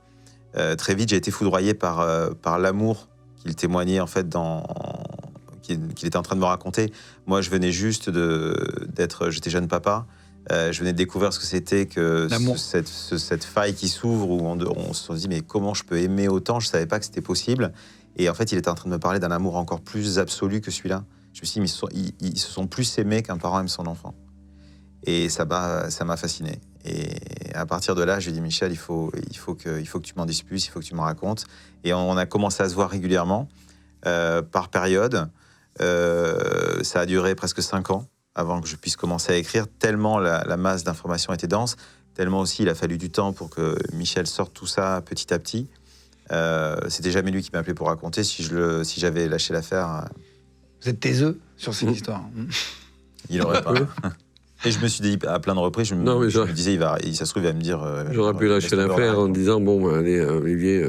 [SPEAKER 7] Très vite, j'ai été foudroyé par l'amour qu'il témoignait en fait dans qu'il était en train de me raconter. Moi, je venais juste j'étais jeune papa. Je venais de découvrir ce que c'était que cette faille qui s'ouvre où on se dit mais comment je peux aimer autant? Je savais pas que c'était possible. Et en fait, il était en train de me parler d'un amour encore plus absolu que celui-là. Je me suis dit, mais ils se sont plus aimés qu'un parent aime son enfant. Et ça m'a fasciné. Et à partir de là, je lui ai dit, Michel, il faut que tu m'en dises plus, il faut que tu me racontes. Et on a commencé à se voir régulièrement, par période. Ça a duré presque 5 ans avant que je puisse commencer à écrire, tellement la masse d'informations était dense, tellement aussi il a fallu du temps pour que Michel sorte tout ça petit à petit. C'était jamais lui qui m'appelait pour raconter. Si j'avais lâché l'affaire...
[SPEAKER 2] Vous êtes taiseux sur cette histoire.
[SPEAKER 7] Il n'aurait pas. Et je me suis dit à plein de reprises, je me disais, ça se trouve, il va me dire...
[SPEAKER 1] J'aurais pu lâcher l'affaire en disant, bon, allez, Olivier,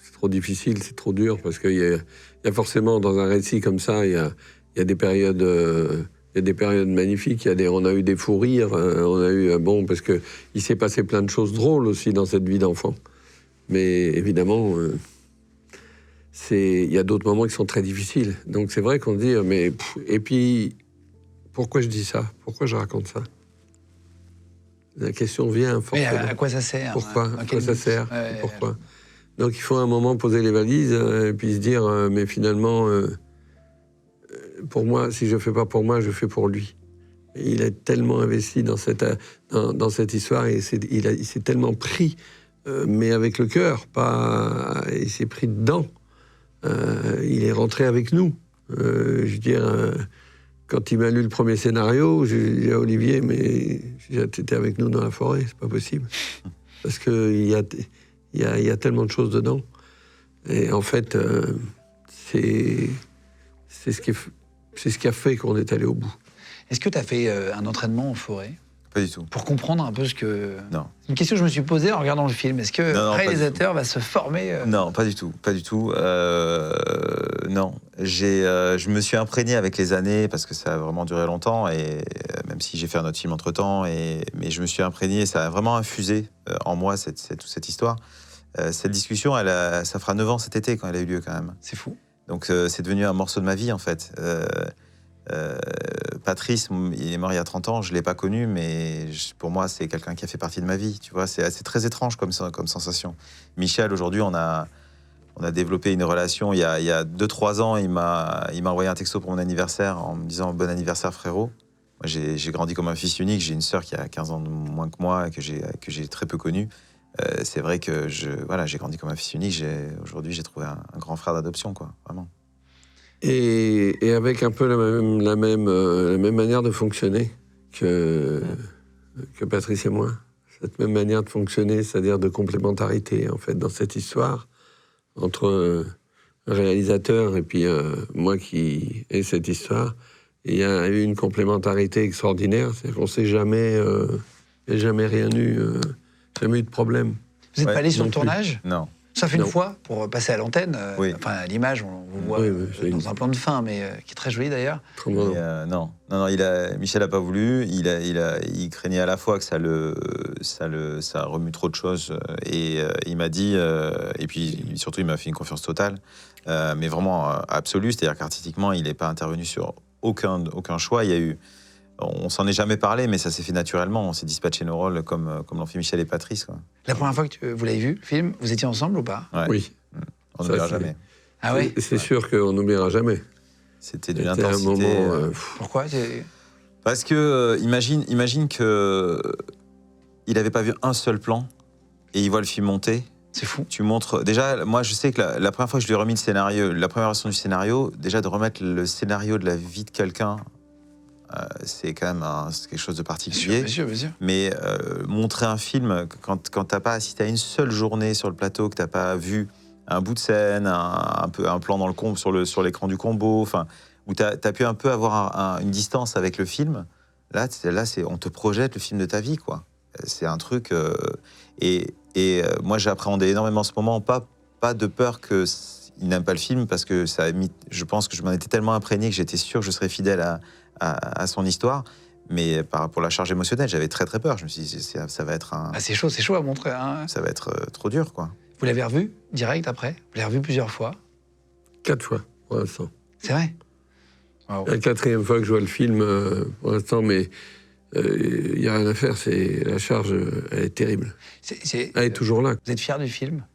[SPEAKER 1] c'est trop difficile, c'est trop dur, parce qu'il y a forcément, dans un récit comme ça, il y a des périodes... Il y a des périodes magnifiques, on a eu des fous rires, on a eu... Bon, parce qu'il s'est passé plein de choses drôles aussi dans cette vie d'enfant. Mais évidemment, il y a d'autres moments qui sont très difficiles. Donc c'est vrai qu'on se dit, mais... Et puis, pourquoi je dis ça? Pourquoi je raconte ça? La question vient forcément.
[SPEAKER 2] Mais à quoi ça sert?
[SPEAKER 1] Pourquoi? À quoi ça sert? Pourquoi? Donc il faut à un moment poser les valises et puis se dire, mais finalement... pour moi, si je ne fais pas pour moi, je fais pour lui. Et il est tellement investi dans cette histoire et il s'est tellement pris, mais avec le cœur, il s'est pris dedans. Il est rentré avec nous. Je veux dire, quand il m'a lu le premier scénario, j'ai dit à Olivier, mais t'étais avec nous dans la forêt, c'est pas possible. Parce qu'il y a tellement de choses dedans. Et en fait, c'est ce qui a fait qu'on est allé au bout.
[SPEAKER 2] Est-ce que tu as fait un entraînement en forêt?
[SPEAKER 7] Pas du tout.
[SPEAKER 2] Pour comprendre un peu ce que...
[SPEAKER 7] Non.
[SPEAKER 2] C'est une question que je me suis posée en regardant le film. Est-ce que le réalisateur va se former
[SPEAKER 7] Non, pas du tout. Pas du tout. Non. Je me suis imprégné avec les années, parce que ça a vraiment duré longtemps, et même si j'ai fait un autre film entre-temps, mais je me suis imprégné, ça a vraiment infusé en moi toute cette histoire. Cette discussion, ça fera 9 ans cet été quand elle a eu lieu quand même.
[SPEAKER 2] C'est fou.
[SPEAKER 7] Donc c'est devenu un morceau de ma vie en fait. Patrice, il est mort il y a 30 ans, je ne l'ai pas connu, mais pour moi c'est quelqu'un qui a fait partie de ma vie. Tu vois, c'est très étrange comme sensation. Michel, aujourd'hui, on a développé une relation. Il y a 2-3 ans, il m'a envoyé un texto pour mon anniversaire en me disant « Bon anniversaire frérot ». Moi, j'ai grandi comme un fils unique, j'ai une sœur qui a 15 ans de moins que moi, que j'ai très peu connue. C'est vrai que j'ai grandi comme un fils unique. Aujourd'hui, j'ai trouvé un grand frère d'adoption, quoi, vraiment.
[SPEAKER 1] Et avec un peu la même manière de fonctionner que Patrice et moi. Cette même manière de fonctionner, c'est-à-dire de complémentarité, en fait, dans cette histoire, entre un réalisateur et puis moi qui ai cette histoire. Il y a eu une complémentarité extraordinaire, c'est-à-dire qu'on ne s'est jamais... il n'y a jamais rien eu... jamais eu de problème.
[SPEAKER 2] Vous n'êtes pas allé sur le tournage?
[SPEAKER 7] Non.
[SPEAKER 2] Sauf une fois, pour passer à l'antenne.
[SPEAKER 7] Oui.
[SPEAKER 2] Enfin, à l'image, on vous voit dans un plan de fin, mais qui est très joli d'ailleurs.
[SPEAKER 7] Non, Michel n'a pas voulu. Il craignait à la fois que ça remue trop de choses. Et il m'a dit... et puis, surtout, il m'a fait une confiance totale. Mais vraiment absolue. C'est-à-dire qu'artistiquement, il n'est pas intervenu sur aucun choix. Il y a eu... On s'en est jamais parlé, mais ça s'est fait naturellement. On s'est dispatché nos rôles comme l'ont fait Michel et Patrice, quoi.
[SPEAKER 2] La première fois que vous l'avez vu, le film, vous étiez ensemble ou pas?
[SPEAKER 7] Ouais.
[SPEAKER 1] Oui.
[SPEAKER 7] On n'oubliera jamais.
[SPEAKER 2] Ah oui?
[SPEAKER 1] C'est sûr qu'on n'oubliera jamais.
[SPEAKER 7] C'était d'une intensité.
[SPEAKER 1] Un moment,
[SPEAKER 2] Pourquoi?
[SPEAKER 7] Parce que, imagine que il n'avait pas vu un seul plan et il voit le film monter.
[SPEAKER 2] C'est fou.
[SPEAKER 7] Tu montres... Déjà, moi, je sais que la première fois que je lui ai remis le scénario, la première version du scénario, déjà de remettre le scénario de la vie de quelqu'un, c'est quand même c'est quelque chose de particulier.
[SPEAKER 2] Bien sûr.
[SPEAKER 7] Mais montrer un film, quand t'as pas assisté à une seule journée sur le plateau, que t'as pas vu un bout de scène, un plan dans le sur l'écran du combo, enfin, où t'as pu un peu avoir une distance avec le film, là on te projette le film de ta vie, quoi. C'est un truc... moi, j'ai appréhendé énormément ce moment, pas de peur qu'il n'aime pas le film, parce que je pense que je m'en étais tellement imprégné que j'étais sûr que je serais fidèle à son histoire, mais pour la charge émotionnelle, j'avais très très peur. Je me suis dit, ça va être un...
[SPEAKER 2] Ah, c'est chaud à montrer. Hein.
[SPEAKER 7] Ça va être trop dur, quoi.
[SPEAKER 2] Vous l'avez revu direct après? Vous l'avez revu plusieurs fois?
[SPEAKER 1] 4 fois, pour l'instant.
[SPEAKER 2] C'est vrai? Wow.
[SPEAKER 1] La 4e fois que je vois le film pour l'instant, mais il n'y a rien à faire. La charge, elle est terrible. Elle est toujours là.
[SPEAKER 2] Vous êtes fier du film?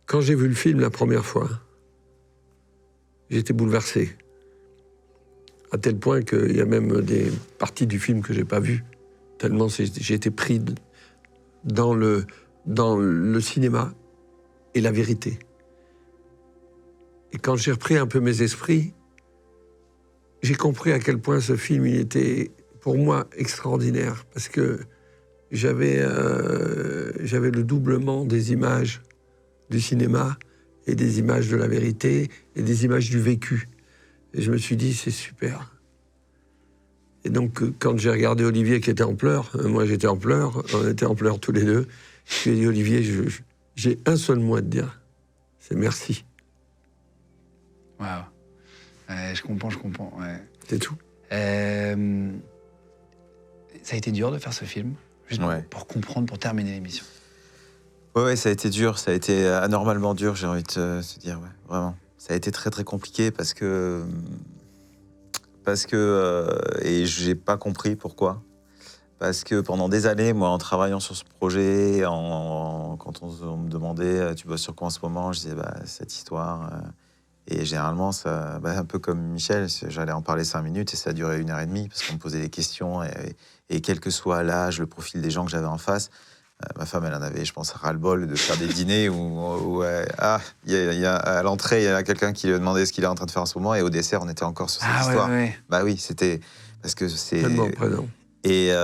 [SPEAKER 1] Quand j'ai vu le film la première fois, j'étais bouleversé. À tel point qu'il y a même des parties du film que j'ai pas vues. Tellement j'ai été pris dans le cinéma et la vérité. Et quand j'ai repris un peu mes esprits, j'ai compris à quel point ce film, il était, pour moi, extraordinaire. Parce que j'avais le doublement des images du cinéma et des images de la vérité et des images du vécu. Et je me suis dit, c'est super. Et donc, quand j'ai regardé Olivier qui était en pleurs, moi j'étais en pleurs, on était en pleurs tous les deux, je lui ai dit, Olivier, j'ai un seul mot à te dire, c'est merci.
[SPEAKER 2] Waouh. Je comprends. Ouais.
[SPEAKER 1] C'est tout.
[SPEAKER 2] Ça a été dur de faire ce film, juste pour comprendre, pour terminer l'émission.
[SPEAKER 7] Ouais, ça a été dur, ça a été anormalement dur, j'ai envie de se dire, ouais, vraiment. Ça a été très très compliqué parce que et j'ai pas compris pourquoi. Parce que pendant des années, moi, en travaillant sur ce projet, quand on me demandait, tu bosses sur quoi en ce moment, je disais, cette histoire. Et généralement, ça, un peu comme Michel, j'allais en parler 5 minutes et ça a duré 1h30 parce qu'on me posait des questions et quel que soit l'âge, le profil des gens que j'avais en face, ma femme, elle en avait, je pense, ras-le-bol de faire des dîners où à l'entrée, il y a quelqu'un qui lui demandait ce qu'il est en train de faire en ce moment et au dessert, on était encore sur cette histoire.
[SPEAKER 2] Ouais.
[SPEAKER 7] Bah oui, c'était parce que c'est
[SPEAKER 1] tellement présent.
[SPEAKER 7] Et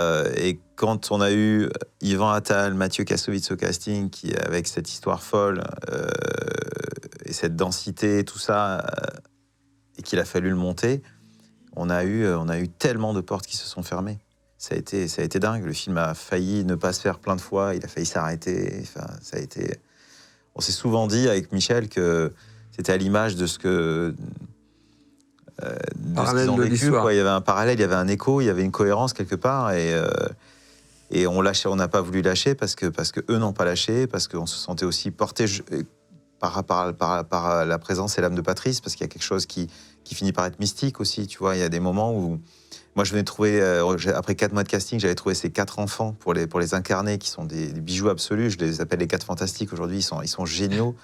[SPEAKER 7] quand on a eu Yvan Attal, Mathieu Kassovitz au casting, qui avec cette histoire folle et cette densité, tout ça, et qu'il a fallu le monter, on a eu tellement de portes qui se sont fermées. Ça a été dingue. Le film a failli ne pas se faire plein de fois. Il a failli s'arrêter. Enfin, ça a été. On s'est souvent dit avec Michel que c'était à l'image de ce que. De ce qu'ils ont vécu, quoi. Il y avait un parallèle, il y avait un écho, il y avait une cohérence quelque part, et on n'a pas voulu lâcher parce que eux n'ont pas lâché, parce qu'on se sentait aussi porté par la présence et l'âme de Patrice, parce qu'il y a quelque chose qui finit par être mystique aussi, tu vois. Il y a des moments où moi je venais de trouver, après 4 mois de casting, j'avais trouvé ces 4 enfants pour les incarner, qui sont des bijoux absolus. Je les appelle les 4 fantastiques aujourd'hui. Ils sont géniaux.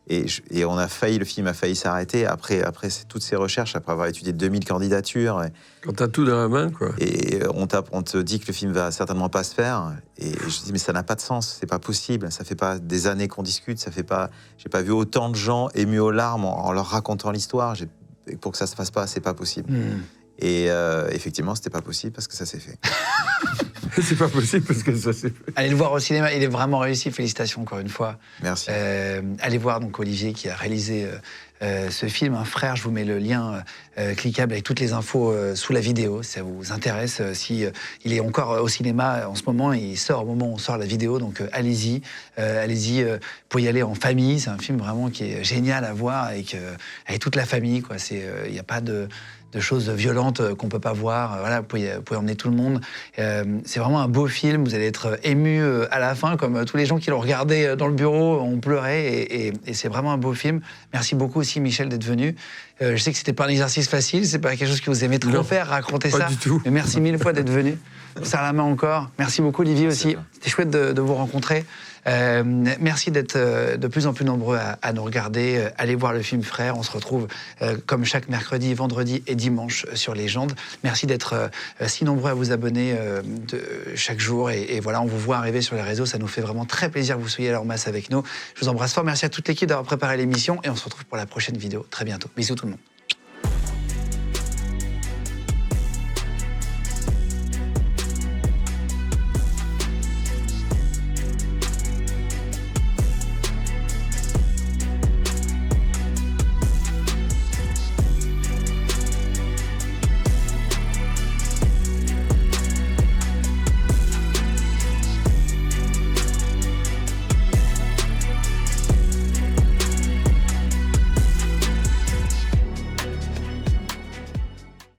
[SPEAKER 7] Et le film a failli s'arrêter après toutes ces recherches, après avoir étudié 2000 candidatures.
[SPEAKER 1] Quand t'as tout dans la main, quoi.
[SPEAKER 7] Et on te dit que le film va certainement pas se faire. Et je dis, mais ça n'a pas de sens, c'est pas possible. Ça fait pas des années qu'on discute, j'ai pas vu autant de gens émus aux larmes en leur racontant l'histoire. Pour que ça se fasse pas, c'est pas possible. Et effectivement, c'était pas possible parce que ça s'est fait.
[SPEAKER 1] C'est pas possible parce que ça s'est fait.
[SPEAKER 2] Allez le voir au cinéma, il est vraiment réussi. Félicitations encore une fois.
[SPEAKER 7] Merci.
[SPEAKER 2] Allez voir donc Olivier qui a réalisé ce film, Un frère. Je vous mets le lien cliquable avec toutes les infos sous la vidéo, si ça vous intéresse. Il est encore au cinéma en ce moment, il sort au moment où on sort la vidéo, donc allez-y. Pour y aller en famille. C'est un film vraiment qui est génial à voir avec toute la famille, quoi. Il n'y a pas de choses violentes qu'on peut pas voir. Voilà, vous pouvez emmener tout le monde. C'est vraiment un beau film. Vous allez être ému à la fin, comme tous les gens qui l'ont regardé dans le bureau ont pleuré. Et c'est vraiment un beau film. Merci beaucoup aussi, Michel, d'être venu. Je sais que c'était pas un exercice facile. C'est pas quelque chose que vous aimez trop faire, raconter
[SPEAKER 1] pas
[SPEAKER 2] ça.
[SPEAKER 1] Du tout.
[SPEAKER 2] Mais merci 1000 fois d'être venu. Je vous serre la main encore. Merci beaucoup, Olivier, aussi. C'était chouette de vous rencontrer. Merci d'être de plus en plus nombreux à nous regarder. Allez voir le film Frères. On se retrouve comme chaque mercredi, vendredi et dimanche sur Légendes. Merci d'être si nombreux à vous abonner chaque jour. Et voilà, on vous voit arriver sur les réseaux. Ça nous fait vraiment très plaisir que vous soyez là en masse avec nous. Je vous embrasse fort. Merci à toute l'équipe d'avoir préparé l'émission. Et on se retrouve pour la prochaine vidéo très bientôt. Bisous tout le monde.